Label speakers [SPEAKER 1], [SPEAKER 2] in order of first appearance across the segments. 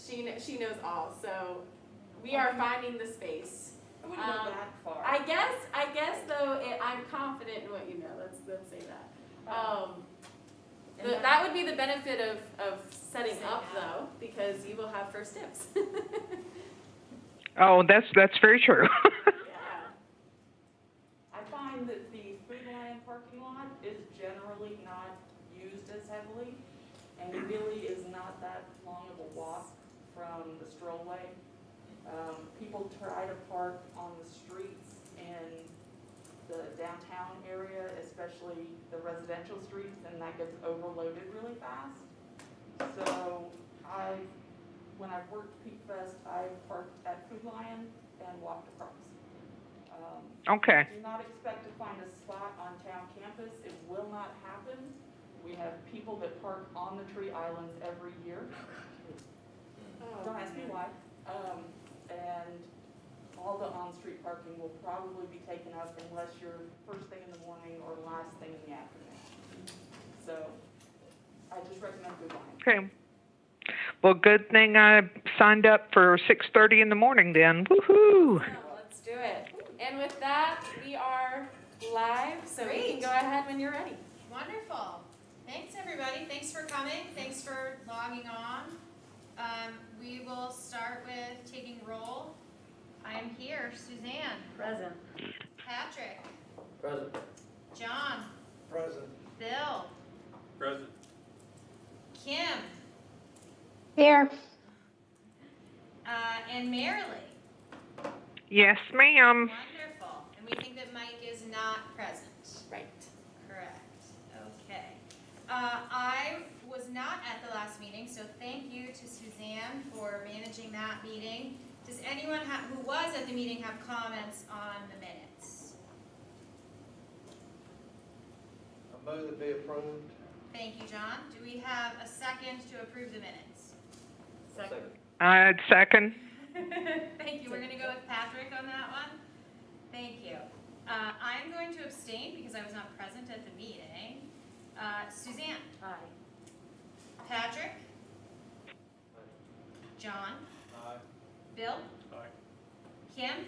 [SPEAKER 1] She knows all. So we are finding the space.
[SPEAKER 2] I wouldn't go that far.
[SPEAKER 1] I guess though, I'm confident in what you know. Let's say that. That would be the benefit of setting up though, because you will have first dibs.
[SPEAKER 3] Oh, that's very true.
[SPEAKER 1] Yeah.
[SPEAKER 2] I find that the Food Lion parking lot is generally not used as heavily, and really is not that long of a walk from the strollway. People try to park on the streets in the downtown area, especially the residential streets, and that gets overloaded really fast. So when I've worked Peak Fest, I've parked at Food Lion and walked across.
[SPEAKER 3] Okay.
[SPEAKER 2] Do not expect to find a spot on town campus. It will not happen. We have people that park on the tree islands every year. Don't ask me why. And all the on-street parking will probably be taken up unless you're first thing in the morning or last thing in the afternoon. So I just recommend Food Lion.
[SPEAKER 3] Okay. Well, good thing I signed up for 6:30 in the morning then. Woohoo!
[SPEAKER 1] Let's do it. And with that, we are live, so we can go ahead when you're ready.
[SPEAKER 4] Wonderful. Thanks, everybody. Thanks for coming. Thanks for logging on. We will start with taking roll. I am here. Suzanne.
[SPEAKER 1] Present.
[SPEAKER 4] Patrick.
[SPEAKER 5] Present.
[SPEAKER 4] John.
[SPEAKER 5] Present.
[SPEAKER 4] Bill.
[SPEAKER 5] Present.
[SPEAKER 4] Kim.
[SPEAKER 6] Here.
[SPEAKER 4] And Marilee.
[SPEAKER 3] Yes, ma'am.
[SPEAKER 4] Wonderful. And we think that Mike is not present.
[SPEAKER 1] Right.
[SPEAKER 4] Correct. Okay. I was not at the last meeting, so thank you to Suzanne for managing that meeting. Does anyone who was at the meeting have comments on the minutes?
[SPEAKER 5] I move to be approved.
[SPEAKER 4] Thank you, John. Do we have a second to approve the minutes?
[SPEAKER 1] Second.
[SPEAKER 3] I'd second.
[SPEAKER 4] Thank you. We're going to go with Patrick on that one. Thank you. I'm going to abstain because I was not present at the meeting. Suzanne?
[SPEAKER 1] Aye.
[SPEAKER 4] Patrick? John?
[SPEAKER 5] Aye.
[SPEAKER 4] Bill?
[SPEAKER 5] Aye.
[SPEAKER 4] Kim?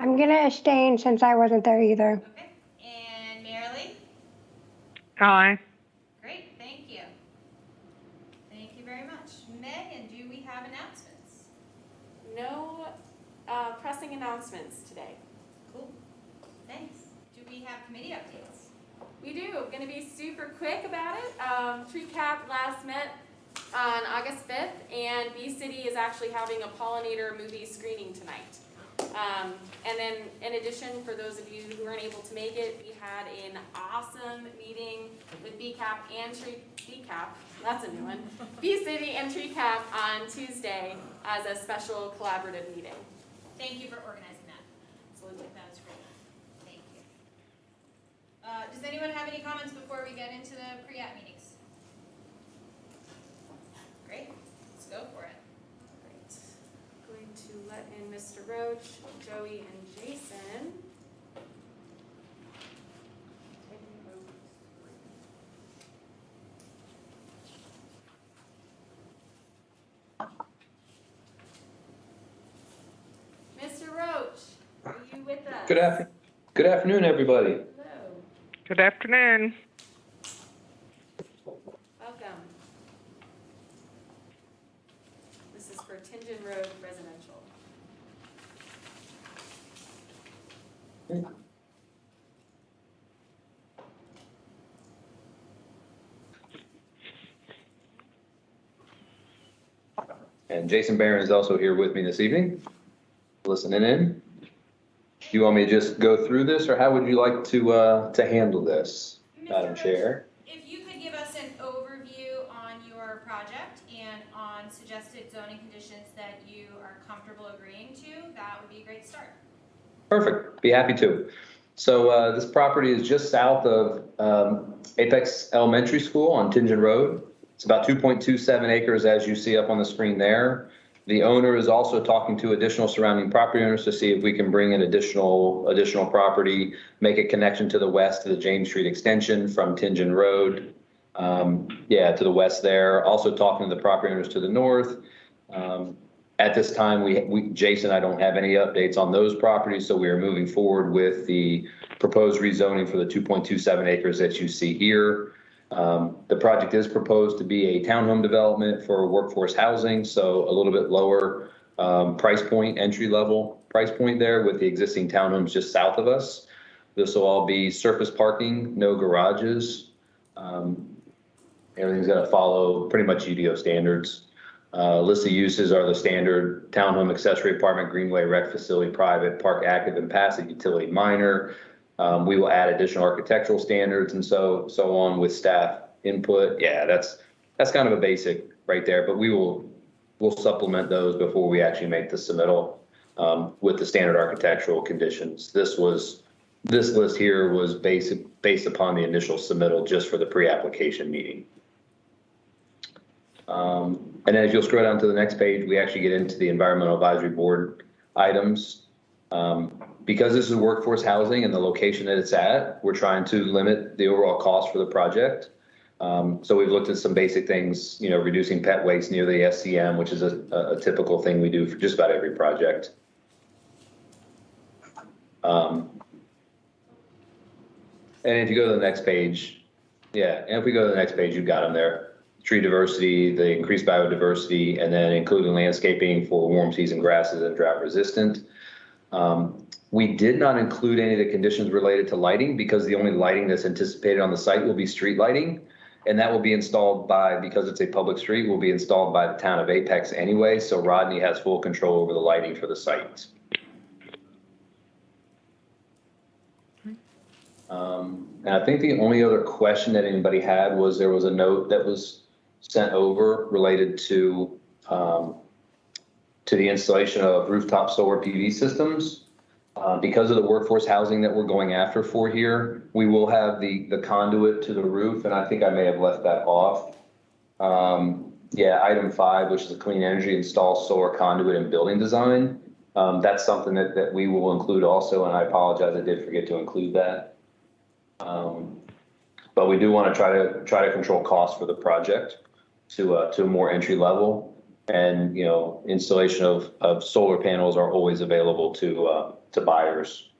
[SPEAKER 6] I'm going to abstain since I wasn't there either.
[SPEAKER 4] Okay. And Marilee?
[SPEAKER 3] Aye.
[SPEAKER 4] Great. Thank you. Thank you very much. Megan, do we have announcements?
[SPEAKER 1] No pressing announcements today.
[SPEAKER 4] Cool. Thanks. Do we have committee updates?
[SPEAKER 1] We do. Going to be super quick about it. Tree Cap last met on August 5th, and B City is actually having a pollinator movie screening tonight. And then, in addition, for those of you who weren't able to make it, we had an awesome meeting with BCAP and BCAP, that's a new one, B City and Tree Cap on Tuesday as a special collaborative meeting.
[SPEAKER 4] Thank you for organizing that.
[SPEAKER 1] Absolutely.
[SPEAKER 4] That was great. Thank you. Does anyone have any comments before we get into the pre-app meetings? Great. Let's go for it.
[SPEAKER 1] Great. Going to let in Mr. Roach, Joey, and Jason. Mr. Roach, are you with us?
[SPEAKER 7] Good afternoon, everybody.
[SPEAKER 1] Hello.
[SPEAKER 3] Good afternoon.
[SPEAKER 1] Welcome. This is for Tingen Road Residential.
[SPEAKER 7] And Jason Barron is also here with me this evening, listening in. Do you want me to just go through this, or how would you like to handle this, Madam
[SPEAKER 4] Roach,
[SPEAKER 7] Chair?
[SPEAKER 4] if you could give us an overview on your project and on suggested zoning conditions that you are comfortable agreeing to, that would be a great start.
[SPEAKER 7] Perfect, be happy to. So this property is just south of Apex Elementary School on Tingen Road. It's about 2.27 acres, as you see up on the screen there. The owner is also talking to additional surrounding property owners to see if we can bring in additional property, make a connection to the west to the James Street extension from Tingen Road. To the west there. Also talking to the property owners to the north At this time, Jason and I don't have any updates on those properties, so we are moving forward with the proposed rezoning for the 2.27 acres that you see here. The project is proposed to be a townhome development for workforce housing, so a little bit lower price point, entry level price point there with the existing townhomes just south of us. This will all be surface parking, no garages. Everything's going to follow pretty much UDO standards. List of uses are the standard townhome, accessory apartment, greenway, rec facility, private, park active and passive, utility minor. We will add additional architectural standards and so on with staff input. Yeah, that's kind of a basic right there, but we'll supplement those before we actually make the submittal with the standard architectural conditions. This list here was based upon the initial submittal just for the pre-application meeting. And then if you'll scroll down to the next page, we actually get into the Environmental Advisory Board items. Because this is workforce housing and the location that it's at, we're trying to limit the overall cost for the project. So we've looked at some basic things, reducing pet waste near the SCM, which is a typical thing we do for just about every project. And if you go to the next page, you've got them there. Tree diversity, the increased biodiversity, and then including landscaping for warm season grasses and drought resistant. We did not include any of the conditions related to lighting because the only lighting that's anticipated on the site will be street lighting. And that will be installed because it's a public street, will be installed by the town of Apex anyway. So Rodney has full control over the lighting for the site. And I think the only other question that anybody had was there was a note that was sent over related to the installation of rooftop solar PV systems. Because of the workforce housing that we're going after for here, we will have the conduit to the roof, and I think I may have left that off. Item 5, which is a clean energy install solar conduit and building design. That's something that we will include also, and I apologize, I did forget to include that. But we do want to try to control costs for the project to a more entry level. And, installation of solar panels are always available to buyers.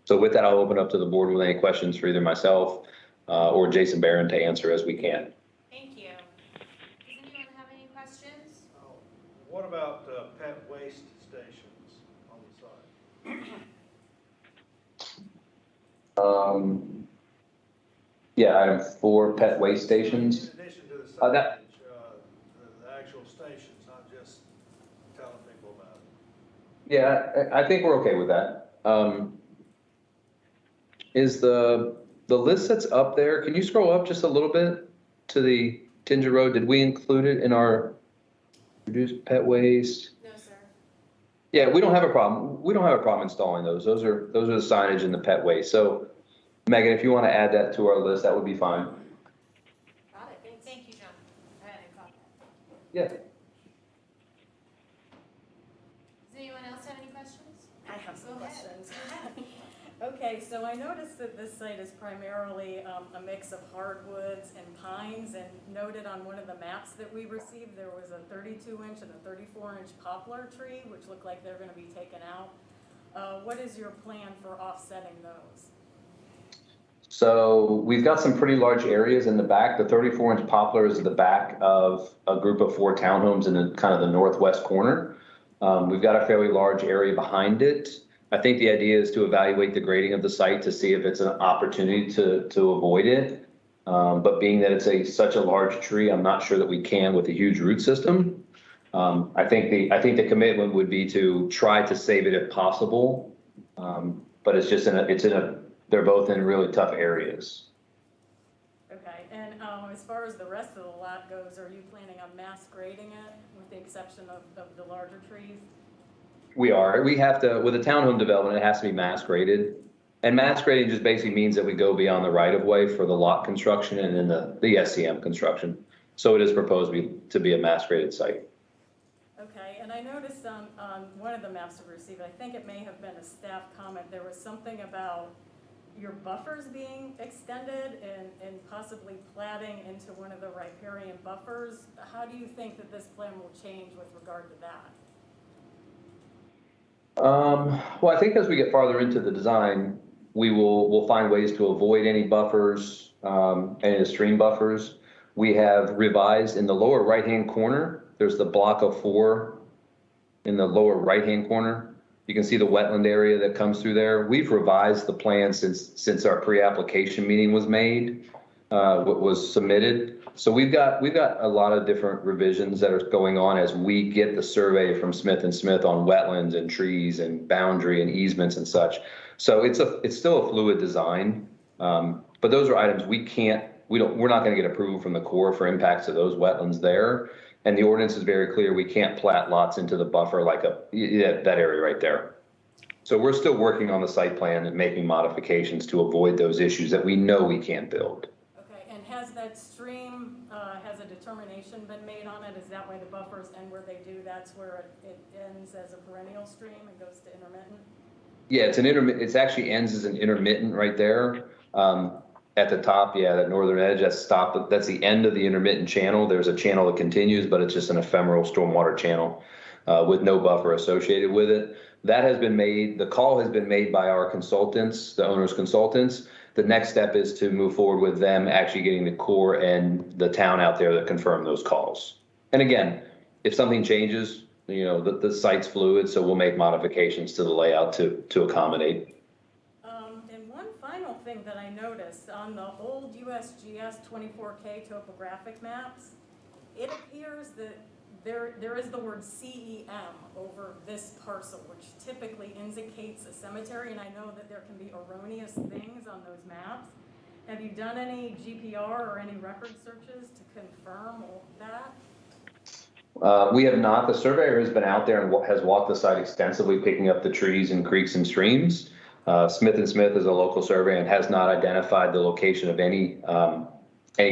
[SPEAKER 7] So with that, I'll open up to the board with any questions for either myself or Jason Barron to answer as we can.
[SPEAKER 4] Thank you. Does anyone have any questions?
[SPEAKER 5] What about pet waste stations on the site?
[SPEAKER 7] Item 4, pet waste stations.
[SPEAKER 5] In addition to the signage, the actual stations, not just telling people about it.
[SPEAKER 7] Yeah, I think we're okay with that. Is the list that's up there, can you scroll up just a little bit to the Tinger Road? Did we include it in our reduced pet waste?
[SPEAKER 1] No, sir.
[SPEAKER 7] Yeah, we don't have a problem. We don't have a problem installing those. Those are the signage and the pet waste. So Megan, if you want to add that to our list, that would be fine.
[SPEAKER 1] Got it, thanks.
[SPEAKER 4] Thank you, John. I hadn't caught that.
[SPEAKER 7] Yeah.
[SPEAKER 4] Does anyone else have any questions?
[SPEAKER 8] I have some
[SPEAKER 4] Go ahead.
[SPEAKER 8] questions.
[SPEAKER 4] Go ahead.
[SPEAKER 8] Okay, so I noticed that this site is primarily a mix of hardwoods and pines, and noted on one of the maps that we received, there was a 32-inch and a 34-inch poplar tree, which look like they're going to be taken out. What is your plan for offsetting those?
[SPEAKER 7] So we've got some pretty large areas in the back. The 34-inch poplar is the back of a group of 4 townhomes in kind of the northwest corner. We've got a fairly large area behind it. I think the idea is to evaluate the grading of the site to see if it's an opportunity to avoid it. But being that it's such a large tree, I'm not sure that we can with a huge root system. I think the commitment would be to try to save it if possible. But they're both in really tough areas.
[SPEAKER 8] Okay, and as far as the rest of the lot goes, are you planning on mass grading it, with the exception of the larger trees?
[SPEAKER 7] We have to, with a townhome development, it has to be mass graded. And mass grading just basically means that we go beyond the right of way for the lot construction and then the SCM construction. So it is proposed to be a mass graded site.
[SPEAKER 8] Okay, and I noticed on one of the maps we received, I think it may have been a staff comment, there was something about your buffers being extended and possibly platting into one of the riparian buffers. How do you think that this plan will change with regard to that?
[SPEAKER 7] Well, I think as we get farther into the design, we'll find ways to avoid any buffers, any of the stream buffers. We have revised in the lower right-hand corner, there's the block of 4 in the lower right-hand corner. You can see the wetland area that comes through there. We've revised the plan since our pre-application meeting was made, what was submitted. So we've got a lot of different revisions that are going on as we get the survey from Smith & Smith on wetlands and trees and boundary and easements and such. So it's still a fluid design, but those are items we're not going to get approval from the Corps for impacts of those wetlands there. And the ordinance is very clear, we can't plat lots into the buffer like that area right there. So we're still working on the site plan and making modifications to avoid those issues that we know we can't build.
[SPEAKER 8] Okay, and has that stream, has a determination been made on it? Is that why the buffers end where they do? That's where it ends as a perennial stream and goes to intermittent?
[SPEAKER 7] Yeah, it actually ends as an intermittent right there. At the top, yeah, that northern edge, that's the end of the intermittent channel. There's a channel that continues, but it's just an ephemeral stormwater channel with no buffer associated with it. That has been made, the call has been made by our consultants, the owner's consultants. The next step is to move forward with them actually getting the Corps and the town out there to confirm those calls. And again, if something changes, the site's fluid, so we'll make modifications to the layout to accommodate.
[SPEAKER 8] And one final thing that I noticed on the old USGS 24K topographic maps, it appears that there is the word CEM over this parcel, which typically indicates a cemetery, and I know that there can be erroneous things on those maps. Have you done any GPR or any record searches to confirm that?
[SPEAKER 7] We have not. The surveyor has been out there and has walked the site extensively, picking up the trees and creeks and streams. Smith & Smith is a local surveyor and has not identified the location of any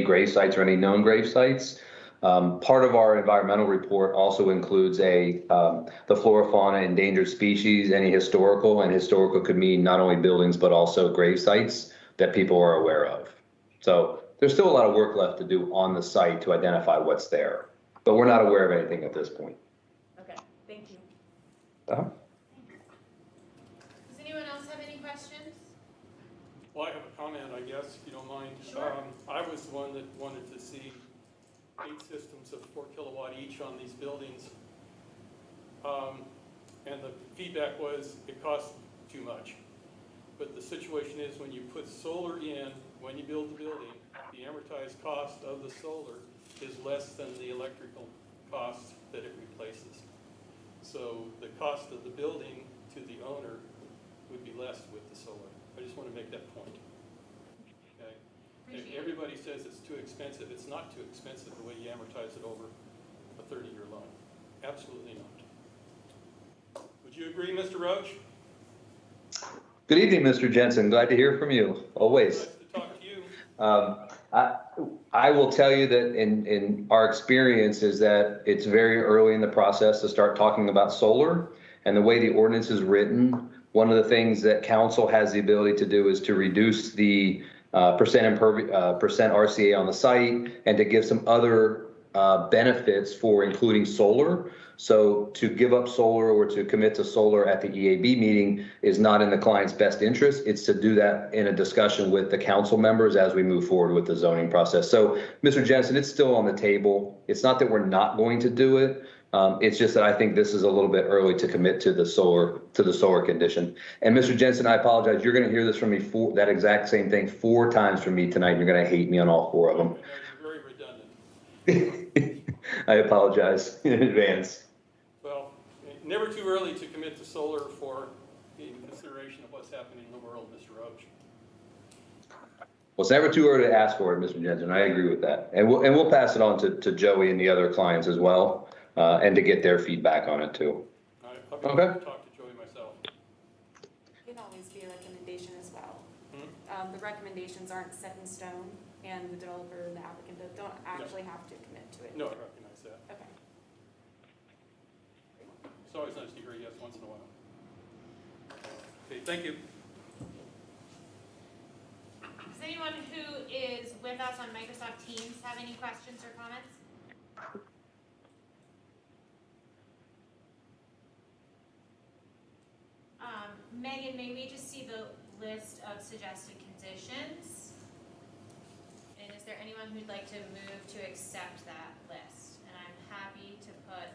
[SPEAKER 7] grave sites or any known grave sites. Part of our environmental report also includes the flora, fauna, endangered species, any historical, and historical could mean not only buildings but also grave sites that people are aware of. So there's still a lot of work left to do on the site to identify what's there, but we're not aware of anything at this point.
[SPEAKER 8] Okay, thank you.
[SPEAKER 7] Uh-huh.
[SPEAKER 4] Does anyone else have any questions?
[SPEAKER 9] Well, I have a comment, I guess, if you don't mind.
[SPEAKER 4] Sure.
[SPEAKER 9] I was the one that wanted to see 8 systems of 4 kilowatt each on these buildings. And the feedback was it costs too much. But the situation is when you put solar in, when you build the building, the amortized cost of the solar is less than the electrical cost that it replaces. So the cost of the building to the owner would be less with the solar. I just want to make that point. Okay. And everybody says it's too expensive. It's not too expensive the way you amortize it over a 30-year loan. Absolutely not. Would you agree, Mr. Roach?
[SPEAKER 7] Good evening, Mr. Jensen. Glad to hear from you, always.
[SPEAKER 9] Nice to talk to you.
[SPEAKER 7] I will tell you that in our experience is that it's very early in the process to start talking about solar, and the way the ordinance is written, one of the things that council has the ability to do is to reduce the percent RCA on the site and to give some other benefits for including solar. So to give up solar or to commit to solar at the EAB meeting is not in the client's best interest. It's to do that in a discussion with the council members as we move forward with the zoning process. So, Mr. Jensen, it's still on the table. It's not that we're not going to do it. It's just that I think this is a little bit early to commit to the solar condition. And Mr. Jensen, I apologize. You're going to hear this from me that exact same thing 4 times from me tonight. You're going to hate me on all 4 of them.
[SPEAKER 9] You're very redundant.
[SPEAKER 7] I apologize in advance.
[SPEAKER 9] Well, never too early to commit to solar in consideration of what's happening in the world, Mr. Roach.
[SPEAKER 7] Well, it's never too early to ask for it, Mr. Jensen. I agree with that. And we'll pass it on to Joey and the other clients as well, and to get their feedback on it too.
[SPEAKER 9] I'll be
[SPEAKER 7] Okay.
[SPEAKER 9] able to talk to Joey myself.
[SPEAKER 1] It can always be a recommendation as well. The recommendations aren't set in stone, and the developer and the applicant don't actually have to commit to it.
[SPEAKER 9] No, I recognize that.
[SPEAKER 1] Okay.
[SPEAKER 9] It's always nice to hear yes once in a while. Okay, thank you.
[SPEAKER 4] with us on Microsoft Teams have any questions or comments? Megan, may we just see the list of suggested conditions? And is there anyone who'd like to move to accept that list? And I'm happy to put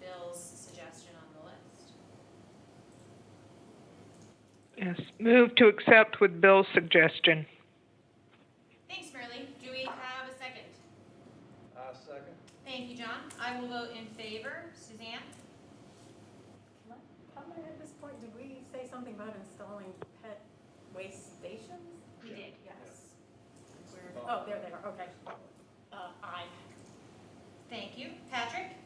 [SPEAKER 4] Bill's suggestion on the list.
[SPEAKER 3] Yes, move to accept with Bill's suggestion.
[SPEAKER 4] Thanks, Merle. Do we have a second?
[SPEAKER 5] Second.
[SPEAKER 4] Thank you, John. I will vote in favor. Suzanne?
[SPEAKER 8] Comment at this point, did we say something about installing pet waste stations?
[SPEAKER 4] We did.
[SPEAKER 8] Yes. Oh, there they are, okay. Aye.
[SPEAKER 4] Thank you. Patrick?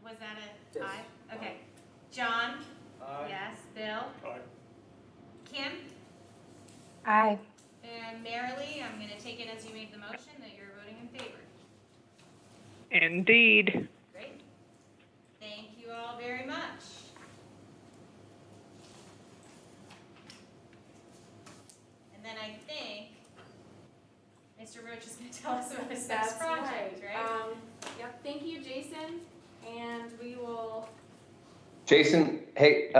[SPEAKER 4] Was that a aye? Okay. John?
[SPEAKER 5] Aye.
[SPEAKER 4] Yes. Bill?
[SPEAKER 9] Aye.
[SPEAKER 4] Kim?
[SPEAKER 6] Aye.
[SPEAKER 4] And Marilee, I'm going to take it as you made the motion that you're voting in favor.
[SPEAKER 3] Indeed.
[SPEAKER 4] Great. Thank you all very much. And then I think Mr. Roach is going to tell us about his
[SPEAKER 1] That's
[SPEAKER 4] next project, right?
[SPEAKER 1] Yep, thank you, Jason, and we will,
[SPEAKER 7] Jason, hey,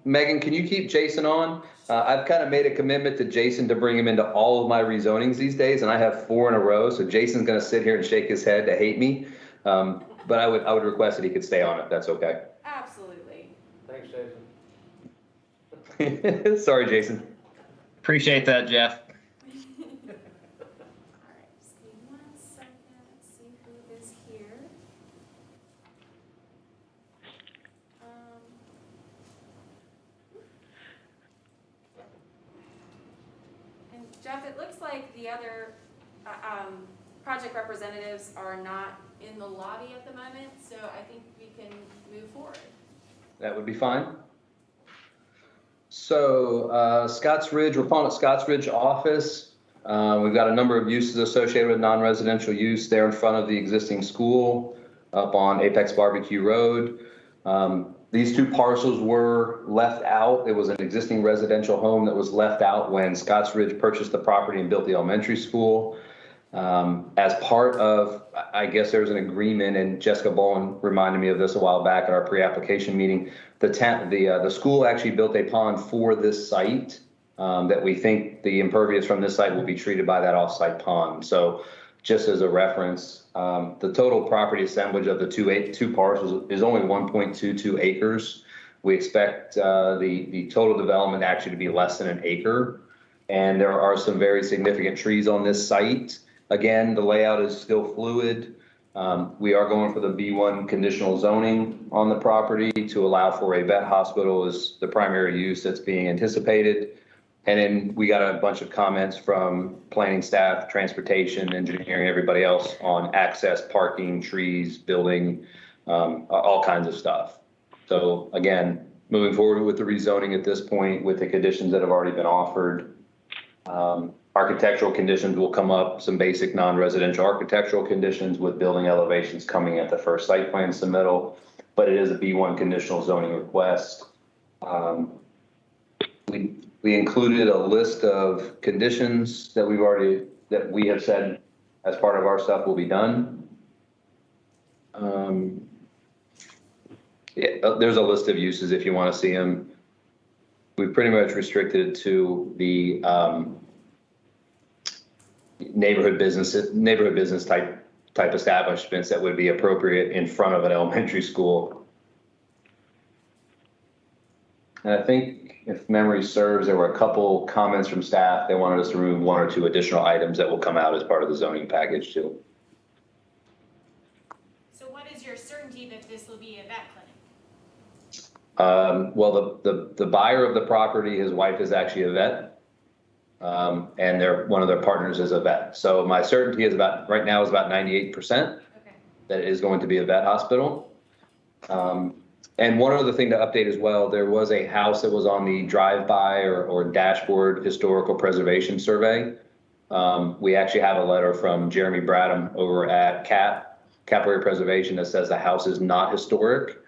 [SPEAKER 7] Megan, can you keep Jason on? I've kind of made a commitment to Jason to bring him into all of my rezonings these days, and I have 4 in a row, so Jason's gonna sit here and shake his head to hate me. But I would request that he could stay on if that's okay.
[SPEAKER 1] absolutely.
[SPEAKER 5] Thanks, Jason.
[SPEAKER 7] Sorry, Jason.
[SPEAKER 10] Appreciate that, Jeff.
[SPEAKER 1] All right, just give me 1 second, let's see who is here. And Jeff, it looks like the other project representatives are not in the lobby at the moment, so I think we can move forward.
[SPEAKER 7] That would be fine. So Scotts Ridge, we're calling it Scotts Ridge office. We've got a number of uses associated with non-residential use there in front of the existing school up on Apex Barbecue Road. These 2 parcels were left out. There was an existing residential home that was left out when Scotts Ridge purchased the property and built the elementary school. As part of, I guess there's an agreement, and Jessica Bowen reminded me of this a while back at our pre-application meeting. The school actually built a pond for this site that we think the impervious from this site will be treated by that off-site pond. So just as a reference, the total property assemblage of the two parcels is only 1.22 acres. We expect the total development actually to be less than 1 acre. And there are some very significant trees on this site. Again, the layout is still fluid. We are going for the B1 conditional zoning on the property to allow for a vet hospital as the primary use that's being anticipated. And then we got a bunch of comments from planning staff, transportation, engineering, everybody else on access, parking, trees, building, all kinds of stuff. So again, moving forward with the rezoning at this point with the conditions that have already been offered. Architectural conditions will come up, some basic non-residential architectural conditions with building elevations coming at the first site plan submittal, but it is a B1 conditional zoning request. We included a list of conditions that we have said as part of our stuff will be done. Yeah, there's a list of uses if you want to see them. We've pretty much restricted it to the neighborhood business type establishments that would be appropriate in front of an elementary school. And I think if memory serves, there were a couple comments from staff. They wanted us to remove 1 or 2 additional items that will come out as part of the zoning package too.
[SPEAKER 4] So what is your certainty that this will be a vet clinic?
[SPEAKER 7] Well, the buyer of the property, his wife is actually a vet. And one of their partners is a vet. So my certainty is right now is about 98%
[SPEAKER 4] Okay.
[SPEAKER 7] that it is going to be a vet hospital. And one other thing to update as well, there was a house that was on the drive-by or dashboard historical preservation survey. We actually have a letter from Jeremy Bradham over at Capillary Preservation that says the house is not historic.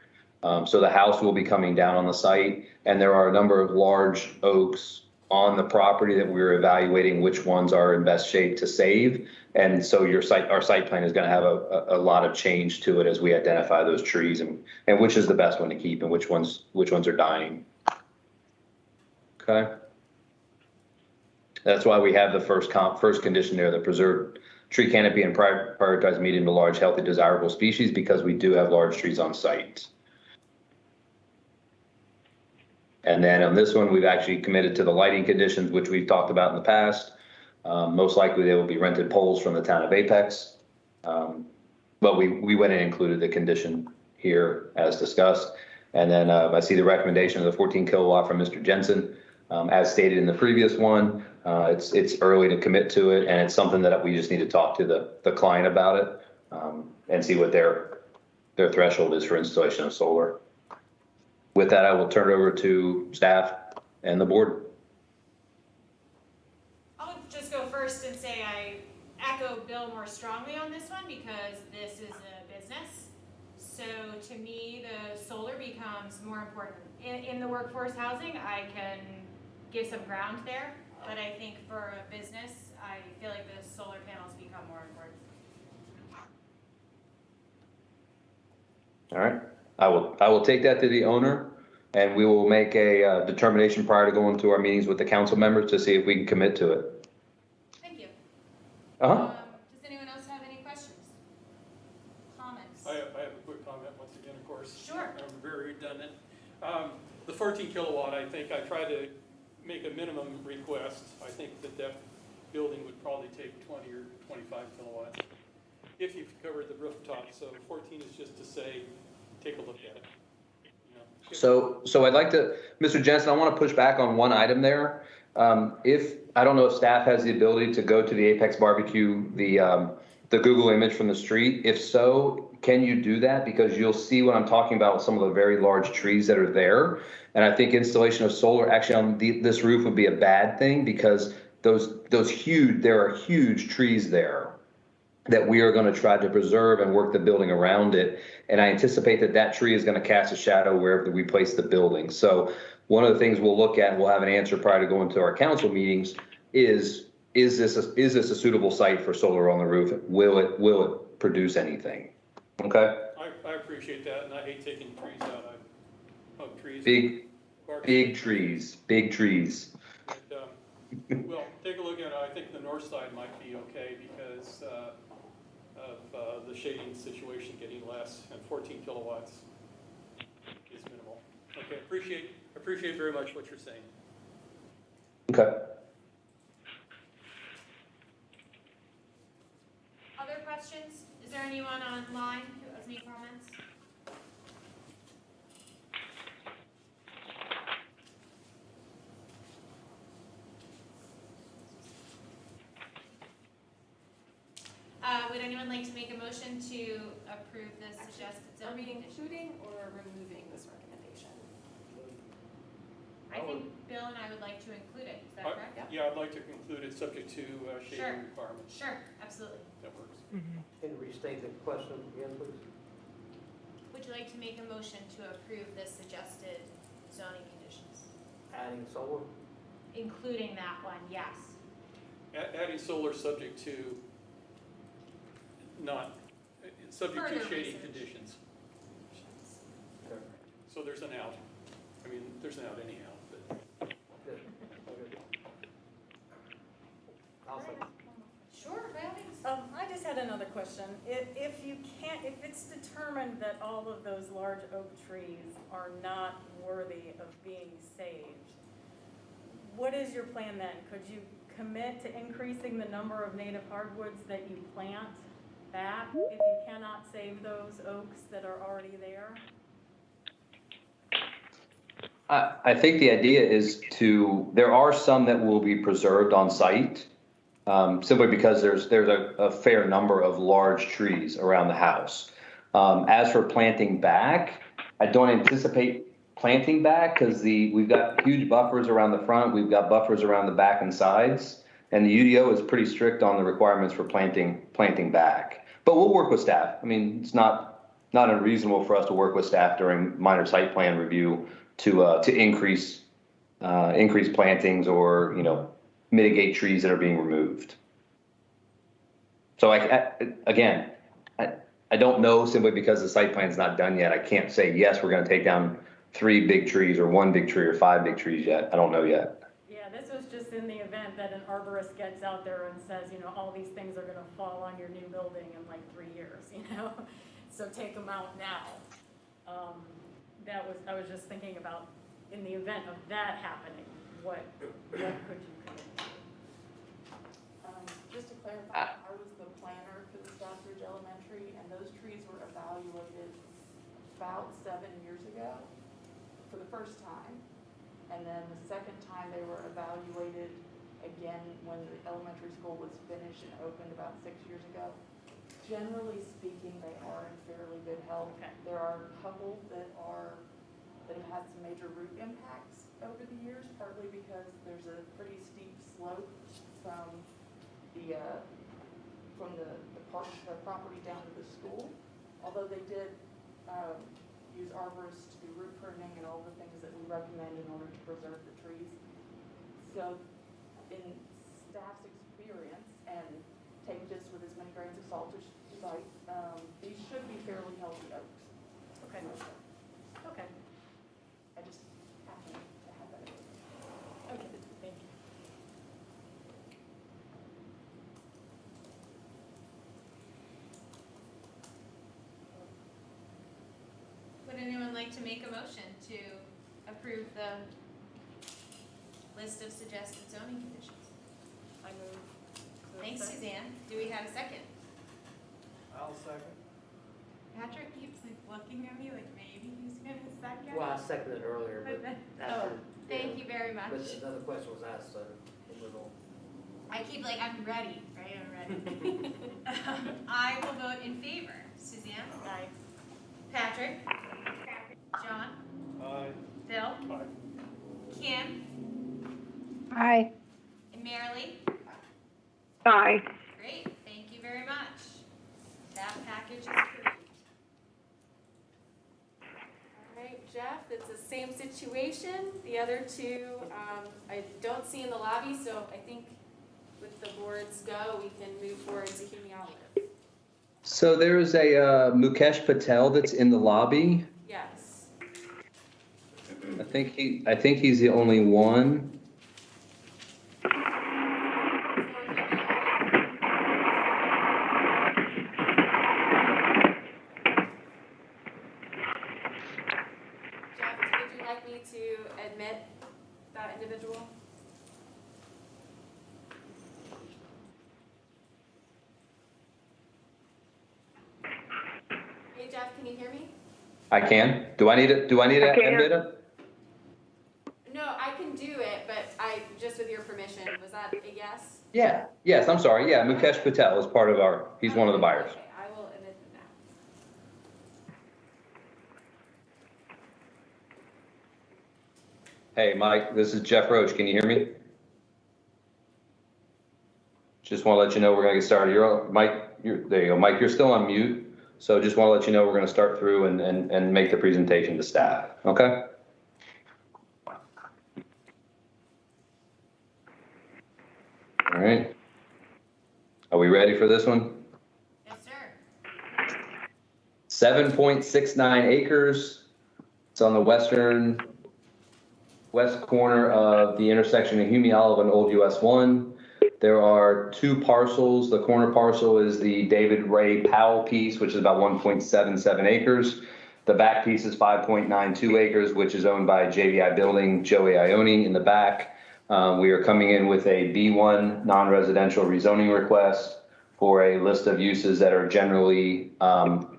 [SPEAKER 7] So the house will be coming down on the site, and there are a number of large oaks on the property that we're evaluating which ones are in best shape to save. And so our site plan is gonna have a lot of change to it as we identify those trees and which is the best one to keep and which ones are dying. Okay? That's why we have the first condition there, the preserved tree canopy and prioritize medium to large, healthy, desirable species, because we do have large trees on site. And then on this one, we've actually committed to the lighting conditions, which we've talked about in the past. Most likely they will be rented poles from the town of Apex. But we went and included the condition here as discussed. And then I see the recommendation of the 14 kilowatt from Mr. Jensen. As stated in the previous one, it's early to commit to it, and it's something that we just need to talk to the client about it and see what their threshold is for installation of solar. With that, I will turn it over to staff and the board.
[SPEAKER 4] I'll just go first and say I echo Bill more strongly on this one because this is a business. So to me, the solar becomes more important. In the workforce housing, I can give some ground there, but I think for a business, I feel like the solar panels become more important.
[SPEAKER 7] All right, I will take that to the owner, and we will make a determination prior to going to our meetings with the council members to see if we can commit to it.
[SPEAKER 4] Thank you.
[SPEAKER 7] Uh-huh.
[SPEAKER 4] Does anyone else have any questions? Comments?
[SPEAKER 9] I have a quick comment once again, of course.
[SPEAKER 4] Sure.
[SPEAKER 9] I'm very redundant. The 14 kilowatt, I think I tried to make a minimum request. I think that building would probably take 20 or 25 kilowatts if you've covered the rooftop. So 14 is just to say, take a look at it.
[SPEAKER 7] So I'd like to, Mr. Jensen, I want to push back on one item there. I don't know if staff has the ability to go to the Apex Barbecue, the Google image from the street. If so, can you do that? Because you'll see what I'm talking about with some of the very large trees that are there. And I think installation of solar actually on this roof would be a bad thing, because there are huge trees there that we are going to try to preserve and work the building around it. And I anticipate that tree is going to cast a shadow wherever we place the building. So one of the things we'll look at, and we'll have an answer prior to going to our council meetings, is this a suitable site for solar on the roof? Will it produce anything? Okay.
[SPEAKER 9] I appreciate that, and I hate taking trees out. I hug trees.
[SPEAKER 7] Big trees.
[SPEAKER 9] And, well, take a look at it. I think the north side might be okay because of the shading situation getting less, and 14 kilowatts is minimal. Okay, appreciate very much what you're saying.
[SPEAKER 7] Okay.
[SPEAKER 4] Other questions? Is there anyone online who has any comments? Would anyone like to make a motion to approve the suggested
[SPEAKER 1] Are we
[SPEAKER 4] zoning condition?
[SPEAKER 1] including or removing this recommendation?
[SPEAKER 4] I think Bill and I would like to include it, is that correct?
[SPEAKER 9] Yeah, I'd like to conclude it subject to shading requirements.
[SPEAKER 4] Sure, absolutely.
[SPEAKER 9] That works.
[SPEAKER 11] Can you restate the question again, please?
[SPEAKER 4] Would you like to make a motion to approve the suggested zoning conditions?
[SPEAKER 11] Adding solar?
[SPEAKER 4] Including that one, yes.
[SPEAKER 9] Adding solar subject to subject to
[SPEAKER 4] Further
[SPEAKER 9] shading
[SPEAKER 4] research.
[SPEAKER 9] conditions. So there's an out. I mean, there's an out anyhow, but.
[SPEAKER 11] Good. Okay. I'll second.
[SPEAKER 4] Sure, by all means.
[SPEAKER 8] I just had another question. If it's determined that all of those large oak trees are not worthy of being saved, what is your plan then? Could you commit to increasing the number of native hardwoods that you plant back if you cannot save those oaks that are already there?
[SPEAKER 7] I think the idea is there are some that will be preserved on site, simply because there's a fair number of large trees around the house. As for planting back, I don't anticipate planting back because we've got huge buffers around the front, we've got buffers around the back and sides, and the UDO is pretty strict on the requirements for planting back. But we'll work with staff. I mean, it's not not unreasonable for us to work with staff during minor site plan review to increase plantings or, mitigate trees that are being removed. So again, I don't know, simply because the site plan's not done yet. I can't say, yes, we're gonna take down 3 big trees or 1 big tree or 5 big trees yet. I don't know yet.
[SPEAKER 8] Yeah, this was just in the event that an arborist gets out there and says, all these things are gonna fall on your new building in like 3 years, So take them out now. I was just thinking about, in the event of that happening, what could you commit to?
[SPEAKER 2] Just to clarify, I was the planner for the Stockbridge Elementary, and those trees were evaluated about 7 years ago for the first time. And then the second time they were evaluated again when the elementary school was finished and opened about 6 years ago. Generally speaking, they are in fairly good health.
[SPEAKER 8] Okay.
[SPEAKER 2] There are a couple that have had some major root impacts over the years, partly because there's a pretty steep slope from the property down to the school. Although they did use arborists to do root pruning and all the things that we recommend in order to preserve the trees. So in staff's experience, and take this with as many grains of salt as you like, these should be fairly healthy oaks.
[SPEAKER 8] Okay. Okay.
[SPEAKER 2] I just happen to have that.
[SPEAKER 8] Okay, thank you.
[SPEAKER 4] Would anyone like to make a motion to approve the list of suggested zoning conditions?
[SPEAKER 8] I move.
[SPEAKER 4] Thanks, Suzanne. Do we have a second?
[SPEAKER 5] I'll second.
[SPEAKER 4] Patrick keeps looking at me like maybe he's gonna second.
[SPEAKER 11] Well, I seconded it earlier, but after.
[SPEAKER 4] Thank you very much.
[SPEAKER 11] But another question was asked, so it was all.
[SPEAKER 4] I keep I'm ready, right? I'm ready. I will vote in favor. Suzanne?
[SPEAKER 8] Aye.
[SPEAKER 4] Patrick? John?
[SPEAKER 5] Aye.
[SPEAKER 4] Bill?
[SPEAKER 9] Aye.
[SPEAKER 4] Kim?
[SPEAKER 6] Aye.
[SPEAKER 4] And Marilee?
[SPEAKER 3] Aye.
[SPEAKER 4] Great, thank you very much. That package is approved.
[SPEAKER 1] All right, Jeff, it's the same situation. The other two, I don't see in the lobby, so I think with the board's go, we can move forward to Hume Outlet.
[SPEAKER 7] So there is a Mukesh Patel that's in the lobby.
[SPEAKER 1] Yes.
[SPEAKER 7] I think he's the only one.
[SPEAKER 1] Jeff, would you like me to admit that individual? Hey, Jeff, can you hear me?
[SPEAKER 7] I can. Do I need to
[SPEAKER 3] I can.
[SPEAKER 7] admit him?
[SPEAKER 1] No, I can do it, but just with your permission, was that a yes?
[SPEAKER 7] Yeah. Yes, I'm sorry. Yeah, Mukesh Patel is part of he's one of the buyers.
[SPEAKER 1] Okay, I will admit him now.
[SPEAKER 7] Hey, Mike, this is Jeff Roach. Can you hear me? Just want to let you know we're going to get started. There you go. Mike, you're still on mute. So just want to let you know we're going to start through and make the presentation to staff. Okay? All right. Are we ready for this one?
[SPEAKER 4] Yes, sir.
[SPEAKER 7] 7.69 acres. It's on the west corner of the intersection of Hume Olive and Old US 1. There are 2 parcels. The corner parcel is the David Ray Powell piece, which is about 1.77 acres. The back piece is 5.92 acres, which is owned by JVI Building, Joey Ione in the back. We are coming in with a B1 non-residential rezoning request for a list of uses that are generally,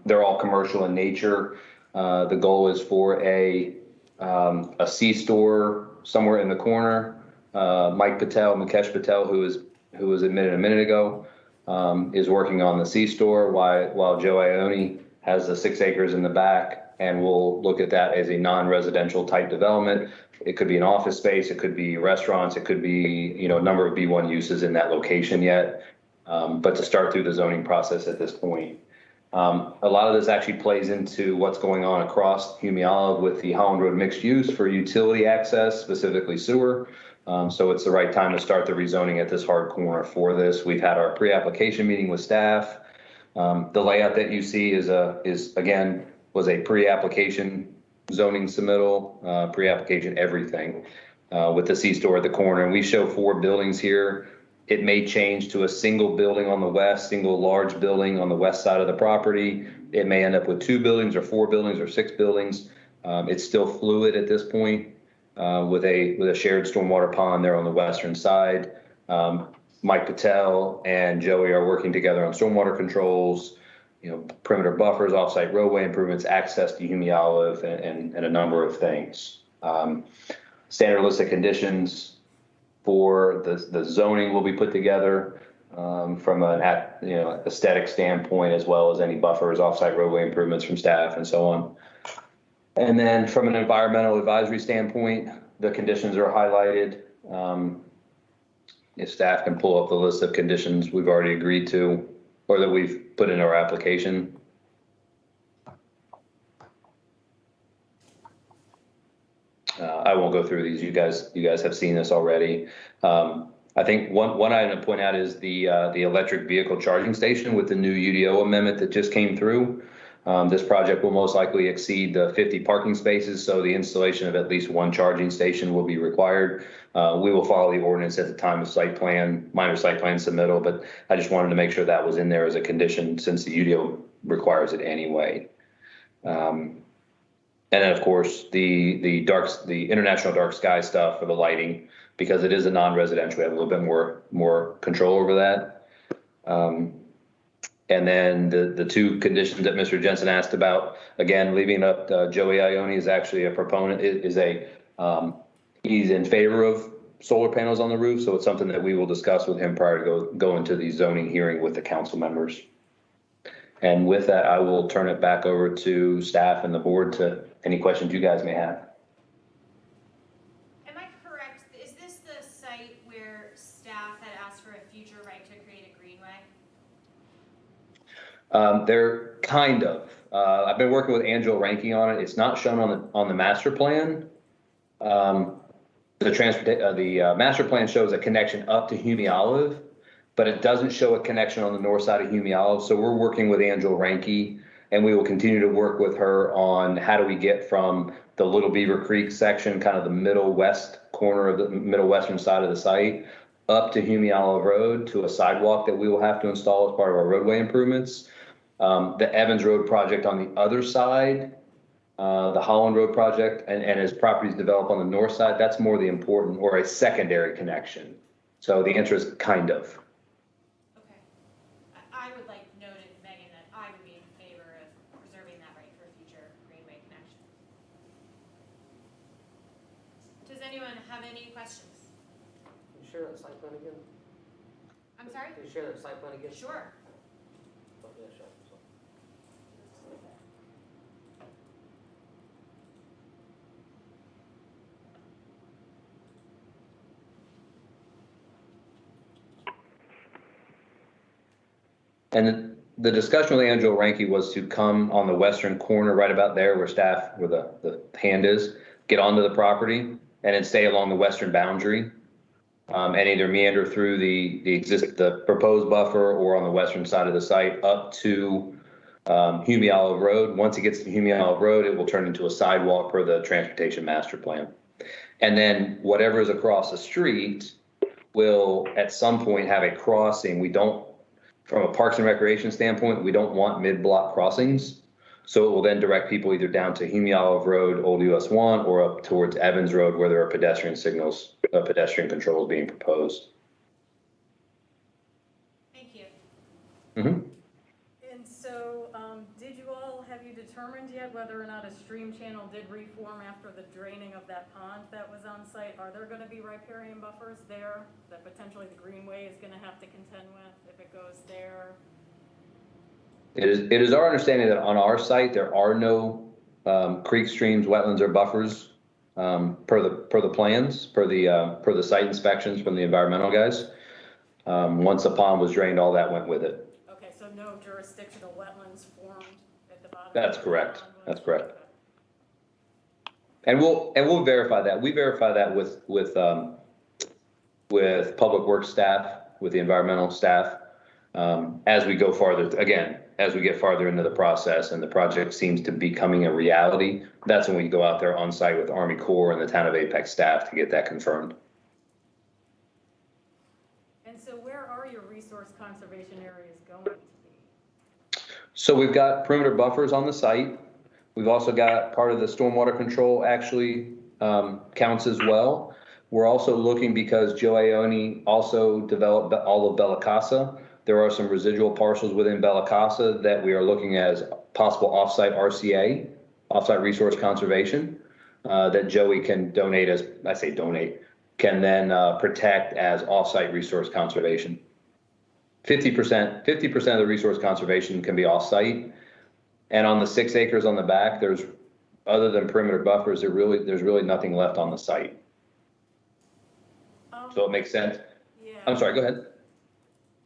[SPEAKER 7] they're all commercial in nature. The goal is for a C-store somewhere in the corner. Mukesh Patel, who was admitted a minute ago, is working on the C-store while Joe Ione has the 6 acres in the back, and we'll look at that as a non-residential type development. It could be an office space, it could be restaurants, it could be, a number of B1 uses in that location yet. But to start through the zoning process at this point. A lot of this actually plays into what's going on across Hume Olive with the Holland Road mixed use for utility access, specifically sewer. So it's the right time to start the rezoning at this hard corner for this. We've had our pre-application meeting with staff. The layout that you see was a pre-application zoning submittal, pre-application everything, with the C-store at the corner. And we show 4 buildings here. It may change to a single building on the west, single large building on the west side of the property. It may end up with 2 buildings or 4 buildings or 6 buildings. It's still fluid at this point, with a shared stormwater pond there on the western side. Mike Patel and Joey are working together on stormwater controls, perimeter buffers, offsite roadway improvements, access to Hume Olive, and a number of things. Standard list of conditions for the zoning will be put together from an aesthetic standpoint, as well as any buffers, offsite roadway improvements from staff and so on. And then from an environmental advisory standpoint, the conditions are highlighted. If staff can pull up the list of conditions we've already agreed to or that we've put in our application. I won't go through these. You guys have seen this already. I think one item to point out is the electric vehicle charging station with the new UDO amendment that just came through. This project will most likely exceed the 50 parking spaces, so the installation of at least 1 charging station will be required. We will follow the ordinance at the time of minor site plan submittal, but I just wanted to make sure that was in there as a condition since the UDO requires it anyway. And then, of course, the international dark sky stuff for the lighting, because it is a non-residential, we have a little bit more control over that. And then the 2 conditions that Mr. Jensen asked about, again, leaving up Joey Ione is actually a proponent, he's in favor of solar panels on the roof, so it's something that we will discuss with him prior to go into the zoning hearing with the council members. And with that, I will turn it back over to staff and the board to any questions you guys may have.
[SPEAKER 4] Am I correct? Is this the site where staff had asked for a future right to create a greenway?
[SPEAKER 7] They're kind of. I've been working with Angela Ranky on it. It's not shown on the master plan. The master plan shows a connection up to Hume Olive, but it doesn't show a connection on the north side of Hume Olive. So we're working with Angela Ranky, and we will continue to work with her on how do we get from the Little Beaver Creek section, kind of the middle west corner of the middle western side of the site, up to Hume Olive Road to a sidewalk that we will have to install as part of our roadway improvements. The Evans Road project on the other side, the Holland Road project, and as properties develop on the north side, that's more the important or a secondary connection. So the answer is kind of.
[SPEAKER 4] Okay. I would like noted, Megan, that I would be in favor of preserving that right for a future greenway connection. Does anyone have any questions?
[SPEAKER 11] Can you share that site plan again?
[SPEAKER 4] I'm sorry?
[SPEAKER 11] Can you share that site plan again?
[SPEAKER 4] Sure.
[SPEAKER 11] Oh, yeah, sure.
[SPEAKER 7] And the discussion with Angela Ranky was to come on the western corner, right about there where the hand is, get onto the property and then stay along the western boundary, and either meander through the proposed buffer or on the western side of the site up to Hume Olive Road. Once it gets to Hume Olive Road, it will turn into a sidewalk per the transportation master plan. And then whatever is across the street will at some point have a crossing. From a Parks and Recreation standpoint, we don't want mid-block crossings. So it will then direct people either down to Hume Olive Road, Old US 1, or up towards Evans Road where there are pedestrian controls being proposed.
[SPEAKER 4] Thank you.
[SPEAKER 7] Mm-hmm.
[SPEAKER 8] And so, have you determined yet whether or not a stream channel did reform after the draining of that pond that was on site? Are there going to be riparian buffers there that potentially the greenway is going to have to contend with if it goes there?
[SPEAKER 7] It is our understanding that on our site there are no creeks, streams, wetlands, or buffers per the plans, per the site inspections from the environmental guys. Once the pond was drained, all that went with it.
[SPEAKER 8] Okay, so no jurisdictional wetlands formed at the bottom?
[SPEAKER 7] That's
[SPEAKER 8] of the
[SPEAKER 7] correct.
[SPEAKER 8] pond was?
[SPEAKER 7] That's correct. And we'll verify that. We verify that with public works staff, with the environmental staff, as we go farther, again, as we get farther into the process and the project seems to be becoming a reality, that's when we go out there on site with Army Corps and the town of Apex staff to get that confirmed.
[SPEAKER 8] And so where are your resource conservation areas going to be?
[SPEAKER 7] So we've got perimeter buffers on the site. We've also got part of the stormwater control actually counts as well. We're also looking, because Joe Ione also developed all of Bella Casa. There are some residual parcels within Bella Casa that we are looking at as possible offsite RCA, offsite resource conservation, that Joey can donate as, I say donate, can then protect as offsite resource conservation. 50% of the resource conservation can be offsite. And on the 6 acres on the back, there's, other than perimeter buffers, there's really nothing left on the site. So it makes sense.
[SPEAKER 8] Yeah.
[SPEAKER 7] I'm sorry, go ahead.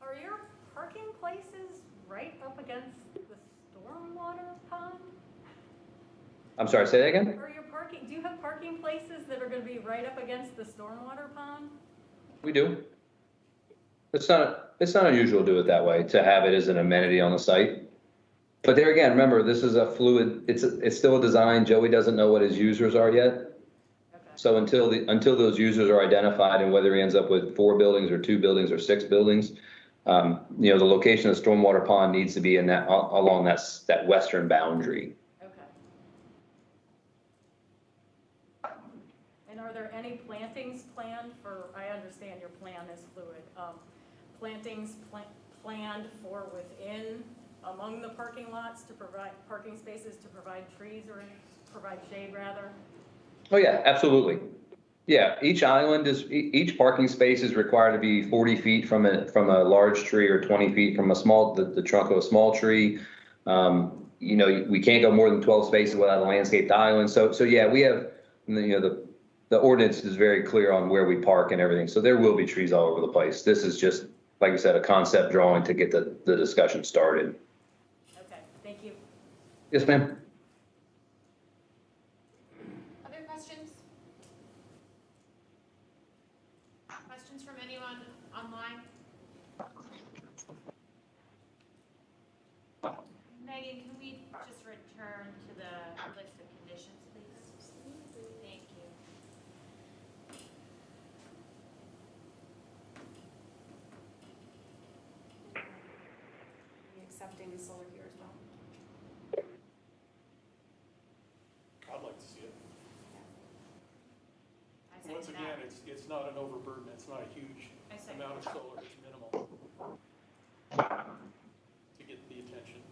[SPEAKER 8] Are your parking places right up against the stormwater pond?
[SPEAKER 7] I'm sorry, say that again?
[SPEAKER 8] Do you have parking places that are gonna be right up against the stormwater pond?
[SPEAKER 7] We do. It's not unusual to do it that way, to have it as an amenity on the site. But there again, remember, this is a fluid, it's still a design. Joey doesn't know what his users are yet. So until those users are identified, and whether he ends up with 4 buildings or 2 buildings or 6 buildings, the location of the stormwater pond needs to be in that, along that western boundary.
[SPEAKER 8] Okay. And are there any plantings planned for, I understand your plan is fluid, plantings planned for within, among the parking lots to provide parking spaces, to provide trees or provide shade rather?
[SPEAKER 7] Oh yeah, absolutely. Yeah, each parking space is required to be 40 feet from a large tree, or 20 feet from the trunk of a small tree. We can't go more than 12 spaces without a landscaped island. So yeah, we have, the ordinance is very clear on where we park and everything. So there will be trees all over the place. This is just, like I said, a concept drawing to get the discussion started.
[SPEAKER 8] Okay, thank you.
[SPEAKER 7] Yes, ma'am.
[SPEAKER 4] Other questions? Questions from anyone online? Megan, can we just return to the list of conditions, please? Thank you.
[SPEAKER 1] Are you accepting the solar here as well?
[SPEAKER 9] I'd like to see it.
[SPEAKER 4] I second
[SPEAKER 9] Once again, it's not an overburden, it's not a huge
[SPEAKER 4] I second
[SPEAKER 9] amount of
[SPEAKER 4] that.
[SPEAKER 9] solar, it's minimal to get the attention.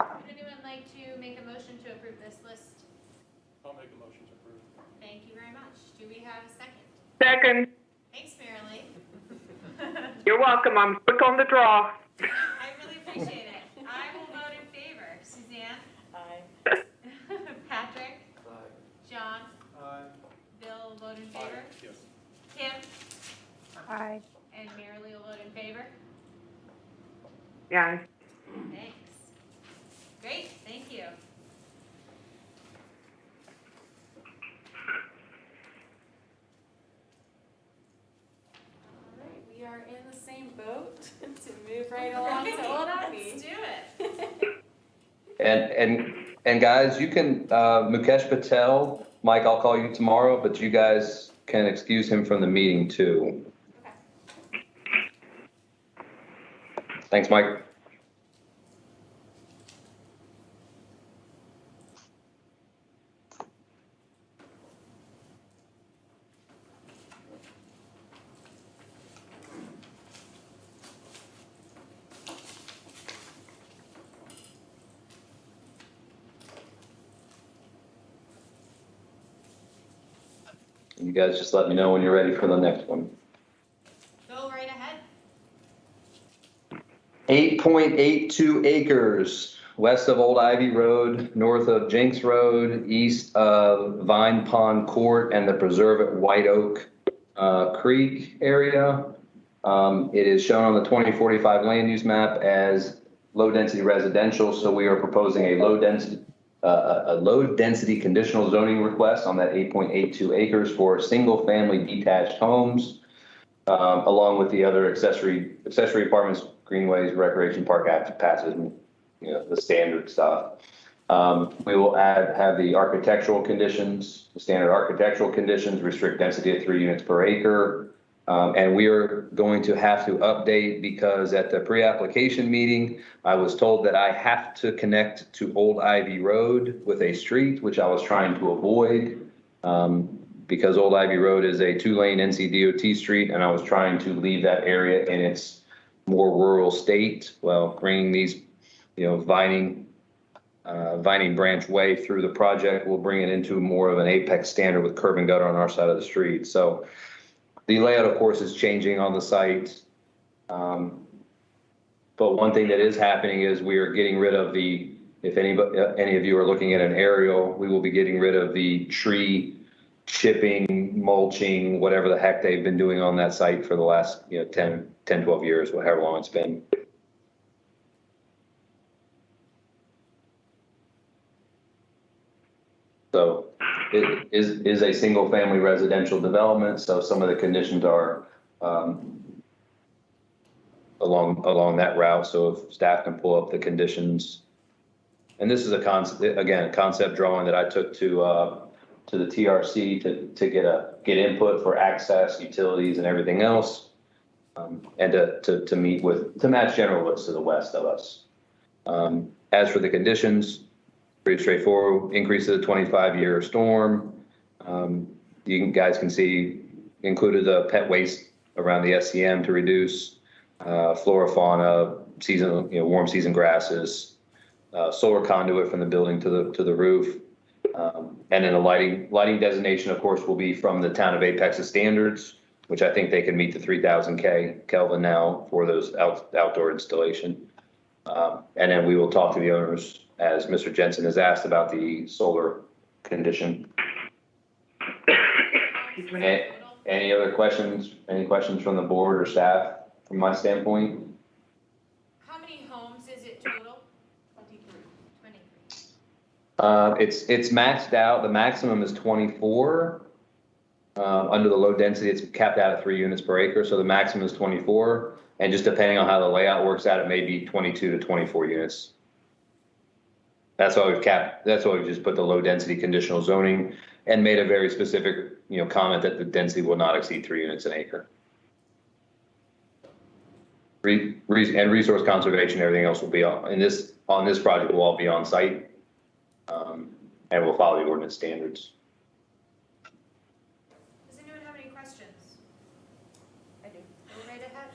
[SPEAKER 4] Would anyone like to make a motion to approve this list?
[SPEAKER 9] I'll make a motion to approve.
[SPEAKER 4] Thank you very much. Do we have a second?
[SPEAKER 3] Second,
[SPEAKER 4] Thanks, Marilee.
[SPEAKER 3] you're welcome. I'm quick on the draw.
[SPEAKER 4] I really appreciate it. I will vote in favor. Suzanne?
[SPEAKER 8] Aye.
[SPEAKER 4] Patrick?
[SPEAKER 11] Aye.
[SPEAKER 4] John?
[SPEAKER 5] Aye.
[SPEAKER 4] Bill will vote in favor?
[SPEAKER 9] Yes.
[SPEAKER 4] Kim?
[SPEAKER 6] Aye.
[SPEAKER 4] And Marilee will vote in favor?
[SPEAKER 3] Yeah.
[SPEAKER 4] Thanks. Great, thank you.
[SPEAKER 1] All right, we are in the same boat to move right along to Old Abbey.
[SPEAKER 4] Let's do it.
[SPEAKER 7] And guys, you can, Mukesh Patel, Mike, I'll call you tomorrow, but you guys can excuse him from the meeting too.
[SPEAKER 1] Okay.
[SPEAKER 7] Thanks, Mike. You guys just let me know when you're ready for the next one.
[SPEAKER 4] Go right ahead.
[SPEAKER 7] 8.82 acres west of Old Ivy Road, north of Jenks Road, east of Vine Pond Court and the Preserve at White Oak Creek area. It is shown on the 2045 land use map as low-density residential, so we are proposing a low-density conditional zoning request on that 8.82 acres for single-family detached homes, along with the other accessory apartments, greenways, recreation park passes, and, the standard stuff. We will have the architectural conditions, the standard architectural conditions, restrict density at 3 units per acre. And we are going to have to update because at the pre-application meeting, I was told that I have to connect to Old Ivy Road with a street, which I was trying to avoid. Because Old Ivy Road is a 2-lane NCDOT street, and I was trying to leave that area in its more rural state, while bringing these, Vining Branch Way through the project will bring it into more of an apex standard with curb and gutter on our side of the street. So the layout, of course, is changing on the site. But one thing that is happening is we are getting rid of if any of you are looking at an aerial, we will be getting rid of the tree chipping, mulching, whatever the heck they've been doing on that site for the last, 10, 12 years, however long it's been. So it is a single family residential development. So some of the conditions are along that route. So if staff can pull up the conditions, and this is a concept drawing that I took to the TRC to get input for access, utilities, and everything else, and to match General Woods to the west of us. As for the conditions, pretty straightforward. Increase of the 25-year storm. You guys can see included the pet waste around the SCM to reduce flora, fauna, seasonal, warm season grasses, solar conduit from the building to the roof, and then a lighting designation, of course, will be from the town of Apex's standards, which I think they can meet the 3,000 Kelvin now for those outdoor installation. And then we will talk to the owners, as Mr. Jensen has asked, about the solar condition. Any other questions? Any questions from the board or staff from my standpoint?
[SPEAKER 4] How many homes is it total?
[SPEAKER 2] 23.
[SPEAKER 4] 23.
[SPEAKER 7] It's maxed out. The maximum is 24. Under the low density, it's capped out at 3 units per acre. So the maximum is 24. And just depending on how the layout works out, it may be 22 to 24 units. That's why we've capped, that's why we've just put the low density conditional zoning and made a very specific, comment that the density will not exceed 3 units an acre. And resource conservation, everything else will be on this project will all be on site. And we'll follow the ordinance standards.
[SPEAKER 4] Does anyone have any questions?
[SPEAKER 8] I do.
[SPEAKER 4] Go right ahead.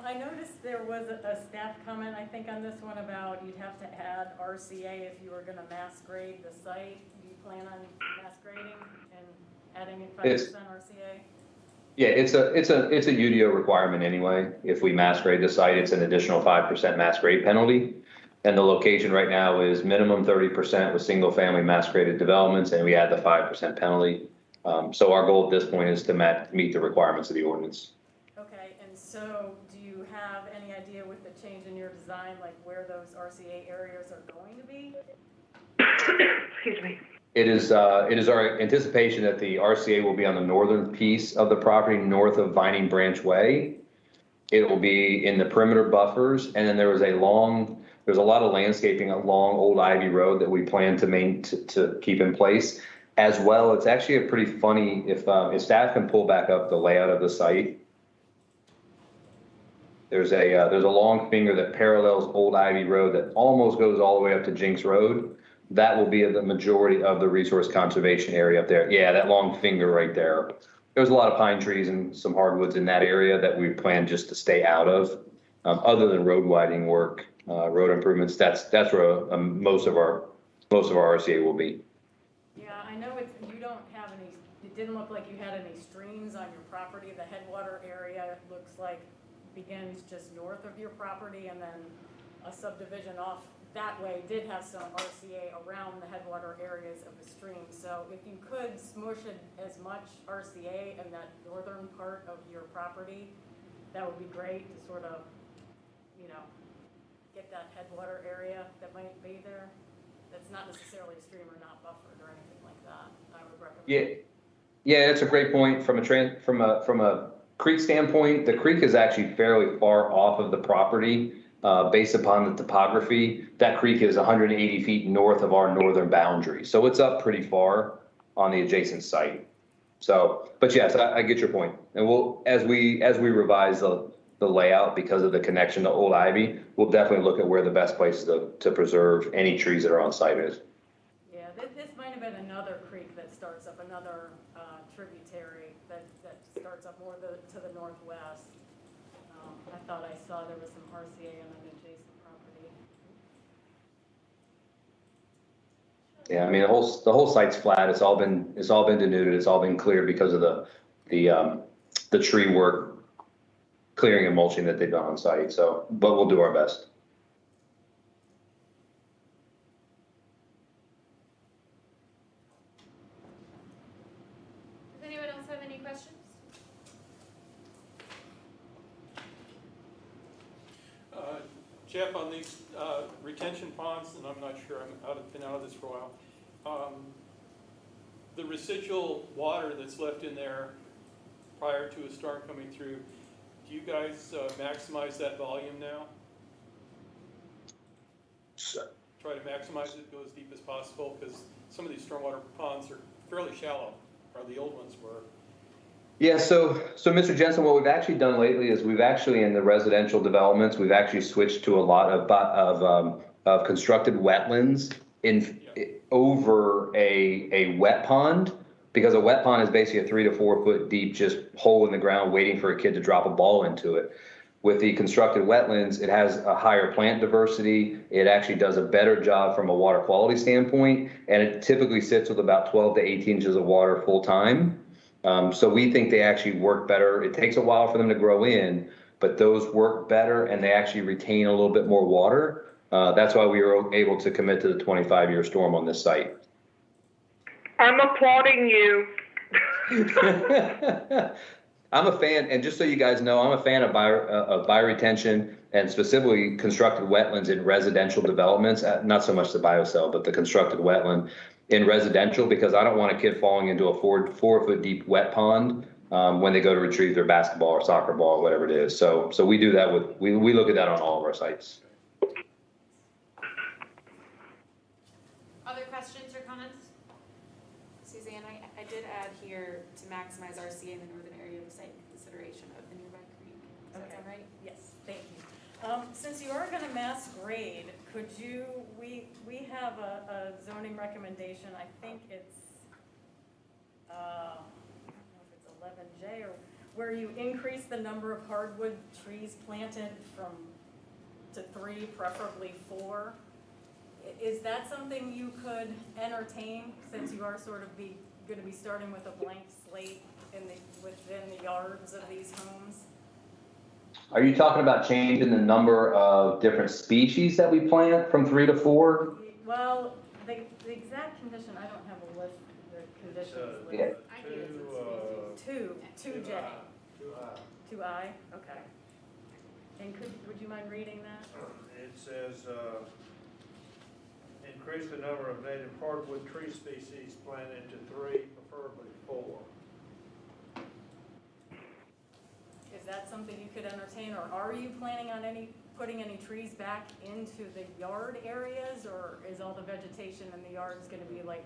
[SPEAKER 8] I noticed there was a staff comment, I think, on this one about you'd have to add RCA if you were gonna mass grade the site. Do you plan on mass grading and adding in 5% RCA?
[SPEAKER 7] Yeah, it's a UDO requirement anyway. If we mass grade the site, it's an additional 5% mass grade penalty. And the location right now is minimum 30% with single family mass graded developments, and we add the 5% penalty. So our goal at this point is to meet the requirements of the ordinance.
[SPEAKER 8] Okay, and so do you have any idea with the change in your design, like where those RCA areas are going to be?
[SPEAKER 3] Excuse me.
[SPEAKER 7] It is our anticipation that the RCA will be on the northern piece of the property north of Vining Branch Way. It will be in the perimeter buffers, and then there's a lot of landscaping along Old Ivy Road that we plan to keep in place. As well, it's actually a pretty funny, if staff can pull back up the layout of the site. There's a long finger that parallels Old Ivy Road that almost goes all the way up to Jinks Road. That will be the majority of the resource conservation area up there. Yeah, that long finger right there. There's a lot of pine trees and some hardwoods in that area that we plan just to stay out of. Other than road widening work, road improvements, that's where most of our RCA will be.
[SPEAKER 8] Yeah, I know you don't have any, it didn't look like you had any streams on your property. The headwater area looks like begins just north of your property, and then a subdivision off that way did have some RCA around the headwater areas of the stream. So if you could smush it as much RCA in that northern part of your property that would be great to sort of, get that headwater area that might be there. That's not necessarily a stream or not buffered or anything like that. I would recommend.
[SPEAKER 7] Yeah, that's a great point. From a creek standpoint, the creek is actually fairly far off of the property, based upon the topography. That creek is 180 feet north of our northern boundary, so it's up pretty far on the adjacent site. So, but yes, I get your point. And we'll, as we revise the layout because of the connection to Old Ivy, we'll definitely look at where the best place to preserve any trees that are on site is.
[SPEAKER 8] Yeah, this might have been another creek that starts up, another tributary that starts up more to the northwest. I thought I saw there was some RCA on an adjacent property.
[SPEAKER 7] Yeah, I mean, the whole site's flat. It's all been denuded. It's all been cleared because of the tree work, clearing and mulching that they've done on site. So, but we'll do our best.
[SPEAKER 1] Does anyone else have any questions?
[SPEAKER 9] Jeff, on these retention ponds, and I'm not sure, been out of this for a while. The residual water that's left in there prior to a storm coming through, do you guys maximize that volume now? Try to maximize it, go as deep as possible, because some of these stormwater ponds are fairly shallow, or the old ones were.
[SPEAKER 7] Yeah, so Mr. Jensen, what we've actually done lately is we've actually, in the residential developments, we've actually switched to a lot of constructed wetlands over a wet pond, because a wet pond is basically a 3 to 4 foot deep just hole in the ground waiting for a kid to drop a ball into it. With the constructed wetlands, it has a higher plant diversity. It actually does a better job from a water quality standpoint, and it typically sits with about 12 to 18 inches of water full time. So we think they actually work better. It takes a while for them to grow in, but those work better and they actually retain a little bit more water. That's why we were able to commit to the 25-year storm on this site.
[SPEAKER 3] I'm applauding you.
[SPEAKER 7] I'm a fan, and just so you guys know, I'm a fan of bioretention and specifically constructed wetlands in residential developments, not so much the biocell, but the constructed wetland in residential, because I don't want a kid falling into a 4 foot deep wet pond when they go to retrieve their basketball or soccer ball or whatever it is. So we do that we look at that on all of our sites.
[SPEAKER 4] Other questions or comments?
[SPEAKER 1] Suzanne, I did add here to maximize RCA in the northern area of site consideration of the nearby creek. Does that sound right?
[SPEAKER 8] Yes, thank you. Since you are going to mass grade, could you, we have a zoning recommendation, I think it's, I don't know if it's 11J, or where you increase the number of hardwood trees planted to 3, preferably 4. Is that something you could entertain, since you are sort of going to be starting with a blank slate within the yards of these homes?
[SPEAKER 7] Are you talking about changing the number of different species that we plant from 3 to 4?
[SPEAKER 8] Well, the exact condition, I don't have a list, the conditions list.
[SPEAKER 7] Yeah.
[SPEAKER 4] I think it's a
[SPEAKER 8] 2J.
[SPEAKER 5] 2I.
[SPEAKER 8] 2I, okay. And would you mind reading that?
[SPEAKER 5] It says, increase the number of native hardwood tree species planted to 3, preferably 4.
[SPEAKER 8] Is that something you could entertain, or are you planning on putting any trees back into the yard areas, or is all the vegetation in the yards going to be like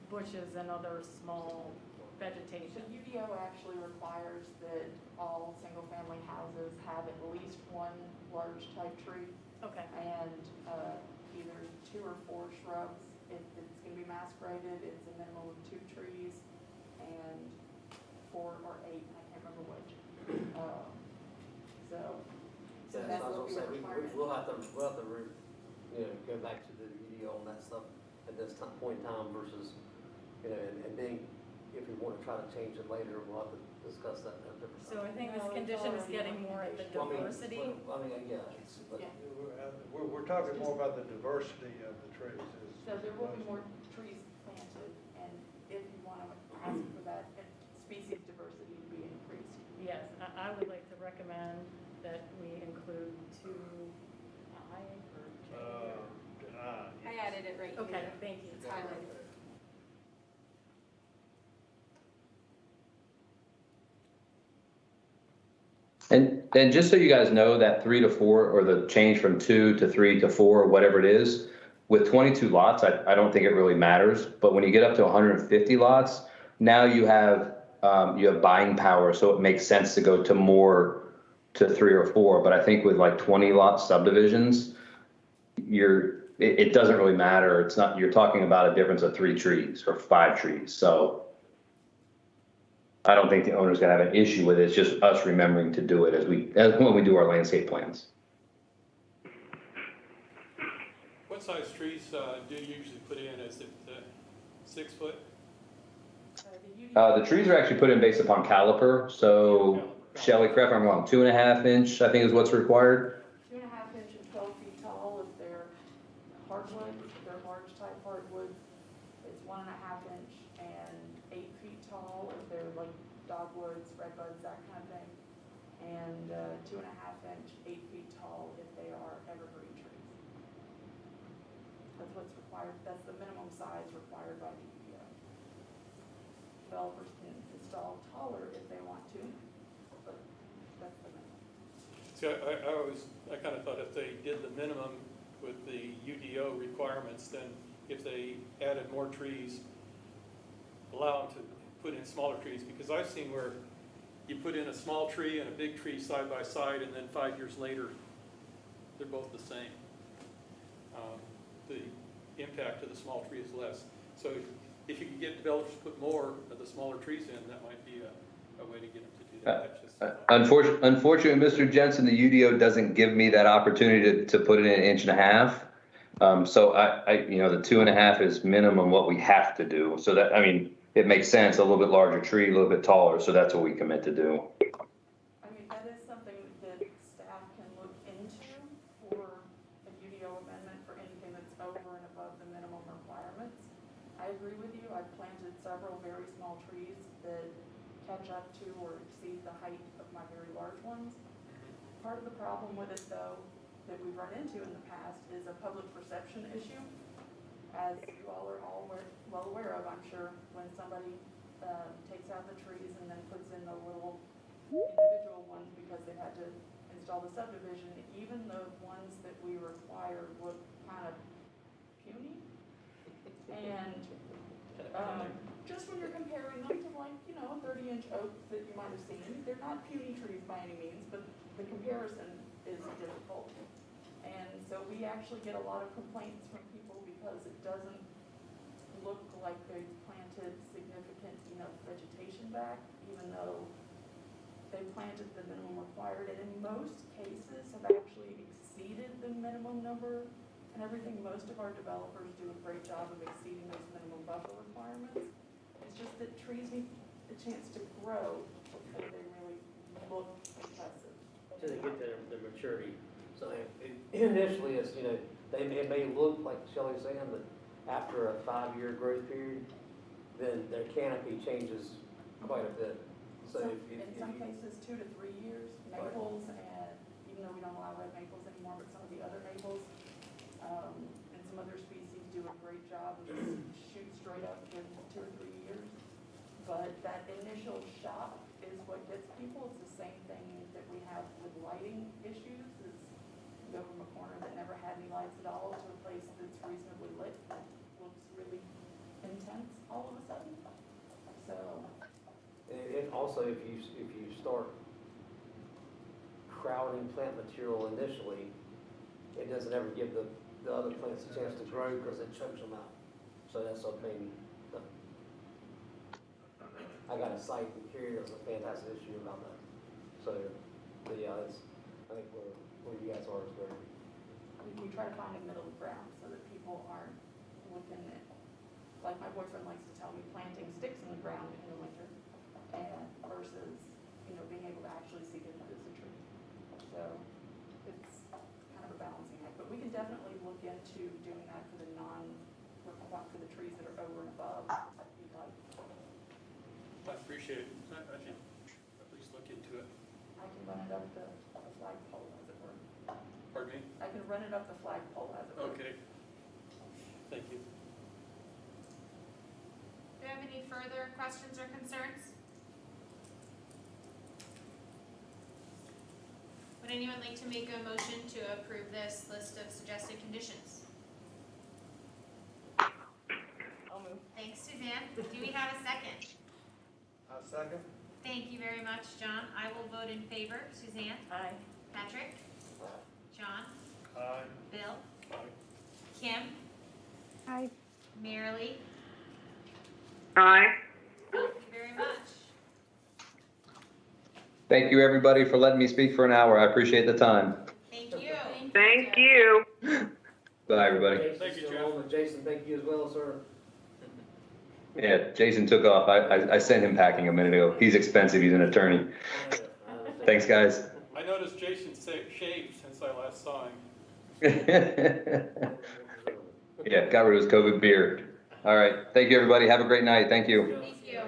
[SPEAKER 8] bushes and other small vegetation?
[SPEAKER 2] The UDO actually requires that all single-family houses have at least one large type tree
[SPEAKER 8] Okay.
[SPEAKER 2] and either 2 or 4 shrubs. If it's going to be mass graded, it's a minimum of 2 trees and 4 or 8, I can't remember which. So
[SPEAKER 11] Yeah,
[SPEAKER 2] that's
[SPEAKER 11] so I
[SPEAKER 2] what
[SPEAKER 11] was
[SPEAKER 2] we
[SPEAKER 11] gonna say,
[SPEAKER 2] require.
[SPEAKER 11] we'll have to, go back to the UDO on that stuff at this point in time versus, and then if we want to try to change it later, we'll have to discuss that at a different time.
[SPEAKER 8] So I think this
[SPEAKER 2] No, it's
[SPEAKER 8] condition is
[SPEAKER 2] already
[SPEAKER 8] getting more at the
[SPEAKER 11] Well,
[SPEAKER 8] diversity.
[SPEAKER 11] Yeah, it's, but,
[SPEAKER 2] Yeah.
[SPEAKER 5] We're talking more about the diversity of the trees.
[SPEAKER 2] So there will be more trees planted, and if you want to ask for that species diversity to be increased.
[SPEAKER 8] Yes, I would like to recommend that we include 2I or J.
[SPEAKER 1] I added it right here.
[SPEAKER 8] Okay, thank you.
[SPEAKER 1] It's highlighted.
[SPEAKER 7] And just so you guys know, that 3 to 4, or the change from 2 to 3 to 4, whatever it is, with 22 lots, I don't think it really matters. But when you get up to 150 lots, now you have buying power, so it makes sense to go to 3 or 4. But I think with like 20 lot subdivisions, it doesn't really matter. It's not, you're talking about a difference of 3 trees or 5 trees. So I don't think the owner's gonna have an issue with it. It's just us remembering to do it as when we do our landscape plans.
[SPEAKER 9] What size trees do you usually put in? Is it 6 foot?
[SPEAKER 7] The trees are actually put in based upon caliper. So Shelley, correct me if I'm wrong, 2.5 inch, I think is what's required.
[SPEAKER 2] 2.5 inch and 12 feet tall if they're hardwood, if they're large type hardwood. It's 1.5 inch and 8 feet tall if they're like dogwoods, redbuds, that kind of thing. And 2.5 inch, 8 feet tall if they are evergreen trees. That's what's required, that's the minimum size required by the UDO. Developers can install taller if they want to, but that's the minimum.
[SPEAKER 9] See, I kind of thought if they did the minimum with the UDO requirements, then if they added more trees, allow them to put in smaller trees, because I've seen where you put in a small tree and a big tree side by side, and then 5 years later, they're both the same. The impact of the small tree is less. So if you could get developers to put more of the smaller trees in, that might be a way to get them to do that.
[SPEAKER 7] Unfortunately, Mr. Jensen, the UDO doesn't give me that opportunity to put it in 1.5 inches. So the 2.5 is minimum what we have to do. So that, I mean, it makes sense, a little bit larger tree, a little bit taller. So that's what we commit to do.
[SPEAKER 2] I mean, that is something that staff can look into for a UDO amendment for anything that's over and above the minimum requirements. I agree with you. I've planted several very small trees that catch up to or exceed the height of my very large ones. Part of the problem with it, though, that we've run into in the past is a public perception issue. As you all are well aware of, I'm sure, when somebody takes out the trees and then puts in the little individual ones because they had to install the subdivision, even the ones that we require look kind of puny. And just when you're comparing them to, like, a 30-inch oak that you might have seen, they're not puny trees by any means, but the comparison is difficult. And so we actually get a lot of complaints from people because it doesn't look like they've planted significant enough vegetation back, even though they planted the minimum required, and in most cases have actually exceeded the minimum number and everything. Most of our developers do a great job of exceeding those minimum buffer requirements. It's just that trees need a chance to grow before they really look impressive.
[SPEAKER 11] Till they get their maturity. So initially, it's, it may look like Shelley's saying that after a 5-year growth period, then their canopy changes quite a bit. So
[SPEAKER 2] in some cases, 2 to 3 years, maples, and even though we don't allow red maples anymore, but some of the other maples, and some other species do a great job of just shoot straight up in 2 or 3 years. But that initial shock is what gets people. It's the same thing that we have with lighting issues. Is you go from a corner that never had any lights at all to a place that's reasonably lit that looks really intense all of a sudden. So.
[SPEAKER 11] And also, if you start crowding plant material initially, it doesn't ever give the other plants a chance to grow because it chokes them out. So that's something. I got a site in Cary that's a fantastic issue about that. So, yeah, I think where you guys are is great.
[SPEAKER 2] We try to find a middle ground so that people aren't looking at, like my boyfriend likes to tell me, planting sticks in the ground in the winter, and versus, being able to actually see it as a tree. So it's kind of a balancing act, but we can definitely look into doing that for the trees that are over and above. If you'd like.
[SPEAKER 9] I appreciate it. I should at least look into it.
[SPEAKER 2] it up the flagpole, as it were.
[SPEAKER 9] Pardon me?
[SPEAKER 2] I can run it up the flagpole, as it were.
[SPEAKER 9] Okay. Thank you.
[SPEAKER 4] Do you have any further questions or concerns? Would anyone like to make a motion to approve this list of suggested conditions?
[SPEAKER 8] I'll move.
[SPEAKER 4] Thanks, Suzanne. Do we have a second?
[SPEAKER 5] A second?
[SPEAKER 4] Thank you very much, John. I will vote in favor. Suzanne?
[SPEAKER 8] Aye.
[SPEAKER 4] Patrick? John?
[SPEAKER 5] Aye.
[SPEAKER 4] Bill?
[SPEAKER 9] Aye.
[SPEAKER 4] Kim?
[SPEAKER 6] Aye.
[SPEAKER 4] Marilee?
[SPEAKER 3] Aye.
[SPEAKER 4] Thank you very much.
[SPEAKER 7] Thank you, everybody, for letting me speak for an hour. I appreciate the time.
[SPEAKER 4] Thank you.
[SPEAKER 3] Thank you.
[SPEAKER 7] Bye, everybody.
[SPEAKER 11] Jason's
[SPEAKER 9] Thank you,
[SPEAKER 11] still
[SPEAKER 9] Jeff.
[SPEAKER 11] on, but Jason, thank you as well, sir.
[SPEAKER 7] Yeah, Jason took off. I sent him packing a minute ago. He's expensive. He's an attorney.
[SPEAKER 11] I understand.
[SPEAKER 7] Thanks, guys.
[SPEAKER 9] I noticed Jason shaved since I last saw him.
[SPEAKER 7] Yeah, got rid of his COVID beard. All right. Thank you, everybody. Have a great night. Thank you.
[SPEAKER 4] Thank you.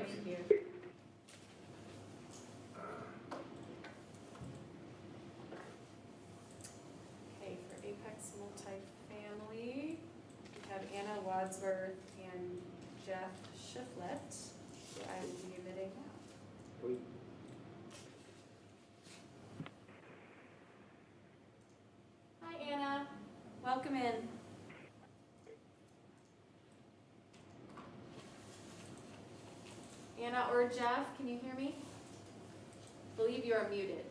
[SPEAKER 1] Okay, for Apex Multifamily, we have Anna Wadsworth and Jeff Shiflett, who I will be admitting now. Hi, Anna. Welcome in. Anna or Jeff, can you hear me? I believe you are muted.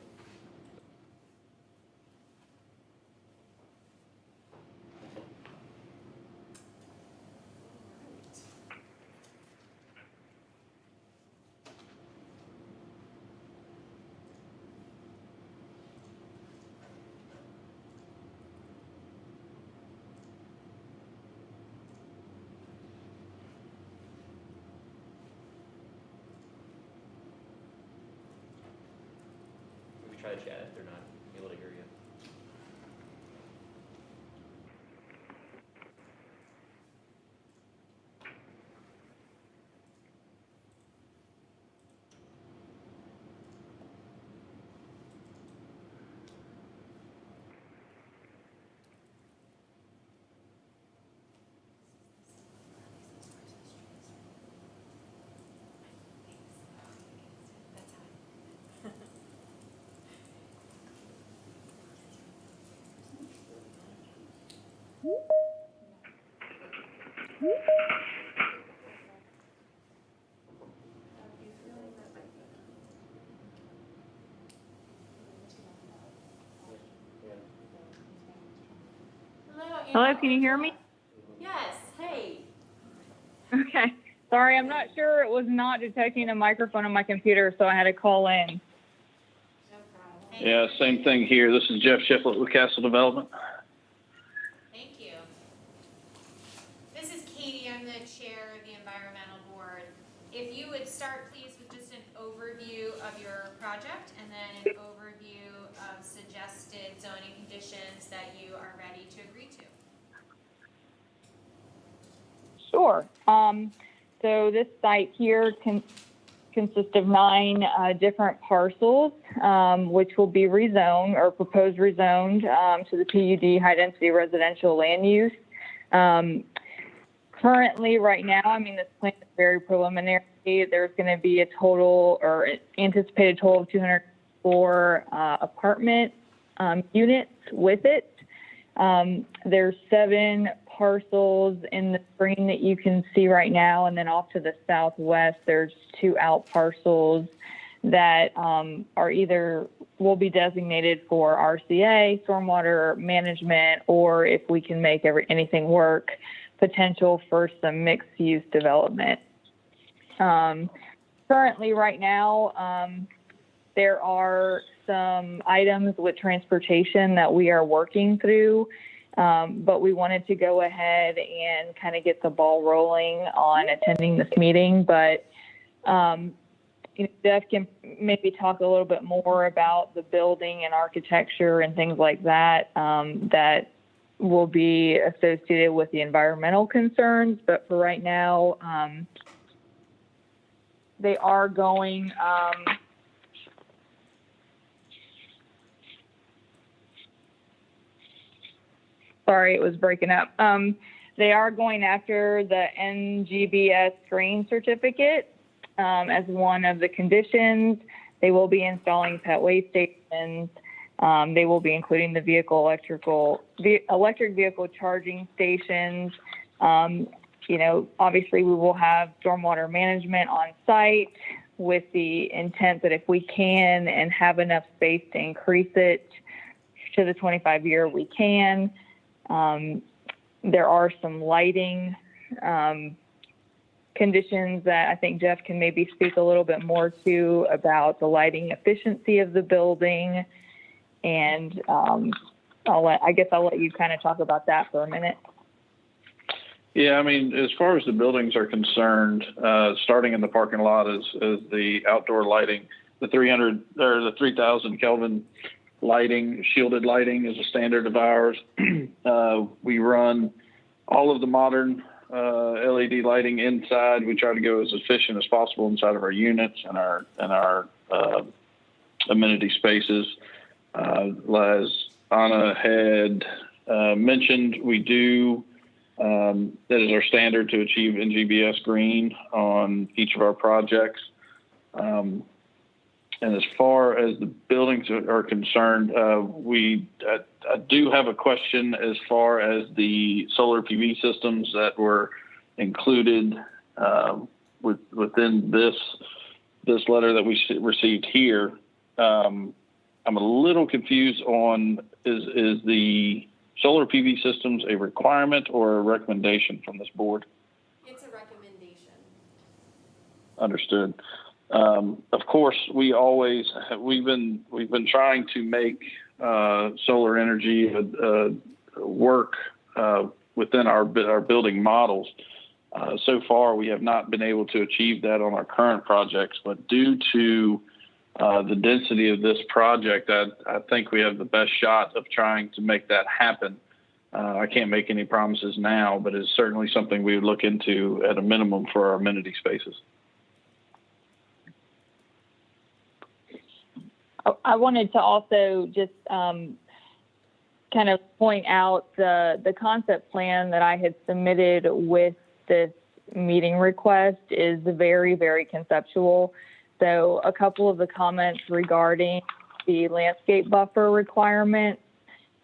[SPEAKER 10] We try to chat if they're not able to hear you.
[SPEAKER 1] Hello,
[SPEAKER 12] Hello, can you hear me?
[SPEAKER 1] Yes, hey.
[SPEAKER 12] Okay. Sorry, I'm not sure. It was not detecting a microphone on my computer, so I had to call in.
[SPEAKER 1] No problem.
[SPEAKER 13] Yeah, same thing here. This is Jeff Shiflett with Castle Development.
[SPEAKER 4] Thank you. This is Katie. I'm the chair of the environmental board. If you would start, please, with just an overview of your project and then an overview of suggested zoning conditions that you are ready to agree to.
[SPEAKER 12] Sure. So this site here consists of 9 different parcels, which will be rezoned or proposed rezoned to the PUD high-density residential land use. Currently, right now, I mean, this plan is very preliminary. There's going to be a total or anticipated total of 204 apartment units with it. There's 7 parcels in the screen that you can see right now, and then off to the southwest, there's 2 out parcels that are either will be designated for RCA, stormwater management, or if we can make anything work, potential for some mixed-use development. Currently, right now, there are some items with transportation that we are working through, but we wanted to go ahead and kind of get the ball rolling on attending this meeting. But Jeff can maybe talk a little bit more about the building and architecture and things like that that will be associated with the environmental concerns. But for right now, they are going Sorry, it was breaking up. They are going after the NGBS green certificate as one of the conditions. They will be installing pet waste stations. They will be including the electric vehicle charging stations. Obviously we will have stormwater management on site with the intent that if we can and have enough space to increase it to the 25-year, we can. There are some lighting conditions that I think Jeff can maybe speak a little bit more to about the lighting efficiency of the building. And I guess I'll let you kind of talk about that for a minute.
[SPEAKER 13] Yeah, I mean, as far as the buildings are concerned, starting in the parking lot is the outdoor lighting, the 3,000 Kelvin lighting, shielded lighting is a standard of ours. We run all of the modern LED lighting inside. We try to go as efficient as possible inside of our units and our amenity spaces. As Anna had mentioned, we do. That is our standard to achieve NGBS green on each of our projects. And as far as the buildings are concerned, I do have a question as far as the solar PV systems that were included within this letter that we received here. I'm a little confused on is the solar PV systems a requirement or a recommendation from this board?
[SPEAKER 1] It's a recommendation.
[SPEAKER 13] Understood. Of course, we've been trying to make solar energy work within our building models. So far, we have not been able to achieve that on our current projects, but due to the density of this project, I think we have the best shot of trying to make that happen. I can't make any promises now, but it's certainly something we would look into at a minimum for our amenity spaces.
[SPEAKER 12] I wanted to also just kind of point out the concept plan that I had submitted with this meeting request is very, very conceptual. So a couple of the comments regarding the landscape buffer requirement,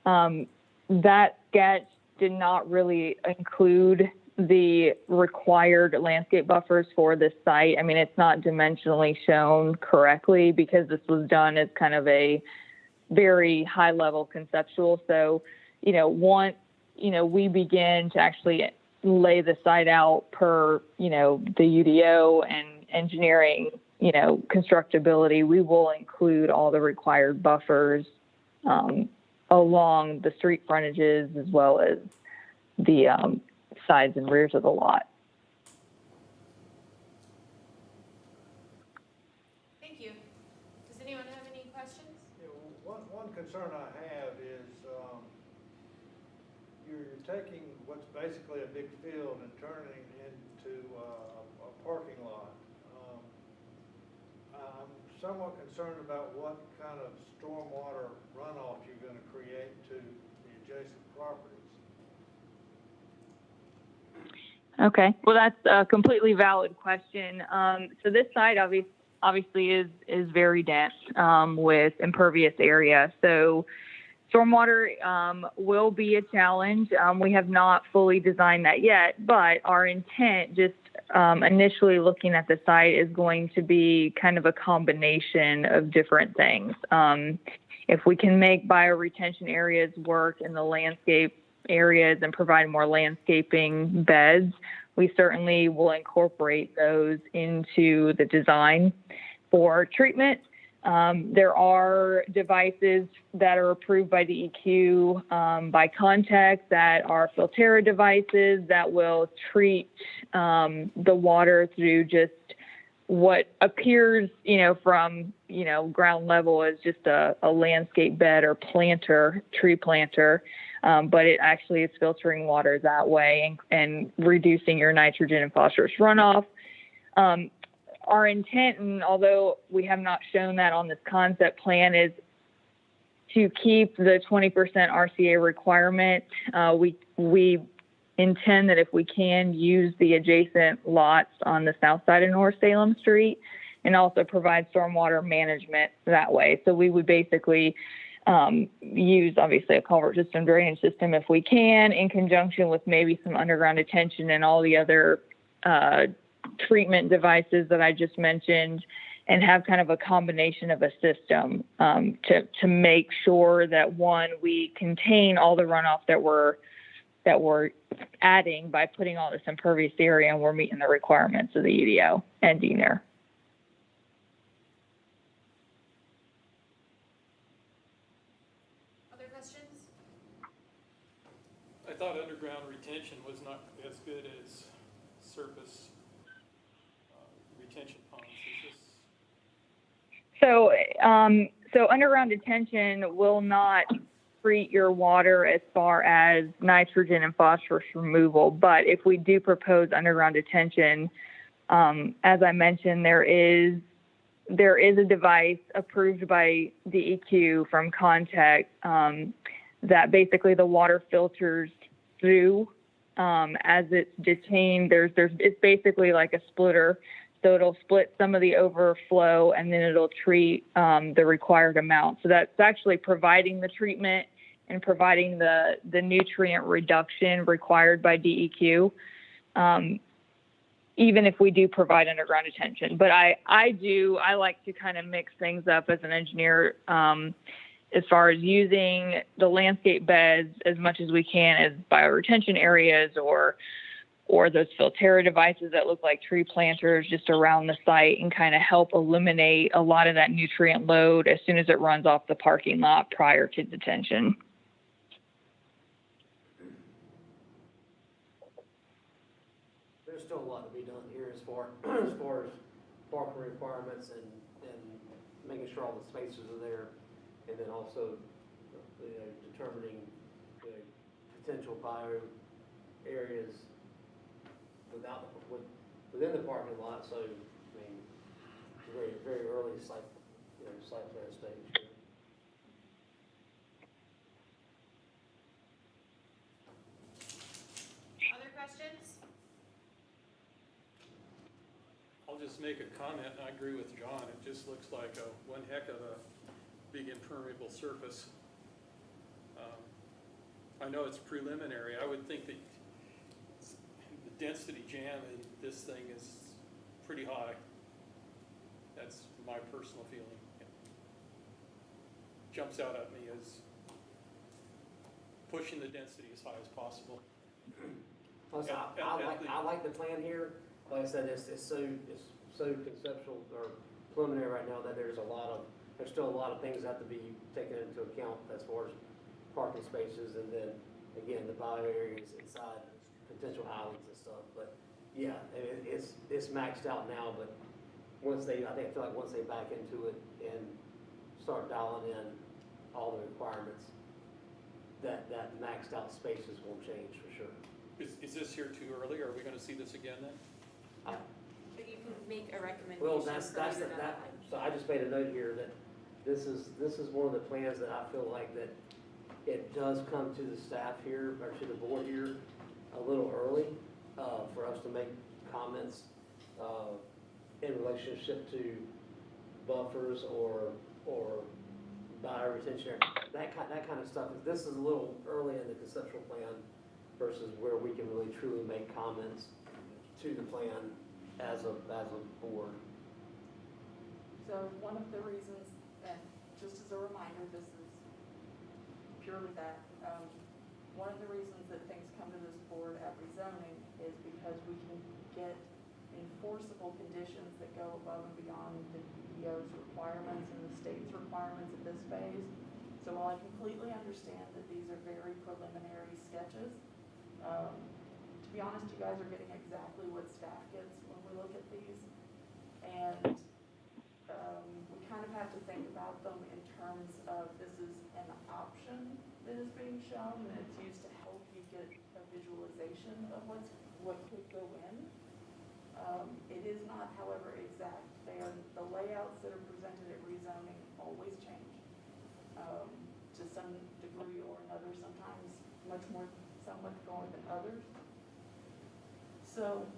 [SPEAKER 12] that sketch did not really include the required landscape buffers for this site. I mean, it's not dimensionally shown correctly because this was done as kind of a very high level conceptual. So, once, we begin to actually lay the site out per, the UDO and engineering, constructability, we will include all the required buffers along the street frontages as well as the sides and rears of the lot.
[SPEAKER 1] Thank you. Does anyone have any questions?
[SPEAKER 5] Yeah, one concern I have is you're taking what's basically a big field and turning it into a parking lot. I'm somewhat concerned about what kind of stormwater runoff you're going to create to the adjacent properties.
[SPEAKER 12] Okay, well, that's a completely valid question. So this site obviously is very dense with impervious area. So stormwater will be a challenge. We have not fully designed that yet, but our intent just initially looking at the site is going to be kind of a combination of different things. If we can make bioretention areas work in the landscape areas and provide more landscaping beds, we certainly will incorporate those into the design for treatment. There are devices that are approved by DEQ by Context that are Filtera devices that will treat the water through just what appears, from, ground level as just a landscape bed or tree planter. But it actually is filtering water that way and reducing your nitrogen and phosphorus runoff. Our intent, and although we have not shown that on this concept plan, is to keep the 20% RCA requirement, we intend that if we can use the adjacent lots on the south side of North Salem Street and also provide stormwater management that way. So we would basically use obviously a culvert system, drainage system if we can, in conjunction with maybe some underground detention and all the other treatment devices that I just mentioned, and have kind of a combination of a system to make sure that, one, we contain all the runoff that we're adding by putting all this impervious area, and we're meeting the requirements of the UDO and DNR.
[SPEAKER 4] Other questions?
[SPEAKER 9] I thought underground retention was not as good as surface retention ponds. Is this?
[SPEAKER 12] So underground detention will not treat your water as far as nitrogen and phosphorus removal. But if we do propose underground detention, as I mentioned, there is a device approved by DEQ from Contact that basically the water filters through as it's detained. It's basically like a splitter. So it'll split some of the overflow and then it'll treat the required amount. So that's actually providing the treatment and providing the nutrient reduction required by DEQ, even if we do provide underground detention. But I like to kind of mix things up as an engineer as far as using the landscape beds as much as we can as bioretention areas or those Filterra devices that look like tree planters just around the site and kind of help eliminate a lot of that nutrient load as soon as it runs off the parking lot prior to detention.
[SPEAKER 11] There's still a lot to be done here as far as parking requirements and making sure all the spaces are there, and then also determining the potential bio areas within the parking lot. So, I mean, very, very early site plan stage.
[SPEAKER 4] Other questions?
[SPEAKER 9] I'll just make a comment, and I agree with John. It just looks like one heck of a big impermeable surface. I know it's preliminary. I would think that the density jam in this thing is pretty high. That's my personal feeling. It jumps out at me as pushing the density as high as possible.
[SPEAKER 11] Plus, I like the plan here. Like I said, it's so conceptual or preliminary right now that there's still a lot of things that have to be taken into account as far as parking spaces, and then again the bio areas inside, potential islands and stuff. But yeah, it's maxed out now. But once I feel like once they back into it and start dialing in all the requirements, that maxed out spaces won't change for sure.
[SPEAKER 9] Is this here too early? Are we going to see this again then?
[SPEAKER 1] But you can make a recommendation.
[SPEAKER 11] Well, so I just made a note here that this is one of the plans that I feel like that it does come to the staff here, or to the board here, a little early, for us to make comments, in relationship to buffers or bioretention, that kind of stuff. This is a little early in the conceptual plan versus where we can really truly make comments to the plan as a board.
[SPEAKER 2] So one of the reasons, and just as a reminder, this is purely that, one of the reasons that things come to this board at rezoning is because we can get enforceable conditions that go above and beyond the DEO's requirements and the state's requirements at this phase. So while I completely understand that these are very preliminary sketches, to be honest, you guys are getting exactly what staff gets when we look at these. And we kind of have to think about them in terms of this is an option that is being shown, and it's used to help you get a visualization of what could go in. It is not, however, exact. The layouts that are presented at rezoning always change. much more, some much more than others. So,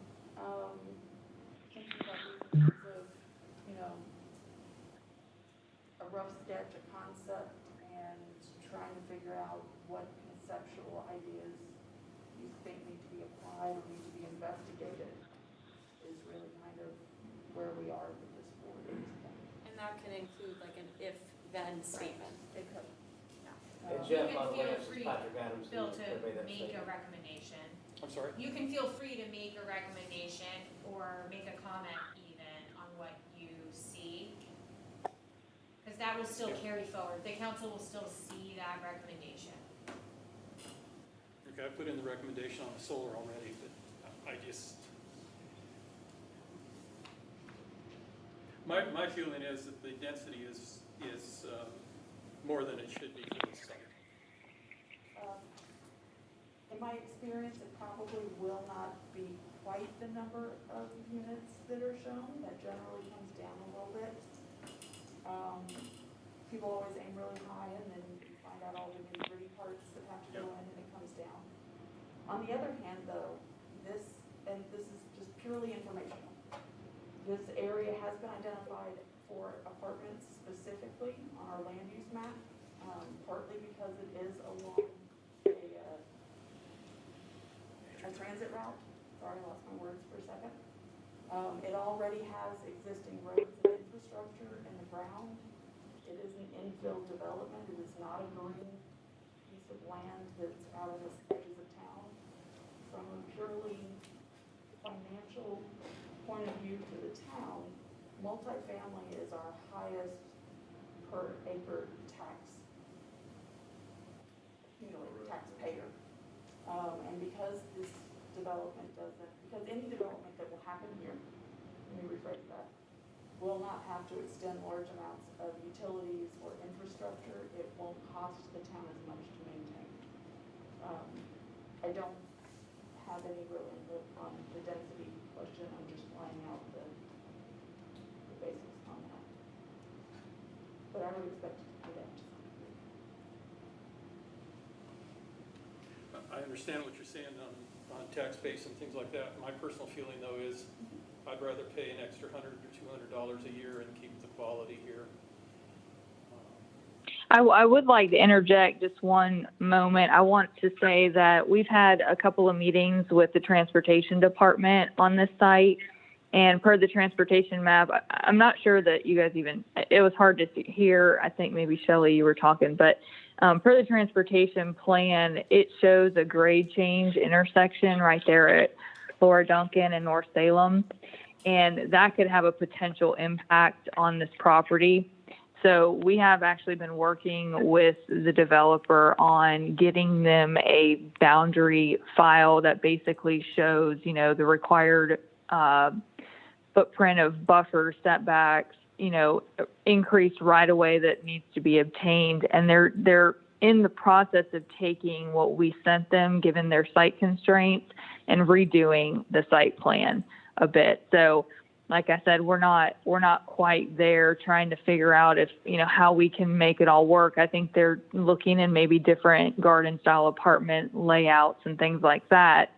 [SPEAKER 2] thinking about these in terms of, you know, a rough sketch, a concept, and trying to figure out what conceptual ideas you think need to be applied or need to be investigated is really kind of where we are with this board at this point.
[SPEAKER 1] And that can include like an if-then statement.
[SPEAKER 2] It could.
[SPEAKER 11] And
[SPEAKER 4] You
[SPEAKER 11] Jeff,
[SPEAKER 4] can
[SPEAKER 11] by the way,
[SPEAKER 4] feel
[SPEAKER 11] this is
[SPEAKER 4] free,
[SPEAKER 11] Patrick Adams.
[SPEAKER 4] Bill,
[SPEAKER 11] who
[SPEAKER 4] to
[SPEAKER 11] made that
[SPEAKER 4] make a
[SPEAKER 11] statement.
[SPEAKER 4] recommendation.
[SPEAKER 9] I'm sorry?
[SPEAKER 4] You can feel free to make a recommendation or make a comment even on what you see. Because that will still carry forward. The council will still see that recommendation.
[SPEAKER 9] Okay, I put in the recommendation on the solar already, but I just, my feeling is that the density is more than it should be for this site.
[SPEAKER 2] In my experience, it probably will not be quite the number of units that are shown. That generally comes down a little bit. People always aim really high and then you find out all the nitty-gritty parts that have to go in and it comes down. On the other hand though, this is just purely informational. This area has been identified for apartments specifically on our land use map, partly because it is along a transit route. Sorry, I lost my words for a second. It already has existing roads and infrastructure in the ground. It is an infill development. It is not a green piece of land that's out of the edges of town. From a purely financial point of view for the town, multifamily is our highest per acre taxpayer. And because this development because any development that will happen here, let me rephrase that, will not have to extend large amounts of utilities or infrastructure. It won't cost the town as much to maintain. I don't have any real input on the density question. I'm just laying out the basics on that. But I would expect it to be that.
[SPEAKER 9] I understand what you're saying on tax base and things like that. My personal feeling though is I'd rather pay an extra $100 or $200 a year and keep the quality here.
[SPEAKER 12] I would like to interject just one moment. I want to say that we've had a couple of meetings with the transportation department on this site. And per the transportation map, I'm not sure that you guys even, it was hard to hear. I think maybe Shelley, you were talking, but per the transportation plan, it shows a grade change intersection right there at Laura Duncan and North Salem. And that could have a potential impact on this property. So we have actually been working with the developer on getting them a boundary file that basically shows, you know, the required footprint of buffer setbacks, you know, increased right away that needs to be obtained. And they're in the process of taking what we sent them, given their site constraints, and redoing the site plan a bit. So like I said, we're not quite there trying to figure out if, you know, how we can make it all work. I think they're looking in maybe different garden style apartment layouts and things like that.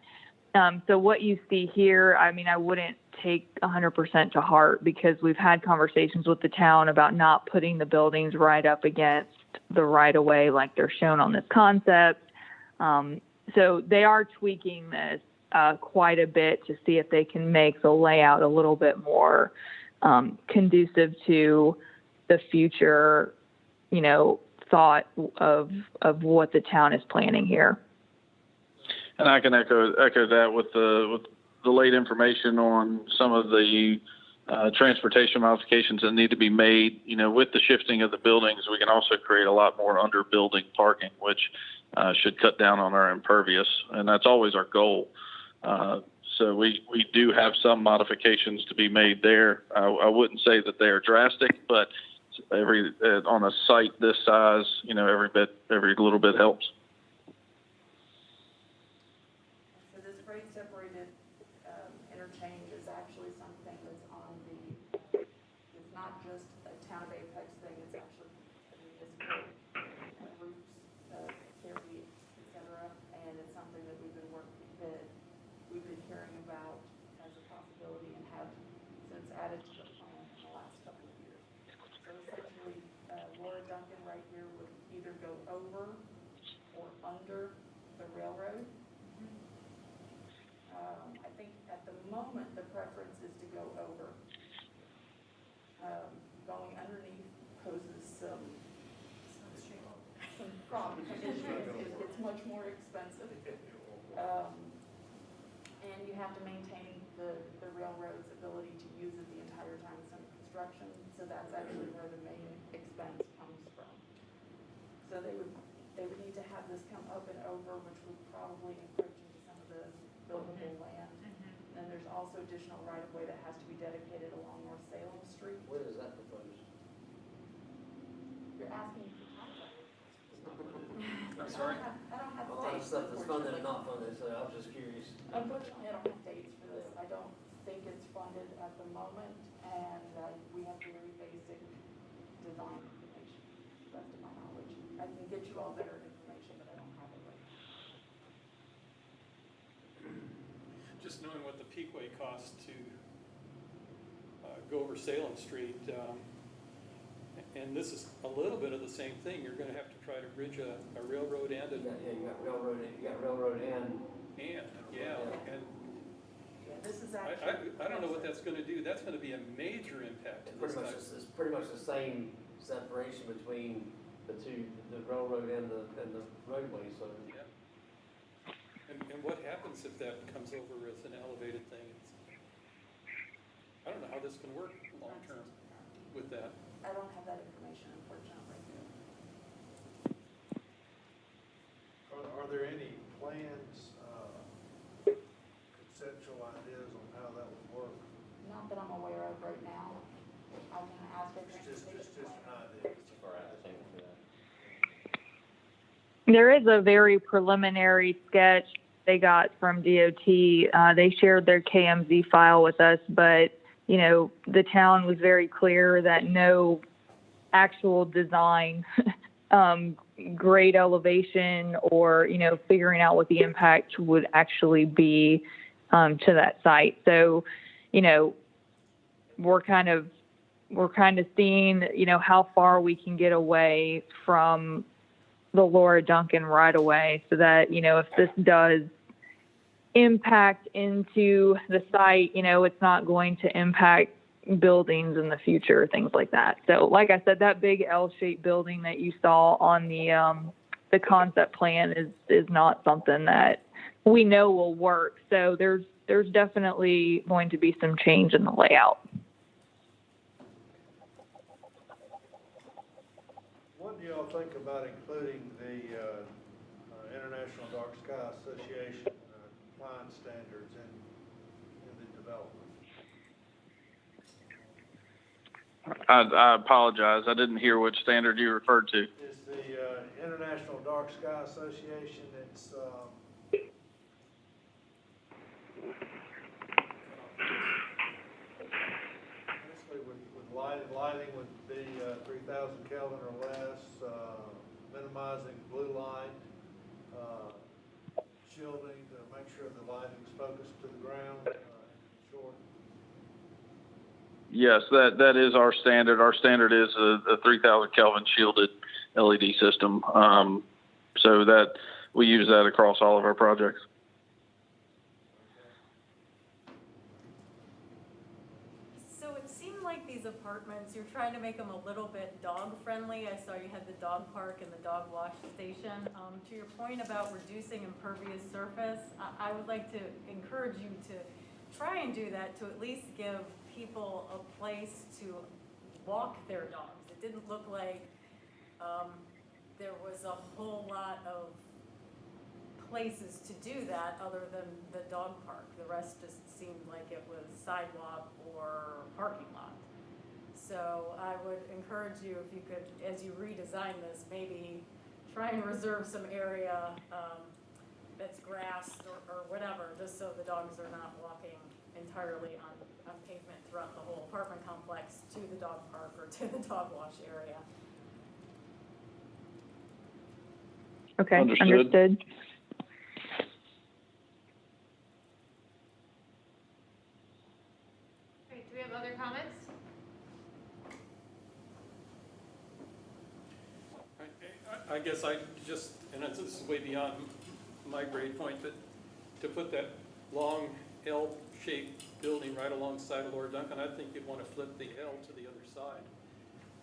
[SPEAKER 12] So what you see here, I mean, I wouldn't take 100% to heart because we've had conversations with the town about not putting the buildings right up against the right of way like they're shown on this concept. So they are tweaking this quite a bit to see if they can make the layout a little bit more conducive to the future, you know, thought of what the town is planning here.
[SPEAKER 13] And I can echo that with the late information on some of the transportation modifications that need to be made. You know, with the shifting of the buildings, we can also create a lot more under building parking, which should cut down on our impervious, and that's always our goal. So we do have some modifications to be made there. I wouldn't say that they are drastic, but on a site this size, you know, every little bit helps.
[SPEAKER 2] So this grade separated interchange is actually something that's on it's not just a town of Apex thing, it's actually a municipal routes, carry, et cetera. go over or under the railroad. I think at the moment, the preference is to go over. Going underneath poses some problems. It's much more expensive. And you have to maintain the railroad's ability to use it the entire time it's under construction, so that's actually where the main expense comes from. So they would need to have this come up and over, which would probably encroach into some of the buildable land. And there's also additional right-of-way that has to be dedicated along North Salem Street.
[SPEAKER 11] Where is that proposed?
[SPEAKER 2] You're asking for highway?
[SPEAKER 9] I'm sorry?
[SPEAKER 2] I don't have
[SPEAKER 11] All that
[SPEAKER 2] dates,
[SPEAKER 11] stuff that's funded and
[SPEAKER 2] unfortunately.
[SPEAKER 11] not funded, so I was just curious.
[SPEAKER 2] Unfortunately, I don't have dates for this. I don't think it's funded at the moment, and we have very basic design information, to the best of my knowledge. I can get you all better information, but I don't have it right now.
[SPEAKER 9] Just knowing what the peakway costs to go over Salem Street, and this is a little bit of the same thing. You're gonna have to try to bridge a railroad and
[SPEAKER 11] You got railroad and.
[SPEAKER 9] and
[SPEAKER 2] This is actually.
[SPEAKER 9] I don't know what that's gonna do. That's gonna be a major impact to this type.
[SPEAKER 11] It's pretty much the same separation between the two, the railroad and the roadway, so.
[SPEAKER 9] Yeah. And what happens if that comes over as an elevated thing? I don't know how this can work long-term with that.
[SPEAKER 2] I don't have that information, unfortunately.
[SPEAKER 5] Are there any plans, conceptual ideas on how that would work?
[SPEAKER 2] Not that I'm aware of right now. I can ask her.
[SPEAKER 5] Just an idea.
[SPEAKER 12] There is a very preliminary sketch they got from DOT. They shared their KMZ file with us, but you know, the town was very clear that no actual design, grade elevation, or you know, figuring out what the impact would actually be to that site. So, you know, we're kind of seeing, you know, how far we can get away from the Laura Duncan right away, so that, you know, if this does impact into the site, you know, it's not going to impact buildings in the future, things like that. So like I said, that big L-shaped building that you saw on the concept plan is not something that we know will work. So there's definitely going to be some change in the layout.
[SPEAKER 5] What do y'all think about including the International Dark Sky Association compliance standards in the development?
[SPEAKER 13] I apologize. I didn't hear which standard you referred to.
[SPEAKER 5] Is the International Dark Sky Association, it's basically with lighting would be 3,000 Kelvin or less, minimizing blue light, shielding to make sure the lighting's focused to the ground, short.
[SPEAKER 13] Yes, that is our standard. Our standard is a 3,000 Kelvin shielded LED system. So that we use that across all of our projects.
[SPEAKER 8] So it seemed like these apartments, you're trying to make them a little bit dog friendly. I saw you had the dog park and the dog wash station. To your point about reducing impervious surface, I would like to encourage you to try and do that, to at least give people a place to walk their dogs. It didn't look like there was a whole lot of places to do that other than the dog park. The rest just seemed like it was sidewalk or parking lot. So I would encourage you, if you could, as you redesign this, maybe try and reserve some area that's grassed or whatever, just so the dogs are not walking entirely on pavement throughout the whole apartment complex to the dog park or to the dog wash area.
[SPEAKER 12] Okay,
[SPEAKER 13] Understood.
[SPEAKER 12] understood.
[SPEAKER 1] Great, do we have other comments?
[SPEAKER 9] I guess beyond my grade point, but to put that long L-shaped building right alongside of Laura Duncan, I think you'd want to flip the L to the other side,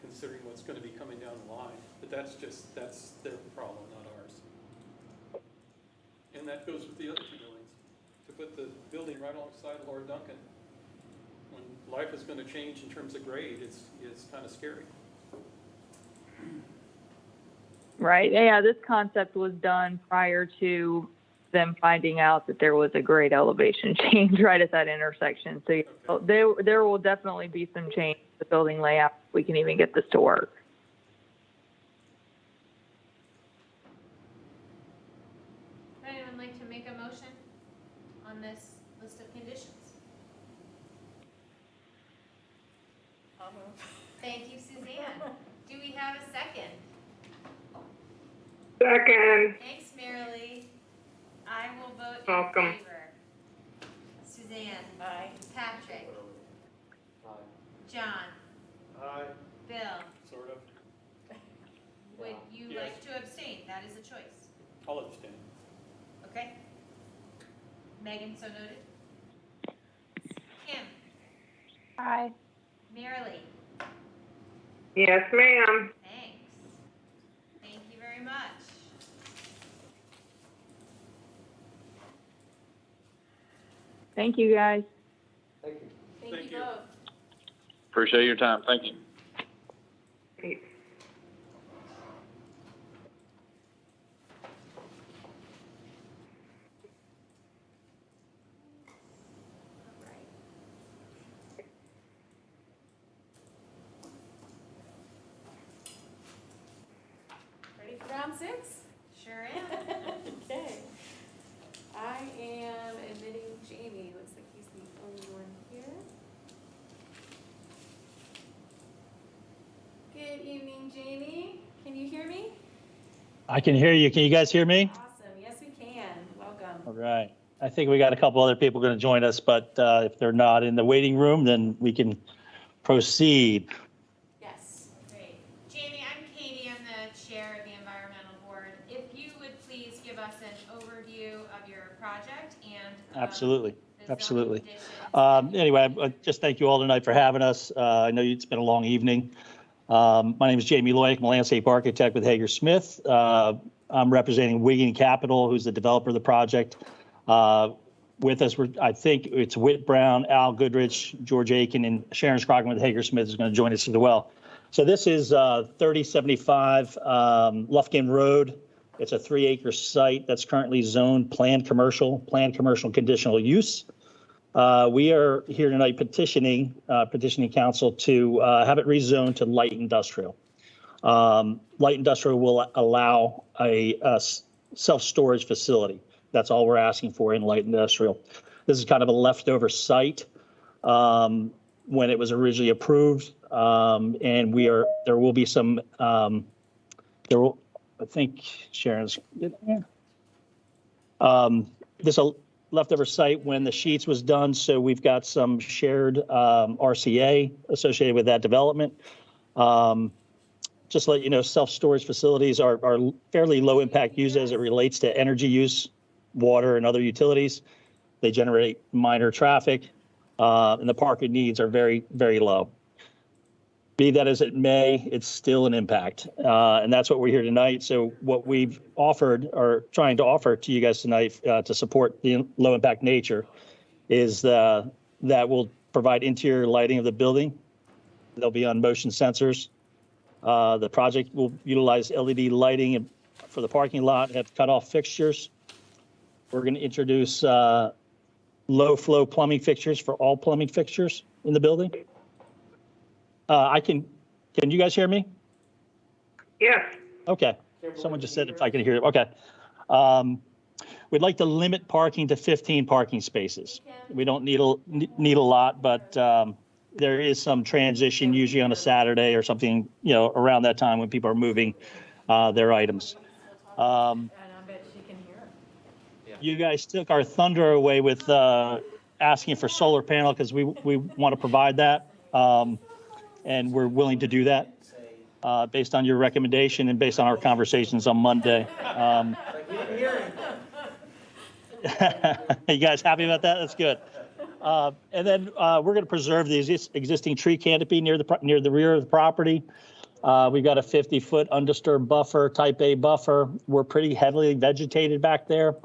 [SPEAKER 9] considering what's going to be coming down the line. But that's their problem, not ours. And that goes with the other two buildings. To put the building right alongside Laura Duncan, when life is going to change in terms of grade, it's kind of scary.
[SPEAKER 12] Right. Yeah, this concept was done prior to them finding out that there was a grade elevation change right at that intersection. So there will definitely be some change to the building layout if we can even get this to work.
[SPEAKER 4] Would anyone like to make a motion on this list of conditions? Thank you, Suzanne. Do we have a second?
[SPEAKER 3] Second.
[SPEAKER 4] Thanks, Marilee. I will vote in
[SPEAKER 3] Welcome.
[SPEAKER 4] favor. Suzanne.
[SPEAKER 8] Aye.
[SPEAKER 4] Patrick.
[SPEAKER 11] Aye.
[SPEAKER 4] John.
[SPEAKER 5] Aye.
[SPEAKER 4] Bill.
[SPEAKER 9] Sort of.
[SPEAKER 4] Would you
[SPEAKER 9] Yes.
[SPEAKER 4] like to abstain? That is a choice.
[SPEAKER 9] I'll abstain.
[SPEAKER 4] Okay. Megan, so noted. Kim.
[SPEAKER 6] Aye.
[SPEAKER 4] Marilee.
[SPEAKER 3] Yes, ma'am.
[SPEAKER 4] Thanks. Thank you very much.
[SPEAKER 12] Thank you, guys.
[SPEAKER 11] Thank you.
[SPEAKER 1] Thank
[SPEAKER 9] Thank
[SPEAKER 1] you
[SPEAKER 9] you.
[SPEAKER 1] both.
[SPEAKER 13] Appreciate your time. Thank you.
[SPEAKER 1] Ready for round 6?
[SPEAKER 4] Sure am.
[SPEAKER 1] Okay. I am admitting Jamie. Looks like he's the only one here. Good evening, Jamie. Can you hear me?
[SPEAKER 14] I can hear you. Can you guys hear me?
[SPEAKER 1] Awesome. Yes, we can. Welcome.
[SPEAKER 14] All right. I think we got a couple other people going to join us, but if they're not in the waiting room, then we can proceed.
[SPEAKER 1] Yes.
[SPEAKER 4] Great. Jamie, I'm Katie. I'm the chair of the environmental board. If you would please give us an overview of your project and
[SPEAKER 14] Absolutely.
[SPEAKER 4] the zoning
[SPEAKER 14] Absolutely.
[SPEAKER 4] conditions.
[SPEAKER 14] Anyway, I just thank you all tonight for having us. I know it's been a long evening. My name is Jamie Loyick. I'm a landscape architect with Hager Smith. I'm representing Wiggin Capital, who's the developer of the project. With us, I think it's Whit Brown, Al Goodrich, George Aiken, and Sharon Scroggin with Hager Smith is going to join us as well. So this is 3075 Lufkin Road. It's a 3-acre site that's currently zoned planned commercial conditional use. We are here tonight petitioning council to have it rezoned to light industrial. Light industrial will allow a self-storage facility. That's all we're asking for in light industrial. This is kind of a leftover site when it was originally approved, and there will be some. I think Sharon's. This a leftover site when the sheets was done, so we've got some shared RCA associated with that development. Just to let you know, self-storage facilities are fairly low impact use as it relates to energy use, water, and other utilities. They generate minor traffic, and the parking needs are very, very low. Be that as it may, it's still an impact, and that's what we're here tonight. So what we've offered, or trying to offer to you guys tonight to support the low impact nature, is that will provide interior lighting of the building. They'll be on motion sensors. The project will utilize LED lighting for the parking lot, have cutoff fixtures. We're going to introduce low flow plumbing fixtures for all plumbing fixtures in the building. Can you guys hear me?
[SPEAKER 3] Yes.
[SPEAKER 14] Okay. Someone just said if I can hear it. Okay. We'd like to limit parking to 15 parking spaces. We don't need a lot, but there is some transition usually on a Saturday or something, around that time when people are moving their items.
[SPEAKER 8] And I bet she can hear.
[SPEAKER 14] You guys took our thunder away with asking for solar panel because we want to provide that. And we're willing to do that based on your recommendation and based on our conversations on Monday.
[SPEAKER 11] You didn't hear anything.
[SPEAKER 14] You guys happy about that? That's good. And then we're going to preserve the existing tree canopy near the rear of the property. We've got a 50-foot undisturbed buffer, type A buffer. We're pretty heavily vegetated back there.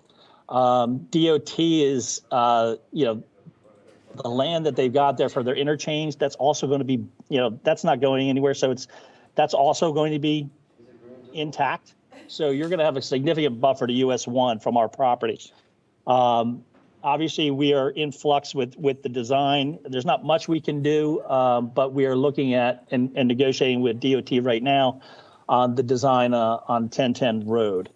[SPEAKER 14] DOT is, the land that they've got there for their interchange, that's also going to be, that's not going anywhere. So that's also going to be intact. So you're going to have a significant buffer to US 1 from our property. Obviously, we are in flux with the design. There's not much we can do, but we are looking at and negotiating with DOT right now on the design on 1010 Road.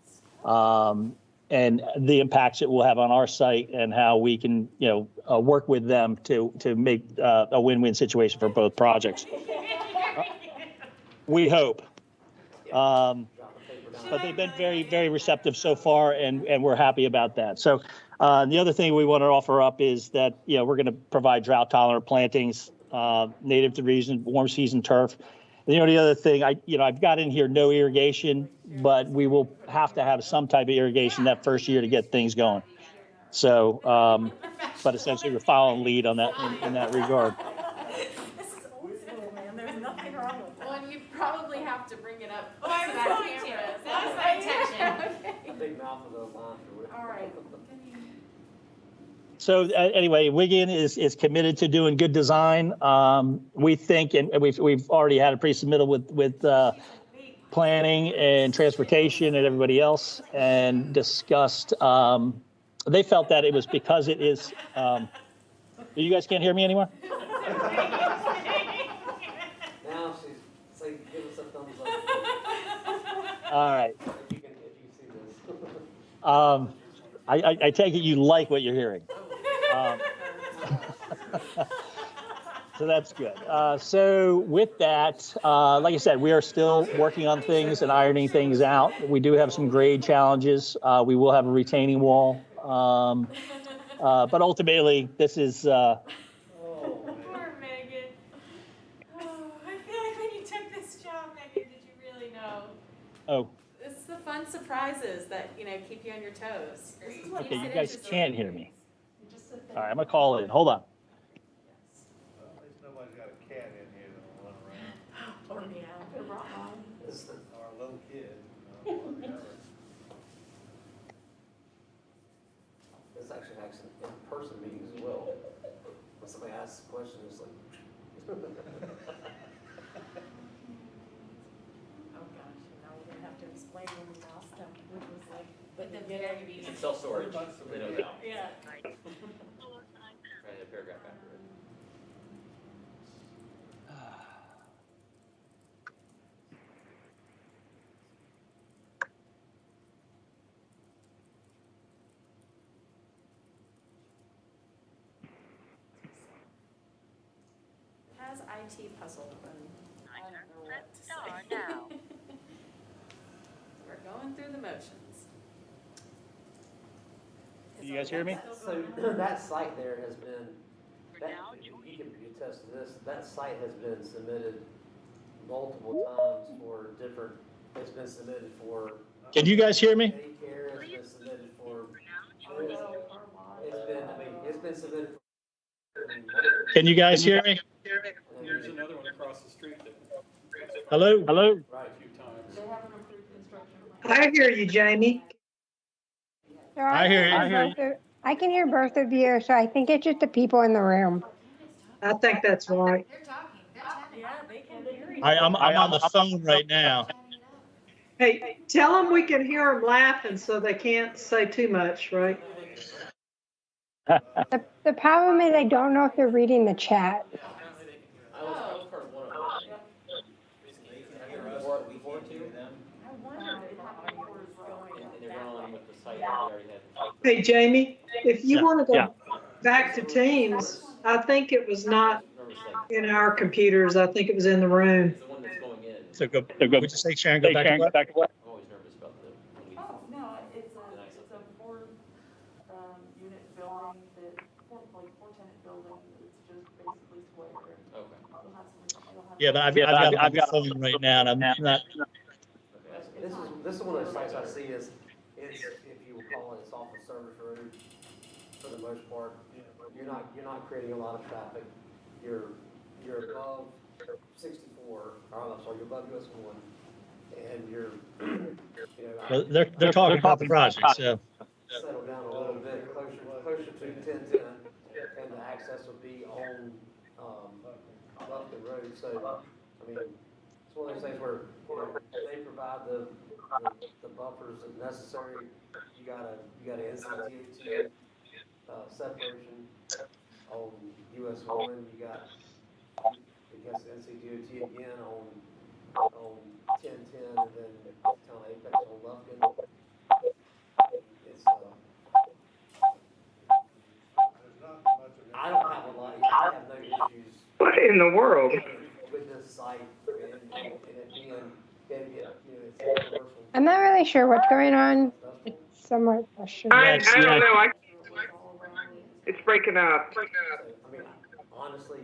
[SPEAKER 14] And the impacts it will have on our site and how we can, work with them to make a win-win situation for both projects. We hope. But they've been very, very receptive so far, and we're happy about that. So the other thing we want to offer up is that, we're going to provide drought-tolerant plantings, native to region, warm season turf. The other thing, I've got in here no irrigation, but we will have to have some type of irrigation that first year to get things going. So, but essentially we're following lead on that in that regard.
[SPEAKER 8] This is old school, man. There's nothing wrong with that.
[SPEAKER 1] Well, and you probably have to bring it up.
[SPEAKER 4] Oh, I was going to. That was my intention.
[SPEAKER 11] A big mouth of those lines.
[SPEAKER 1] All right.
[SPEAKER 14] So anyway, Wigan is committed to doing good design. We think, and we've already had a pre-submittal with planning and transportation and everybody else, and discussed. They felt that it was because it is. You guys can't hear me anymore?
[SPEAKER 11] Now she's saying, give us a thumbs up.
[SPEAKER 14] All right.
[SPEAKER 11] If you see this.
[SPEAKER 14] I take it you like what you're hearing. So that's good. So with that, like I said, we are still working on things and ironing things out. We do have some grade challenges. We will have a retaining wall. But ultimately, this is...
[SPEAKER 1] Poor Megan. Oh, I feel like when you took this job, Megan, did you really know?
[SPEAKER 14] Oh,
[SPEAKER 1] It's the fun surprises that, keep you on your toes.
[SPEAKER 14] okay, you guys can't hear me. All right, I'm going to call it in. Hold on.
[SPEAKER 5] At least nobody's got a cat in here that'll run around,
[SPEAKER 8] Or meow.
[SPEAKER 5] or a little kid.
[SPEAKER 11] This actually has some in-person meetings as well. When somebody asks a question, it's like.
[SPEAKER 8] Oh, gosh, now we're going to have to explain when we lost them, which was like.
[SPEAKER 4] With the very beginning.
[SPEAKER 10] It's self-storage, they know that.
[SPEAKER 8] Yeah.
[SPEAKER 10] Right, a paragraph after it.
[SPEAKER 1] Has IT puzzled them? I don't know what to say. We're going through the motions.
[SPEAKER 14] Can you guys hear me?
[SPEAKER 11] So that site there has been, you can attest to this, that site has been submitted multiple times for different, it's been submitted for.
[SPEAKER 14] Can you guys hear me?
[SPEAKER 11] Daycare, it's been submitted for. It's been submitted for.
[SPEAKER 14] Can you guys hear me?
[SPEAKER 9] There's another one across the street that.
[SPEAKER 14] Hello? Hello?
[SPEAKER 11] Right.
[SPEAKER 9] A few times.
[SPEAKER 2] They haven't approved construction.
[SPEAKER 15] I hear you, Jamie.
[SPEAKER 6] So
[SPEAKER 14] I hear you.
[SPEAKER 6] I can hear both of you, so I think it's just the people in the room.
[SPEAKER 15] I think that's right.
[SPEAKER 4] They're talking. They're chatting.
[SPEAKER 8] Yeah, they can hear you.
[SPEAKER 14] I'm on the phone right now.
[SPEAKER 15] Hey, tell them we can hear them laughing so they can't say too much, right?
[SPEAKER 6] The problem is I don't know if they're reading the chat.
[SPEAKER 10] I was part of one of them. Have you ever before two?
[SPEAKER 8] I wondered if our audio was going
[SPEAKER 10] And they were
[SPEAKER 8] that
[SPEAKER 10] on
[SPEAKER 8] way.
[SPEAKER 10] with the site that we already had.
[SPEAKER 15] Hey, Jamie, if you
[SPEAKER 14] Yeah,
[SPEAKER 15] want to
[SPEAKER 14] yeah.
[SPEAKER 15] go back to Teams, I think it was not
[SPEAKER 10] Nervous, like,
[SPEAKER 15] in our computers. I think it was in the room.
[SPEAKER 10] the one that's going in.
[SPEAKER 14] So go. Would you say, Sharon, go back to what?
[SPEAKER 10] I'm always nervous about the, when we.
[SPEAKER 2] Oh, no, it's a four, unit building that, four tenant building, it's just basically square.
[SPEAKER 10] Okay.
[SPEAKER 2] It'll have some.
[SPEAKER 14] Yeah, but I've got a phone right now, and I'm not.
[SPEAKER 11] This is one of those sites I see is, it's if you will call it, it's off a service road for the most part. You're not creating a lot of traffic. You're above 64, or I'm sorry, you're above US 1, and you're,
[SPEAKER 14] Well, they're talking about the project, so.
[SPEAKER 11] settle down a little bit closer to 1010, and the access would be on, Lufkin Road, so, I mean, it's one of those things where, they provide the buffers that necessary. You got a NCDOT, separation on US 1, you got, I guess, NCDOT again on 1010, and then town Apex on Lufkin. It's, I don't have a lot, I have no issues.
[SPEAKER 3] What in the world?
[SPEAKER 11] With this site and it being, it's commercial.
[SPEAKER 6] I'm not really sure what's going on. It's somewhat questionable.
[SPEAKER 3] I don't know. It's breaking up.
[SPEAKER 11] I mean, honestly,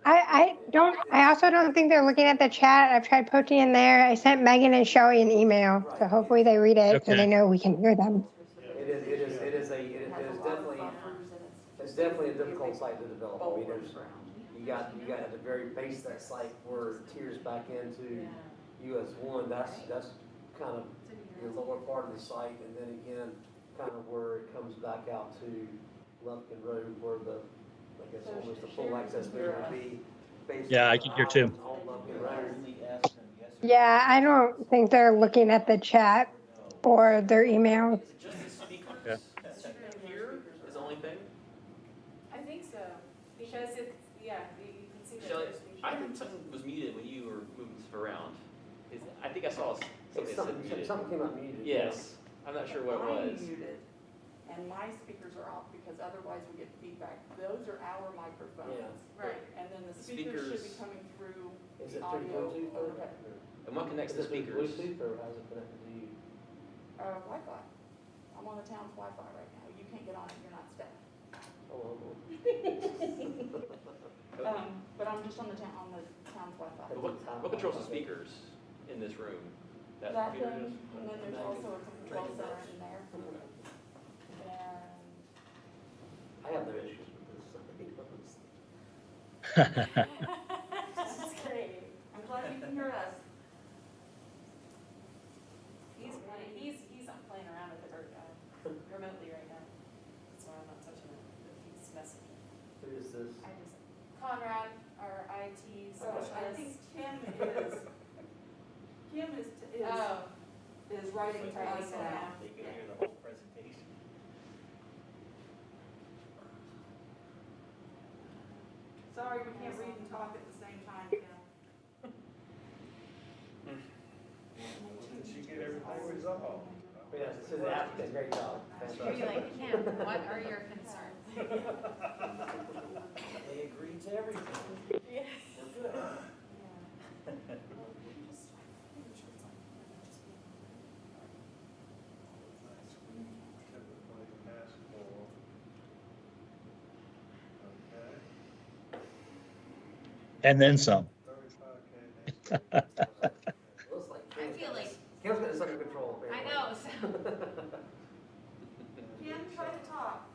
[SPEAKER 6] I also don't think they're looking at the chat. I've tried posting in there. I sent Megan and Shelly an email, so hopefully they read it so
[SPEAKER 14] Okay.
[SPEAKER 6] they know we can hear them.
[SPEAKER 11] it's definitely a difficult site to develop. I mean, you got at the very base of that site where it tears back into US 1. That's kind of your lower part of the site, and then again, kind of where it comes back out to Lufkin Road, where I guess almost the full access road would be.
[SPEAKER 14] Yeah, I can hear too.
[SPEAKER 11] On Lufkin Road.
[SPEAKER 6] Yeah, I don't think they're looking at the chat or their email.
[SPEAKER 10] Just the speakers.
[SPEAKER 14] Yeah.
[SPEAKER 10] Here is the only thing.
[SPEAKER 1] I think so, because it's, you can see that
[SPEAKER 10] Shelley,
[SPEAKER 1] there's speakers.
[SPEAKER 10] I think something was muted when you were moving stuff around. I think I saw something that said muted.
[SPEAKER 11] Something came up muted.
[SPEAKER 10] Yes, I'm not sure what it was.
[SPEAKER 2] I'm muted, and my speakers are off because otherwise we get feedback. Those are our microphones.
[SPEAKER 11] Yeah.
[SPEAKER 1] Right.
[SPEAKER 2] And then the
[SPEAKER 10] The
[SPEAKER 2] speakers should be
[SPEAKER 10] speakers-
[SPEAKER 2] coming through
[SPEAKER 11] Is
[SPEAKER 2] the
[SPEAKER 11] it
[SPEAKER 2] audio
[SPEAKER 11] through Bluetooth
[SPEAKER 2] overhead.
[SPEAKER 10] And what connects the
[SPEAKER 11] Is it
[SPEAKER 10] speakers?
[SPEAKER 11] Bluetooth or how's it connected to you?
[SPEAKER 2] Wi-Fi. I'm on the town's Wi-Fi right now. You can't get on it, you're not staff.
[SPEAKER 11] Oh,
[SPEAKER 2] But I'm just on the town's Wi-Fi.
[SPEAKER 10] But what controls the speakers in this room?
[SPEAKER 2] That
[SPEAKER 10] computer
[SPEAKER 2] thing,
[SPEAKER 10] does?
[SPEAKER 2] and then there's also a control center in there. And
[SPEAKER 11] I have no issues with this.
[SPEAKER 1] This is great.
[SPEAKER 2] I'm glad you can hear us.
[SPEAKER 1] He's playing around with the remotely right now. That's why I'm not touching it. He's messing.
[SPEAKER 11] Who is this?
[SPEAKER 1] Conrad, our IT specialist.
[SPEAKER 2] I think Kim is writing to us now.
[SPEAKER 10] They can hear the whole presentation.
[SPEAKER 2] Sorry, we can't read and talk at the same time, Kim.
[SPEAKER 5] Did she get everything resolved?
[SPEAKER 11] Yes, this is the applicant, great job.
[SPEAKER 4] You're be like, Kim, what are your concerns?
[SPEAKER 10] They agreed to everything. We're good.
[SPEAKER 5] Typically ask for. Okay,
[SPEAKER 14] And then some.
[SPEAKER 5] 35K.
[SPEAKER 11] Looks like
[SPEAKER 4] I feel like,
[SPEAKER 11] Kim's got this under control.
[SPEAKER 4] I
[SPEAKER 11] apparently.
[SPEAKER 4] know, so.
[SPEAKER 2] Kim, try to talk.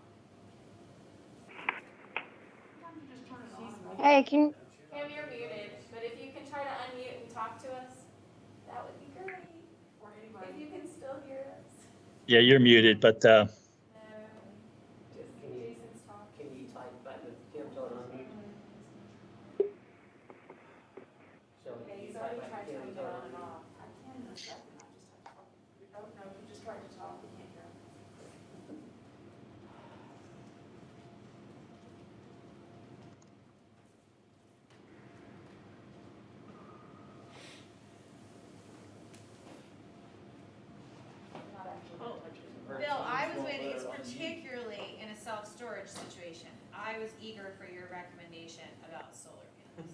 [SPEAKER 2] Sometimes you just turn it on.
[SPEAKER 6] Hey, can
[SPEAKER 1] Kim, you're muted, but if you can try to unmute and talk to us, that would be great.
[SPEAKER 2] Or
[SPEAKER 1] If
[SPEAKER 2] anybody.
[SPEAKER 1] you can still hear us.
[SPEAKER 14] Yeah, you're muted, but
[SPEAKER 1] No.
[SPEAKER 11] Can you,
[SPEAKER 1] Jason's talking.
[SPEAKER 11] can you type back to Kim, tell her unmute? Shelley,
[SPEAKER 1] Yeah,
[SPEAKER 11] can you
[SPEAKER 1] he's
[SPEAKER 11] type
[SPEAKER 1] already
[SPEAKER 11] back
[SPEAKER 1] tried
[SPEAKER 11] to Kim,
[SPEAKER 1] turning it
[SPEAKER 11] tell her
[SPEAKER 1] on and
[SPEAKER 11] unmute?
[SPEAKER 1] off. I can in a second, I just have to talk. Oh, no, he just tried to talk, we can't hear him. Not actually.
[SPEAKER 4] Bill, I was waiting, it's particularly in a self-storage situation. I was eager for your recommendation about solar panels.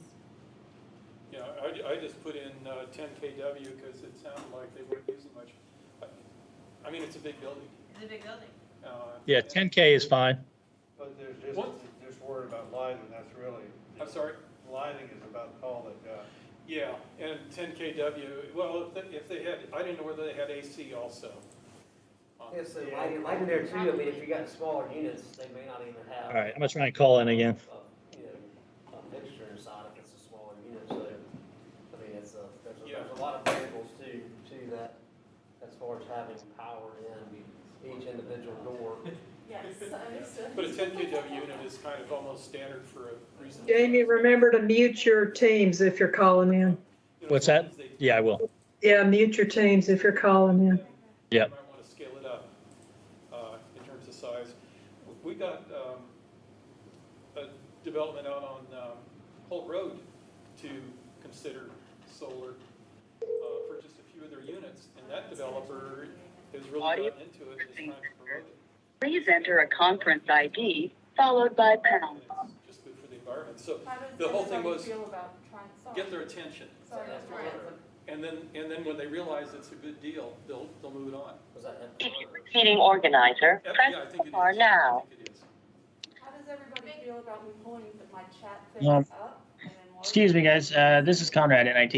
[SPEAKER 9] Yeah, I just put in 10 kW because it sounded like they weren't using much. I mean, it's a big building.
[SPEAKER 4] It's a big building.
[SPEAKER 14] yeah, 10K is fine.
[SPEAKER 5] But there's
[SPEAKER 9] What?
[SPEAKER 5] just worried about lighting, that's really.
[SPEAKER 9] I'm sorry?
[SPEAKER 5] Lighting is about all they've got.
[SPEAKER 9] Yeah, and 10 kW, well, if they had, I didn't know whether they had AC also.
[SPEAKER 11] Yeah, so lighting there too, I mean, if you got smaller units, they may not even have.
[SPEAKER 14] All right, I'm gonna try and call in again.
[SPEAKER 11] You know, a mixture inside if it's a smaller unit, so, I mean, there's a lot of variables to that, as far as having power in each individual door.
[SPEAKER 2] Yes, understood.
[SPEAKER 9] But a 10 kW unit is kind of almost standard for a reason.
[SPEAKER 15] Jamie, remember to mute your teams if you're calling in.
[SPEAKER 14] What's that? Yeah, I will.
[SPEAKER 15] Yeah, mute your teams if you're calling in.
[SPEAKER 14] Yeah.
[SPEAKER 9] You might want to scale it up in terms of size. We got a development out on Holt Road to consider solar for just a few of their units, and that developer has really gotten into it. Is trying to promote it.
[SPEAKER 16] Please enter a conference ID followed by pound.
[SPEAKER 9] It's just good for the environment. So
[SPEAKER 2] How does
[SPEAKER 9] the whole thing
[SPEAKER 2] everybody
[SPEAKER 9] was
[SPEAKER 2] feel about trying solar?
[SPEAKER 9] get their attention.
[SPEAKER 2] Sorry, that's right.
[SPEAKER 9] And then when they realize it's a good deal, they'll move it on.
[SPEAKER 16] If you're meeting organizer,
[SPEAKER 9] Yeah,
[SPEAKER 16] press
[SPEAKER 9] I think it
[SPEAKER 16] star
[SPEAKER 9] is.
[SPEAKER 16] now.
[SPEAKER 9] I think it is.
[SPEAKER 2] How does everybody feel about me pulling my chat thing
[SPEAKER 17] Well,
[SPEAKER 2] up? And then
[SPEAKER 17] Excuse me, guys. This is Conrad at IT.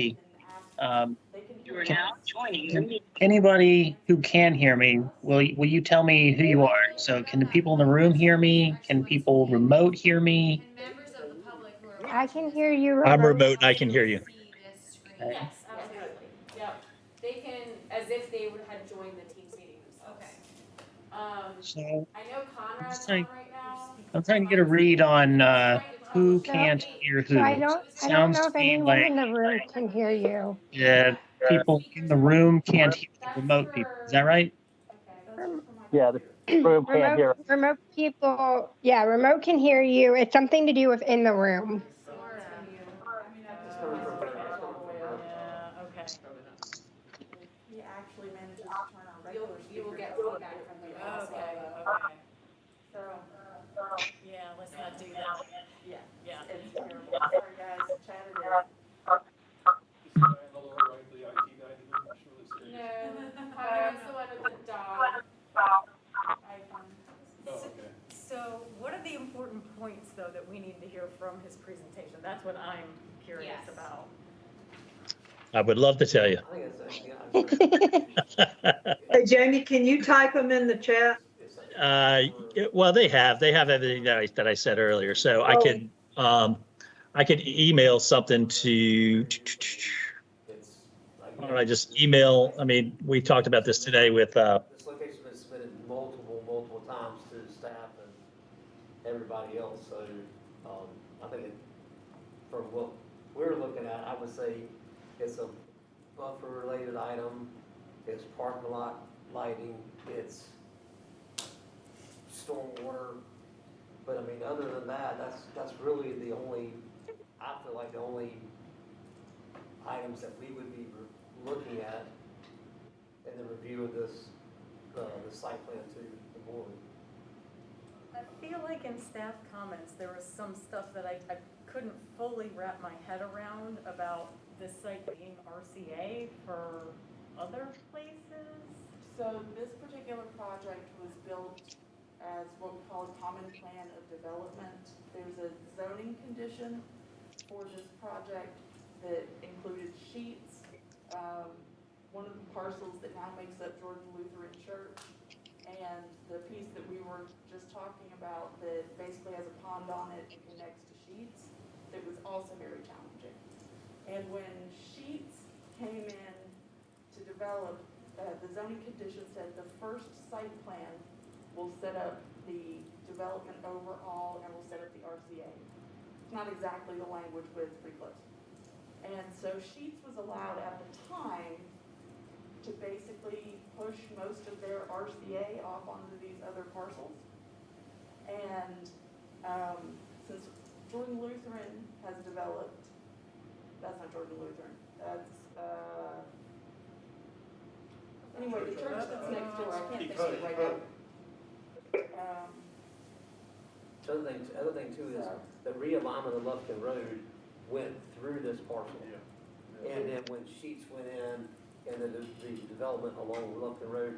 [SPEAKER 16] You are now joining the meeting.
[SPEAKER 17] Anybody who can hear me, will you tell me who you are? So can the people in the room hear me? Can people remote hear me?
[SPEAKER 4] And members of the public who are
[SPEAKER 6] I can hear you.
[SPEAKER 14] I'm remote and I can hear you.
[SPEAKER 4] see this screen.
[SPEAKER 1] Yes, absolutely. Yep. They can, as if they had joined the Teams meeting themselves.
[SPEAKER 4] Okay.
[SPEAKER 17] So
[SPEAKER 1] I know Conrad's
[SPEAKER 17] It's
[SPEAKER 1] on
[SPEAKER 17] like-
[SPEAKER 1] right now.
[SPEAKER 17] I'm trying to get a read on who can't hear who.
[SPEAKER 6] So I don't
[SPEAKER 17] Sounds
[SPEAKER 6] know
[SPEAKER 17] to
[SPEAKER 6] if
[SPEAKER 17] me
[SPEAKER 6] anyone in
[SPEAKER 17] like
[SPEAKER 6] the room can hear you.
[SPEAKER 17] people in the room can't hear the remote people. Is that right? Yeah, the room can't hear.
[SPEAKER 6] Remote people, yeah, remote can hear you. It's something to do with in the room.
[SPEAKER 8] Yeah, okay.
[SPEAKER 2] He actually manages to turn on regular
[SPEAKER 1] You will get
[SPEAKER 2] speakers.
[SPEAKER 1] feedback from them as
[SPEAKER 8] Okay,
[SPEAKER 1] well.
[SPEAKER 8] okay.
[SPEAKER 2] So,
[SPEAKER 8] Yeah, let's not do that.
[SPEAKER 2] yeah,
[SPEAKER 8] Yeah.
[SPEAKER 2] it's terrible. Sorry, guys, chat it in.
[SPEAKER 9] This guy on the lower right, the IT guy, who's really serious.
[SPEAKER 1] No, Conrad's the one with the dog.
[SPEAKER 2] Icon.
[SPEAKER 9] Oh, okay.
[SPEAKER 8] So what are the important points, though, that we need to hear from his presentation? That's what I'm curious
[SPEAKER 4] Yes.
[SPEAKER 8] about.
[SPEAKER 14] I would love to tell you.
[SPEAKER 11] I think it's,
[SPEAKER 15] Hey, Jamie, can you type them in the chat?
[SPEAKER 14] Well, they have everything that I said earlier. So I could email something to. Why don't I just email? I mean, we talked about this today with.
[SPEAKER 11] This location has been submitted multiple times to staff and everybody else, so, I think from what we're looking at, I would say it's a buffer-related item, it's parking lot lighting, it's stormwater, but I mean, other than that, that's really the only, I feel like the only items that we would be looking at in the review of this, the site plan to the board.
[SPEAKER 8] I feel like in staff comments, there was some stuff that I couldn't fully wrap my head around about this site being RCA for other places.
[SPEAKER 2] So this particular project was built as what we call a common plan of development. There's a zoning condition for this project that included sheets. One of the parcels that now makes up Jordan Lutheran Church, and the piece that we were just talking about that basically has a pond on it and connects to sheets, that was also very challenging. And when sheets came in to develop, the zoning condition said the first site plan will set up the development overall and will set up the RCA. It's not exactly the language, but it's pretty close. And so Sheets was allowed at the time to basically push most of their RCA off onto these other parcels. And since Jordan Lutheran has developed, that's not Jordan Lutheran, that's, anyway, the church that's next door, I can't think of it right now.
[SPEAKER 11] The other thing too is the realignment of Lufkin Road went through this parcel. And then when Sheets went in and the development along Lufkin Road,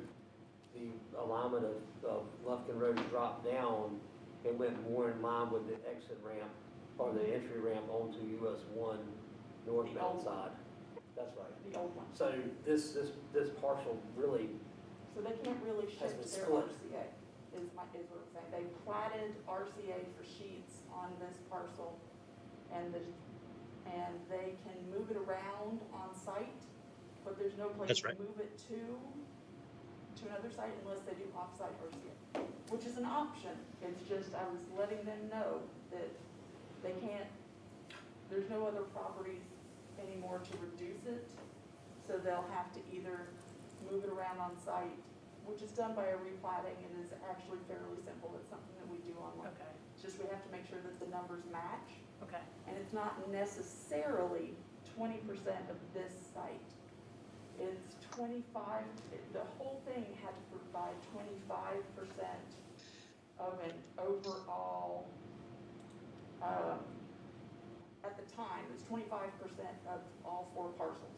[SPEAKER 11] the alignment of Lufkin Road dropped down and went more in line with the exit ramp or the entry ramp onto US 1 northbound side. That's right.
[SPEAKER 2] The old one.
[SPEAKER 11] So this parcel really
[SPEAKER 2] So they can't really
[SPEAKER 11] Has
[SPEAKER 2] shift
[SPEAKER 11] been
[SPEAKER 2] their
[SPEAKER 11] split.
[SPEAKER 2] RCA, is what I'm saying. They platted RCA for sheets on this parcel, and they can move it around on site, but there's no place
[SPEAKER 14] That's
[SPEAKER 2] to
[SPEAKER 14] right.
[SPEAKER 2] move it to another site unless they do off-site RCA, which is an option. It's just, I was letting them know that they can't, there's no other properties anymore to reduce it, so they'll have to either move it around on site, which is done by a replatting and is actually fairly simple. It's something that we do online.
[SPEAKER 8] Okay,
[SPEAKER 2] It's just we have to make sure that the numbers match,
[SPEAKER 8] okay.
[SPEAKER 2] and it's not necessarily 20% of this site. It's 25, the whole thing had to provide 25% of an overall, at the time, it was 25% of all 4 parcels.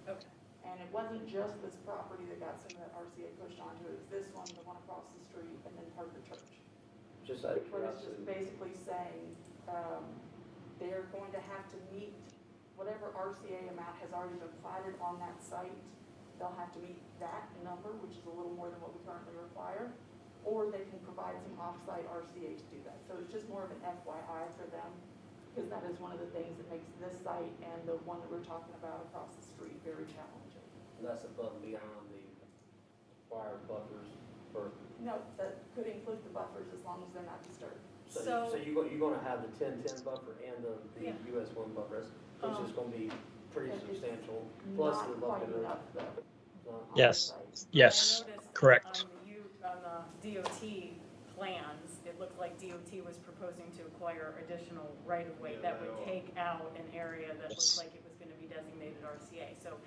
[SPEAKER 8] Okay.
[SPEAKER 2] And it wasn't just this property that got some of that RCA pushed onto it, it was this one, the one across the street, and then part of the church.
[SPEAKER 11] Just out of
[SPEAKER 2] But it's just
[SPEAKER 11] curiosity,
[SPEAKER 2] basically saying, they're going to have to meet whatever RCA amount has already been platted on that site. They'll have to meet that number, which is a little more than what we currently require, or they can provide some off-site RCA to do that. So it's just more of an FYI for them, because that is one of the things that makes this site and the one that we're talking about across the street very challenging.
[SPEAKER 11] and that's above and beyond the fire buffers for,
[SPEAKER 2] No, that could include the buffers as long as they're not disturbed.
[SPEAKER 11] so you're gonna have the 10-10 buffer and the
[SPEAKER 8] Yeah.
[SPEAKER 11] US 1 buffer, which is gonna be pretty
[SPEAKER 2] It's
[SPEAKER 11] substantial, plus the
[SPEAKER 2] Not quite
[SPEAKER 11] Lufkin Road.
[SPEAKER 2] enough though. on
[SPEAKER 14] Yes.
[SPEAKER 2] the site.
[SPEAKER 14] Yes,
[SPEAKER 8] I noticed
[SPEAKER 14] correct.
[SPEAKER 8] on the DOT plans, it looked like DOT was proposing to acquire additional right-of-way
[SPEAKER 5] Yeah,
[SPEAKER 8] that
[SPEAKER 5] they
[SPEAKER 8] would
[SPEAKER 5] are.
[SPEAKER 8] take out an area that
[SPEAKER 14] Yes.
[SPEAKER 8] looked like it was gonna be designated RCA. So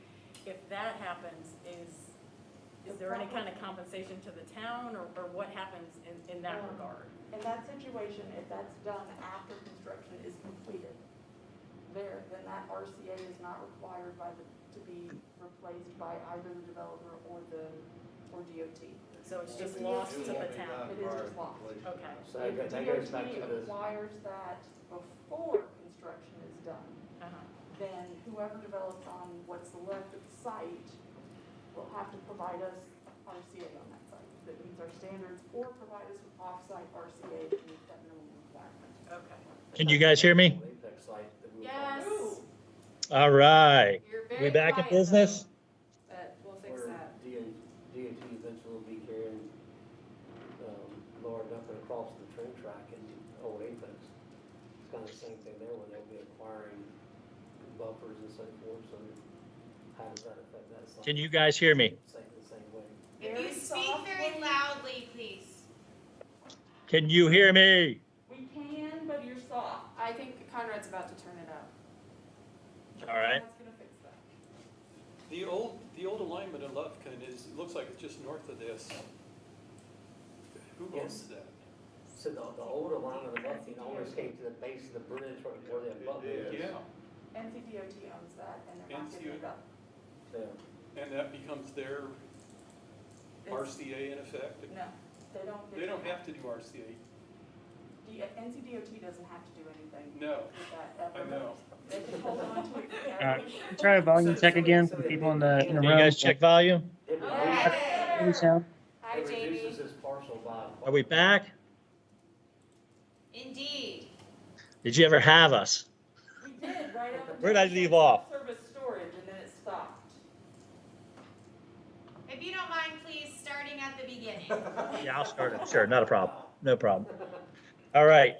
[SPEAKER 8] if that happens, is there any kind of compensation to the town, or what happens in that regard?
[SPEAKER 2] In that situation, if that's done after construction is completed, then that RCA is not required to be replaced by either the developer or DOT.
[SPEAKER 8] So it's just
[SPEAKER 2] If
[SPEAKER 8] lost
[SPEAKER 2] DOT
[SPEAKER 8] to the town?
[SPEAKER 2] It is just lost.
[SPEAKER 8] Okay.
[SPEAKER 11] So
[SPEAKER 2] If
[SPEAKER 11] that goes back
[SPEAKER 2] DOT
[SPEAKER 11] to this,
[SPEAKER 2] acquires that before construction is done,
[SPEAKER 8] Uh-huh.
[SPEAKER 2] then whoever develops on what's left of the site will have to provide us RCA on that site that meets our standards, or provide us with off-site RCA that meets that minimum requirement.
[SPEAKER 8] Okay.
[SPEAKER 14] Can you guys hear me?
[SPEAKER 11] Apex site that we were
[SPEAKER 1] Yes,
[SPEAKER 11] talking
[SPEAKER 14] All right.
[SPEAKER 1] you're
[SPEAKER 14] We
[SPEAKER 1] very
[SPEAKER 14] back in
[SPEAKER 1] quiet,
[SPEAKER 14] business?
[SPEAKER 1] though, but we'll
[SPEAKER 11] about,
[SPEAKER 1] fix
[SPEAKER 11] where
[SPEAKER 1] that.
[SPEAKER 11] DOT eventually will be carrying, Laura Duncan across the train track in Old Apex. It's kind of the same thing there, where they'll be acquiring buffers and so forth, so how does that affect that site?
[SPEAKER 14] Can you guys hear me?
[SPEAKER 11] The same way.
[SPEAKER 4] If you speak very loudly, please.
[SPEAKER 14] Can you hear me?
[SPEAKER 2] We can, but you're soft.
[SPEAKER 1] I think Conrad's about to turn it up.
[SPEAKER 14] All right.
[SPEAKER 2] That's gonna fix that.
[SPEAKER 9] The old alignment in Lufkin it looks like it's just north of this. Who owns
[SPEAKER 11] Yes.
[SPEAKER 9] that?
[SPEAKER 11] So the old alignment of Lufkin always came to the base of the bridge where the abutment is.
[SPEAKER 9] Yeah,
[SPEAKER 2] NCDOT owns that, and they're not giving it up.
[SPEAKER 11] Yeah.
[SPEAKER 9] and that becomes their RCA in effect?
[SPEAKER 2] No, they don't.
[SPEAKER 9] They don't have to do RCA.
[SPEAKER 2] NCDOT doesn't have to do anything
[SPEAKER 9] No,
[SPEAKER 2] with that ever.
[SPEAKER 9] I know.
[SPEAKER 2] They can hold on to it
[SPEAKER 17] All
[SPEAKER 2] forever.
[SPEAKER 17] right, try a volume check again for the people in the
[SPEAKER 14] Can
[SPEAKER 17] room.
[SPEAKER 14] you guys check volume?
[SPEAKER 11] It
[SPEAKER 1] Hey.
[SPEAKER 17] Any sound?
[SPEAKER 1] Hi, Jamie.
[SPEAKER 11] reduces this parcel by.
[SPEAKER 14] Are we back?
[SPEAKER 4] Indeed.
[SPEAKER 14] Did you ever have us?
[SPEAKER 2] We did, right up until.
[SPEAKER 14] Where'd I leave off?
[SPEAKER 2] Service storage, and then it stopped.
[SPEAKER 4] If you don't mind, please, starting at the beginning.
[SPEAKER 14] Yeah, I'll start it. Sure, not a problem. No problem. All right.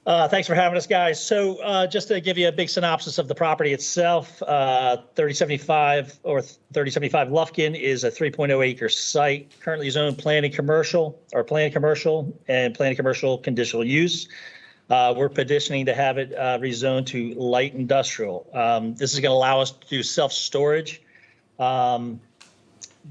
[SPEAKER 14] Thanks for having us, guys. So just to give you a big synopsis of the property itself, 3075 Lufkin is a 3.0 acre site, currently zoned planning commercial and planning commercial conditional use. We're petitioning to have it rezoned to light industrial. This is going to allow us to do self-storage.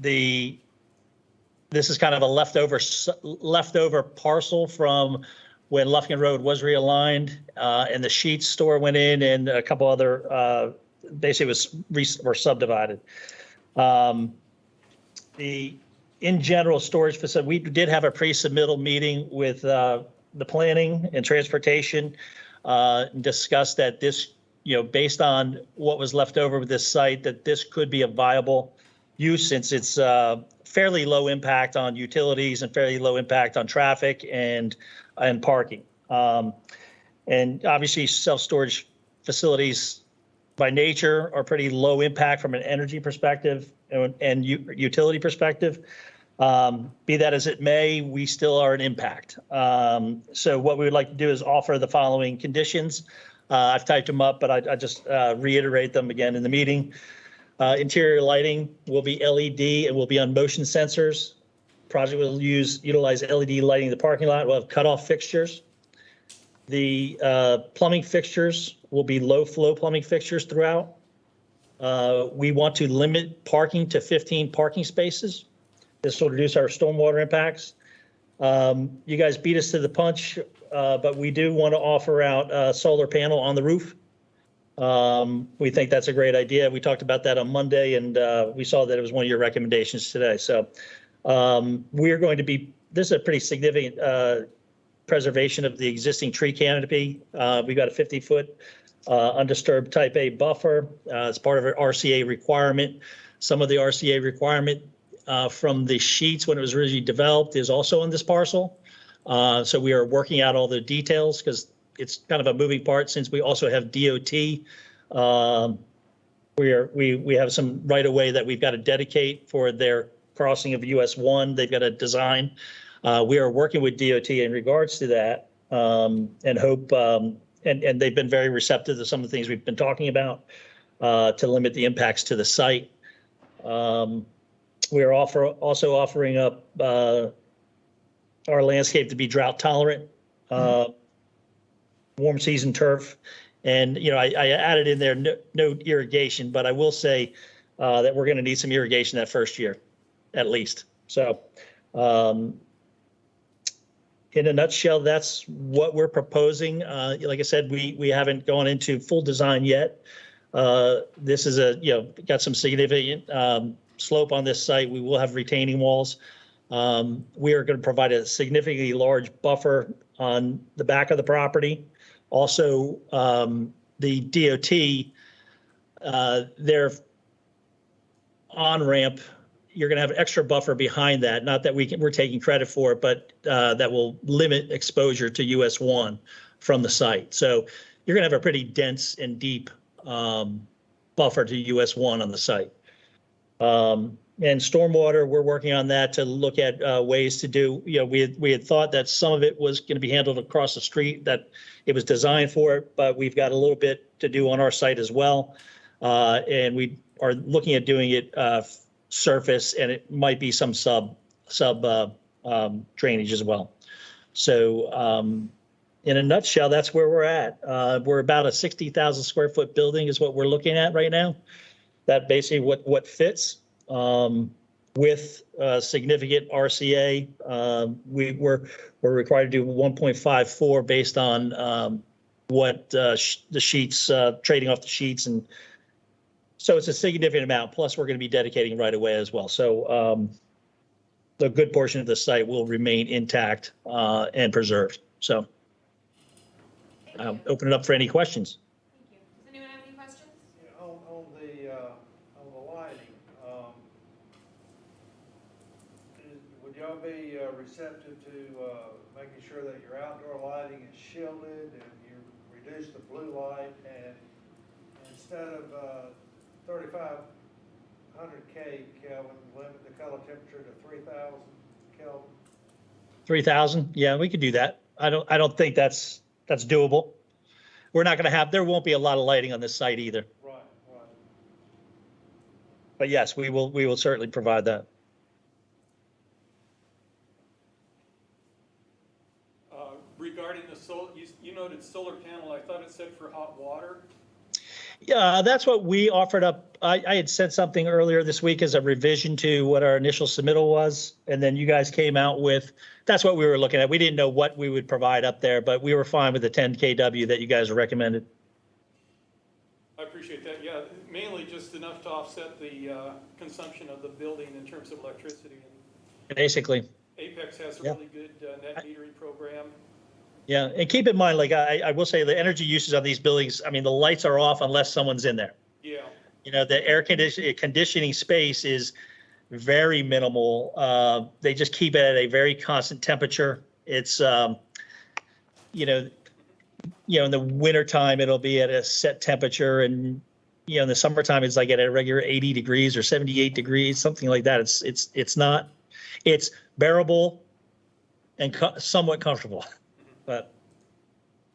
[SPEAKER 14] This is kind of a leftover parcel from when Lufkin Road was realigned, and the Sheets store went in, and a couple other, basically were subdivided. In general, storage facility, we did have a pre-submittal meeting with the planning and transportation, discussed that this, based on what was left over with this site, that this could be a viable use since it's fairly low impact on utilities and fairly low impact on traffic and parking. And obviously, self-storage facilities by nature are pretty low impact from an energy perspective and utility perspective. Be that as it may, we still are an impact. So what we would like to do is offer the following conditions. I've typed them up, but I just reiterate them again in the meeting. Interior lighting will be LED and will be on motion sensors. Project will utilize LED lighting in the parking lot. We'll have cutoff fixtures. The plumbing fixtures will be low flow plumbing fixtures throughout. We want to limit parking to 15 parking spaces. This will reduce our stormwater impacts. You guys beat us to the punch, but we do want to offer out a solar panel on the roof. We think that's a great idea. We talked about that on Monday, and we saw that it was one of your recommendations today. So we are going to be, this is a pretty significant preservation of the existing tree canopy. We've got a 50-foot undisturbed type A buffer. It's part of our RCA requirement. Some of the RCA requirement from the sheets when it was originally developed is also on this parcel. So we are working out all the details because it's kind of a moving part since we also have DOT. We have some right of way that we've got to dedicate for their crossing of US 1. They've got a design. We are working with DOT in regards to that and hope, and they've been very receptive to some of the things we've been talking about to limit the impacts to the site. We are also offering up our landscape to be drought tolerant, warm season turf. And, you know, I added in there no irrigation, but I will say that we're going to need some irrigation that first year, at least. So in a nutshell, that's what we're proposing. Like I said, we haven't gone into full design yet. This is got some significant slope on this site. We will have retaining walls. We are going to provide a significantly large buffer on the back of the property. Also, the DOT, their on-ramp, you're going to have an extra buffer behind that. Not that we're taking credit for it, but that will limit exposure to US 1 from the site. So you're going to have a pretty dense and deep buffer to US 1 on the site. And stormwater, we're working on that to look at ways to do, we had thought that some of it was going to be handled across the street, that it was designed for it, but we've got a little bit to do on our site as well. And we are looking at doing it surface, and it might be some sub drainage as well. So in a nutshell, that's where we're at. We're about a 60,000 square foot building is what we're looking at right now. That basically what fits with significant RCA. We're required to do 1.54 based on what the sheets, trading off the sheets. And so it's a significant amount. Plus, we're going to be dedicating right away as well. So the good portion of the site will remain intact and preserved. So I'll open it up for any questions.
[SPEAKER 1] Thank you. Does anyone have any questions?
[SPEAKER 5] Yeah, on the lighting, would y'all be receptive to making sure that your outdoor lighting is shielded and you reduce the blue light, and instead of 3,500 Kelvin, limit the color temperature to 3,000 Kelvin?
[SPEAKER 14] 3,000? Yeah, we could do that. I don't think that's doable. We're not going to there won't be a lot of lighting on this site either.
[SPEAKER 5] Right.
[SPEAKER 14] But yes, we will certainly provide that.
[SPEAKER 9] Regarding the solar, you noted solar panel, I thought it said for hot water.
[SPEAKER 14] Yeah, that's what we offered up. I had sent something earlier this week as a revision to what our initial submittal was, and then you guys came out with, that's what we were looking at. We didn't know what we would provide up there, but we were fine with the 10 kW that you guys recommended.
[SPEAKER 9] I appreciate that. Yeah, mainly just enough to offset the consumption of the building in terms of electricity.
[SPEAKER 14] Basically.
[SPEAKER 9] Apex has a really good net metering program.
[SPEAKER 14] Yeah, and keep in mind, like I will say, the energy uses on these buildings, I mean, the lights are off unless someone's in there.
[SPEAKER 9] Yeah.
[SPEAKER 14] You know, the air conditioning space is very minimal. They just keep it at a very constant temperature. It's, you know, in the wintertime, it'll be at a set temperature, and, in the summertime, it's like at a regular 80 degrees or 78 degrees, something like that. It's bearable and somewhat comfortable, but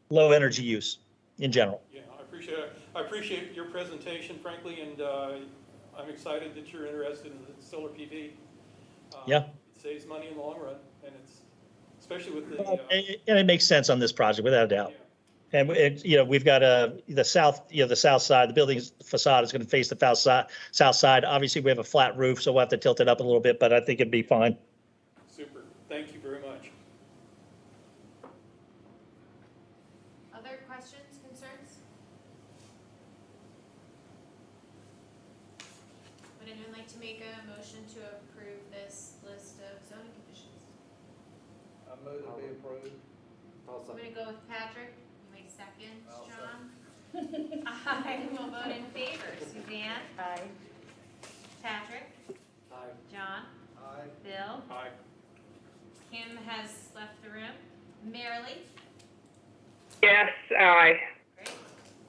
[SPEAKER 14] low energy use in general.
[SPEAKER 9] Yeah, I appreciate it. I appreciate your presentation, frankly, and I'm excited that you're interested in the solar PV.
[SPEAKER 14] Yeah.
[SPEAKER 9] It saves money in the long run, and it's, especially with the.
[SPEAKER 14] And it makes sense on this project, without a doubt. And we've got the south side, the building's facade is going to face the south side. Obviously, we have a flat roof, so we'll have to tilt it up a little bit, but I think it'd be fine.
[SPEAKER 9] Super. Thank you very much.
[SPEAKER 4] Other questions, concerns? Would anyone like to make a motion to approve this list of zoning conditions?
[SPEAKER 5] I move to be approved.
[SPEAKER 4] I'm gonna go with Patrick. You make second, John. I will vote in favor. Suzanne?
[SPEAKER 8] Aye.
[SPEAKER 4] Patrick?
[SPEAKER 11] Aye.
[SPEAKER 4] John?
[SPEAKER 5] Aye.
[SPEAKER 4] Bill?
[SPEAKER 9] Aye.
[SPEAKER 4] Kim has left the room. Marilee?
[SPEAKER 3] Yes, aye.
[SPEAKER 4] Great.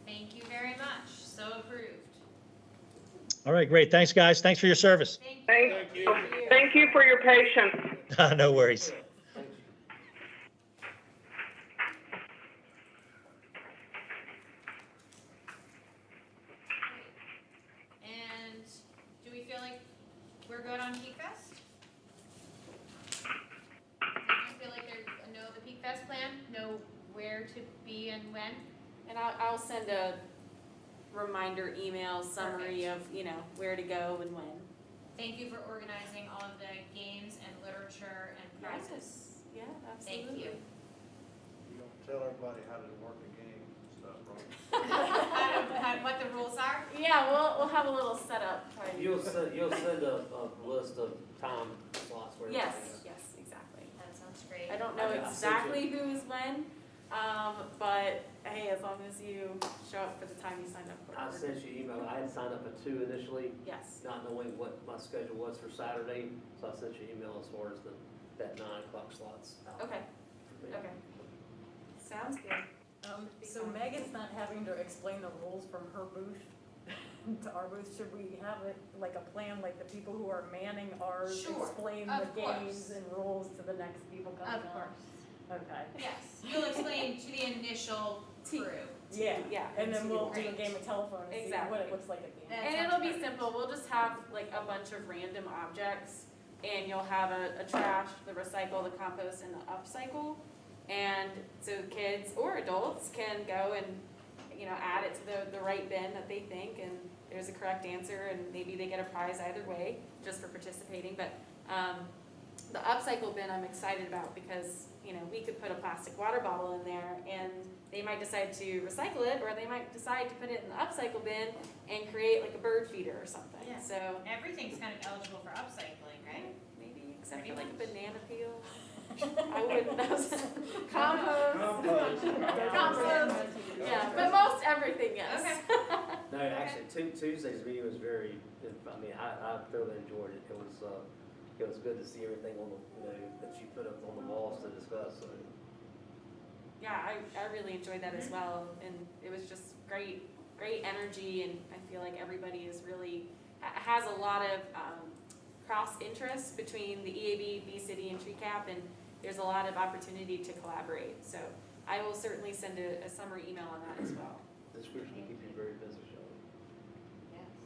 [SPEAKER 4] Thank you very much. So approved.
[SPEAKER 14] All right, great. Thanks, guys. Thanks for your service.
[SPEAKER 3] Thank you. Thank you for your patience.
[SPEAKER 14] No worries.
[SPEAKER 4] And do we feel like we're good on Peak Fest? Do you feel like there's know the Peak Fest plan? Know where to be and when?
[SPEAKER 1] And I'll send a reminder email summary of, where to go and when.
[SPEAKER 4] Thank you for organizing all of the games and literature and prizes.
[SPEAKER 1] Yeah,
[SPEAKER 4] Thank
[SPEAKER 1] absolutely.
[SPEAKER 4] you.
[SPEAKER 5] You don't tell everybody how to work a game and stuff, right?
[SPEAKER 4] What the rules are?
[SPEAKER 1] Yeah, we'll have a little setup party.
[SPEAKER 11] You'll send a list of time slots where.
[SPEAKER 1] Yes, exactly.
[SPEAKER 4] That sounds great.
[SPEAKER 1] I don't know
[SPEAKER 11] I sent
[SPEAKER 1] exactly who is when, but hey, as long as you show up for the time you signed up for.
[SPEAKER 11] I sent you email. I had signed up for 2 initially,
[SPEAKER 1] Yes.
[SPEAKER 11] not knowing what my schedule was for Saturday, so I sent you email as far as that 9 o'clock slots out.
[SPEAKER 1] Okay. Okay. Sounds good.
[SPEAKER 8] So Megan's not having to explain the rules from her booth to our booth. Should we have it like a plan, like the people who are manning ours
[SPEAKER 4] Sure,
[SPEAKER 8] explain
[SPEAKER 4] of
[SPEAKER 8] the
[SPEAKER 4] course.
[SPEAKER 8] games and rules to the next people coming
[SPEAKER 4] Of
[SPEAKER 8] on?
[SPEAKER 4] course.
[SPEAKER 8] Okay.
[SPEAKER 4] Yes. You'll explain to the initial crew.
[SPEAKER 8] Yeah,
[SPEAKER 1] Yeah.
[SPEAKER 8] and then we'll do a
[SPEAKER 4] Great.
[SPEAKER 8] game of telephone and see what it looks like at the end.
[SPEAKER 4] That
[SPEAKER 1] And
[SPEAKER 4] sounds
[SPEAKER 1] it'll be
[SPEAKER 4] perfect.
[SPEAKER 1] simple. We'll just have like a bunch of random objects, and you'll have a trash, the recycle, the compost, and the upcycle. And so kids or adults can go and, add it to the right bin that they think, and there's a correct answer, and maybe they get a prize either way, just for participating. But the upcycle bin I'm excited about because, we could put a plastic water bottle in there, and they might decide to recycle it, or they might decide to put it in the upcycle bin and create like a bird feeder or something.
[SPEAKER 4] Yeah.
[SPEAKER 1] So
[SPEAKER 4] Everything's kind of eligible for upcycling, right?
[SPEAKER 1] maybe except
[SPEAKER 4] Pretty
[SPEAKER 1] for like a
[SPEAKER 4] much.
[SPEAKER 1] banana peel. I wouldn't know. Compost. Compost. Yeah, but most everything, yes.
[SPEAKER 4] Okay.
[SPEAKER 11] No, actually, Tuesday's meeting was very, I thoroughly enjoyed it. It was good to see everything on the, that you put up on the walls to discuss, so.
[SPEAKER 1] Yeah, I really enjoyed that as well, and it was just great energy, and I feel like everybody is really, has a lot of cross interests between the EAB, B-City, and TreeCap, and there's a lot of opportunity to collaborate. So I will certainly send a summary email on that as well.
[SPEAKER 11] This group will keep you very busy, Shelley.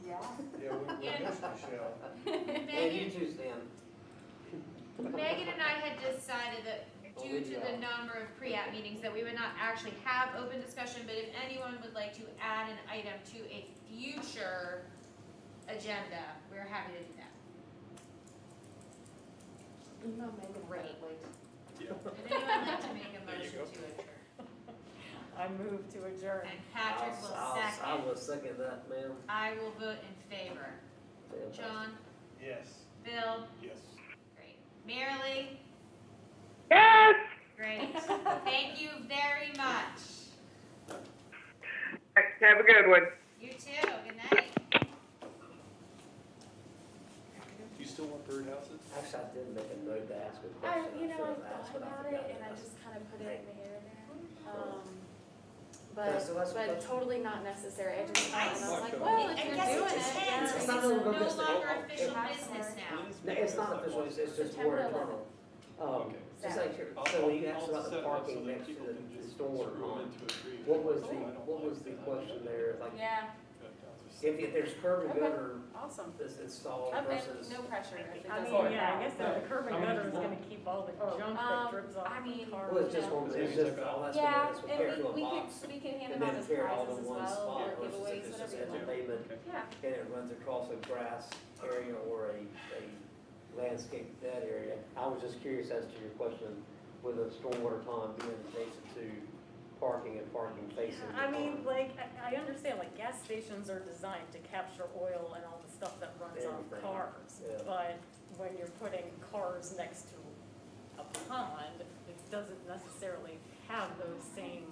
[SPEAKER 1] Yeah.
[SPEAKER 5] Yeah, we miss Michelle.
[SPEAKER 11] And you too, Stan.
[SPEAKER 4] Megan and I had decided that due to the number of pre-app meetings that we would not actually have open discussion, but if anyone would like to add an item to a future agenda, we're happy to do that. Great. Would anyone like to make a motion to adjourn?
[SPEAKER 8] I move to adjourn.
[SPEAKER 4] And Patrick will
[SPEAKER 11] I
[SPEAKER 4] second.
[SPEAKER 11] will second that, ma'am.
[SPEAKER 4] I will vote in favor. John?
[SPEAKER 5] Yes.
[SPEAKER 4] Bill?
[SPEAKER 9] Yes.
[SPEAKER 4] Great. Marilee?
[SPEAKER 3] Yes.
[SPEAKER 4] Great. Thank you very much.
[SPEAKER 3] Have a good one.
[SPEAKER 4] You too. Good night.
[SPEAKER 9] Do you still want
[SPEAKER 11] didn't make a note to ask a
[SPEAKER 1] I,
[SPEAKER 11] question.
[SPEAKER 1] you know, I
[SPEAKER 11] should have asked,
[SPEAKER 1] thought
[SPEAKER 11] but I
[SPEAKER 1] about
[SPEAKER 11] forgot
[SPEAKER 1] it
[SPEAKER 11] to
[SPEAKER 1] and I
[SPEAKER 11] ask.
[SPEAKER 1] just kind of put it in the air there.
[SPEAKER 11] Yeah, so that's-
[SPEAKER 1] But totally not necessary. I just,
[SPEAKER 4] I
[SPEAKER 1] and I was like, well, if
[SPEAKER 4] I
[SPEAKER 1] you're
[SPEAKER 4] guess it
[SPEAKER 1] doing it,
[SPEAKER 4] depends,
[SPEAKER 1] yeah.
[SPEAKER 11] It's
[SPEAKER 4] because
[SPEAKER 11] not
[SPEAKER 4] it's
[SPEAKER 11] really
[SPEAKER 4] no
[SPEAKER 11] gonna miss the-
[SPEAKER 4] longer
[SPEAKER 11] it-
[SPEAKER 4] official
[SPEAKER 1] it-
[SPEAKER 4] business now.
[SPEAKER 11] No, it's not official, it's just
[SPEAKER 1] September
[SPEAKER 11] more internal. Just like, so when you asked about the parking next to the stormwater pond, what was the question there? Like,
[SPEAKER 1] Yeah,
[SPEAKER 11] if there's curb and
[SPEAKER 1] Okay.
[SPEAKER 11] gutter
[SPEAKER 8] Awesome.
[SPEAKER 11] that's installed
[SPEAKER 1] okay,
[SPEAKER 11] versus.
[SPEAKER 1] no pressure if it
[SPEAKER 8] I
[SPEAKER 1] doesn't.
[SPEAKER 8] mean, yeah, I guess the curb and gutter is gonna keep all the junk that drips off
[SPEAKER 1] I
[SPEAKER 8] the
[SPEAKER 1] mean,
[SPEAKER 8] car.
[SPEAKER 11] Well, it's just one, it's just, all that's gonna,
[SPEAKER 1] Yeah,
[SPEAKER 11] that's what tear to a
[SPEAKER 1] and
[SPEAKER 11] box.
[SPEAKER 1] we can hand
[SPEAKER 11] And
[SPEAKER 1] them out
[SPEAKER 11] then
[SPEAKER 1] as
[SPEAKER 11] tear it all
[SPEAKER 1] prizes
[SPEAKER 11] in
[SPEAKER 1] as
[SPEAKER 11] one
[SPEAKER 1] well,
[SPEAKER 11] spot
[SPEAKER 1] or
[SPEAKER 11] versus
[SPEAKER 1] giveaways,
[SPEAKER 11] if it's just
[SPEAKER 1] whatever you
[SPEAKER 11] in
[SPEAKER 1] want.
[SPEAKER 11] a pavement
[SPEAKER 1] Yeah,
[SPEAKER 11] and it runs across a grass area or a landscape dead area. I was just curious as to your question with a stormwater pond being adjacent to parking and parking facing the
[SPEAKER 8] I mean,
[SPEAKER 11] pond.
[SPEAKER 8] like, I understand, like, gas stations are designed to capture oil and all the stuff that runs off
[SPEAKER 11] Everything.
[SPEAKER 8] cars.
[SPEAKER 11] Yeah.
[SPEAKER 8] But when you're putting cars next to a pond, it doesn't necessarily have those same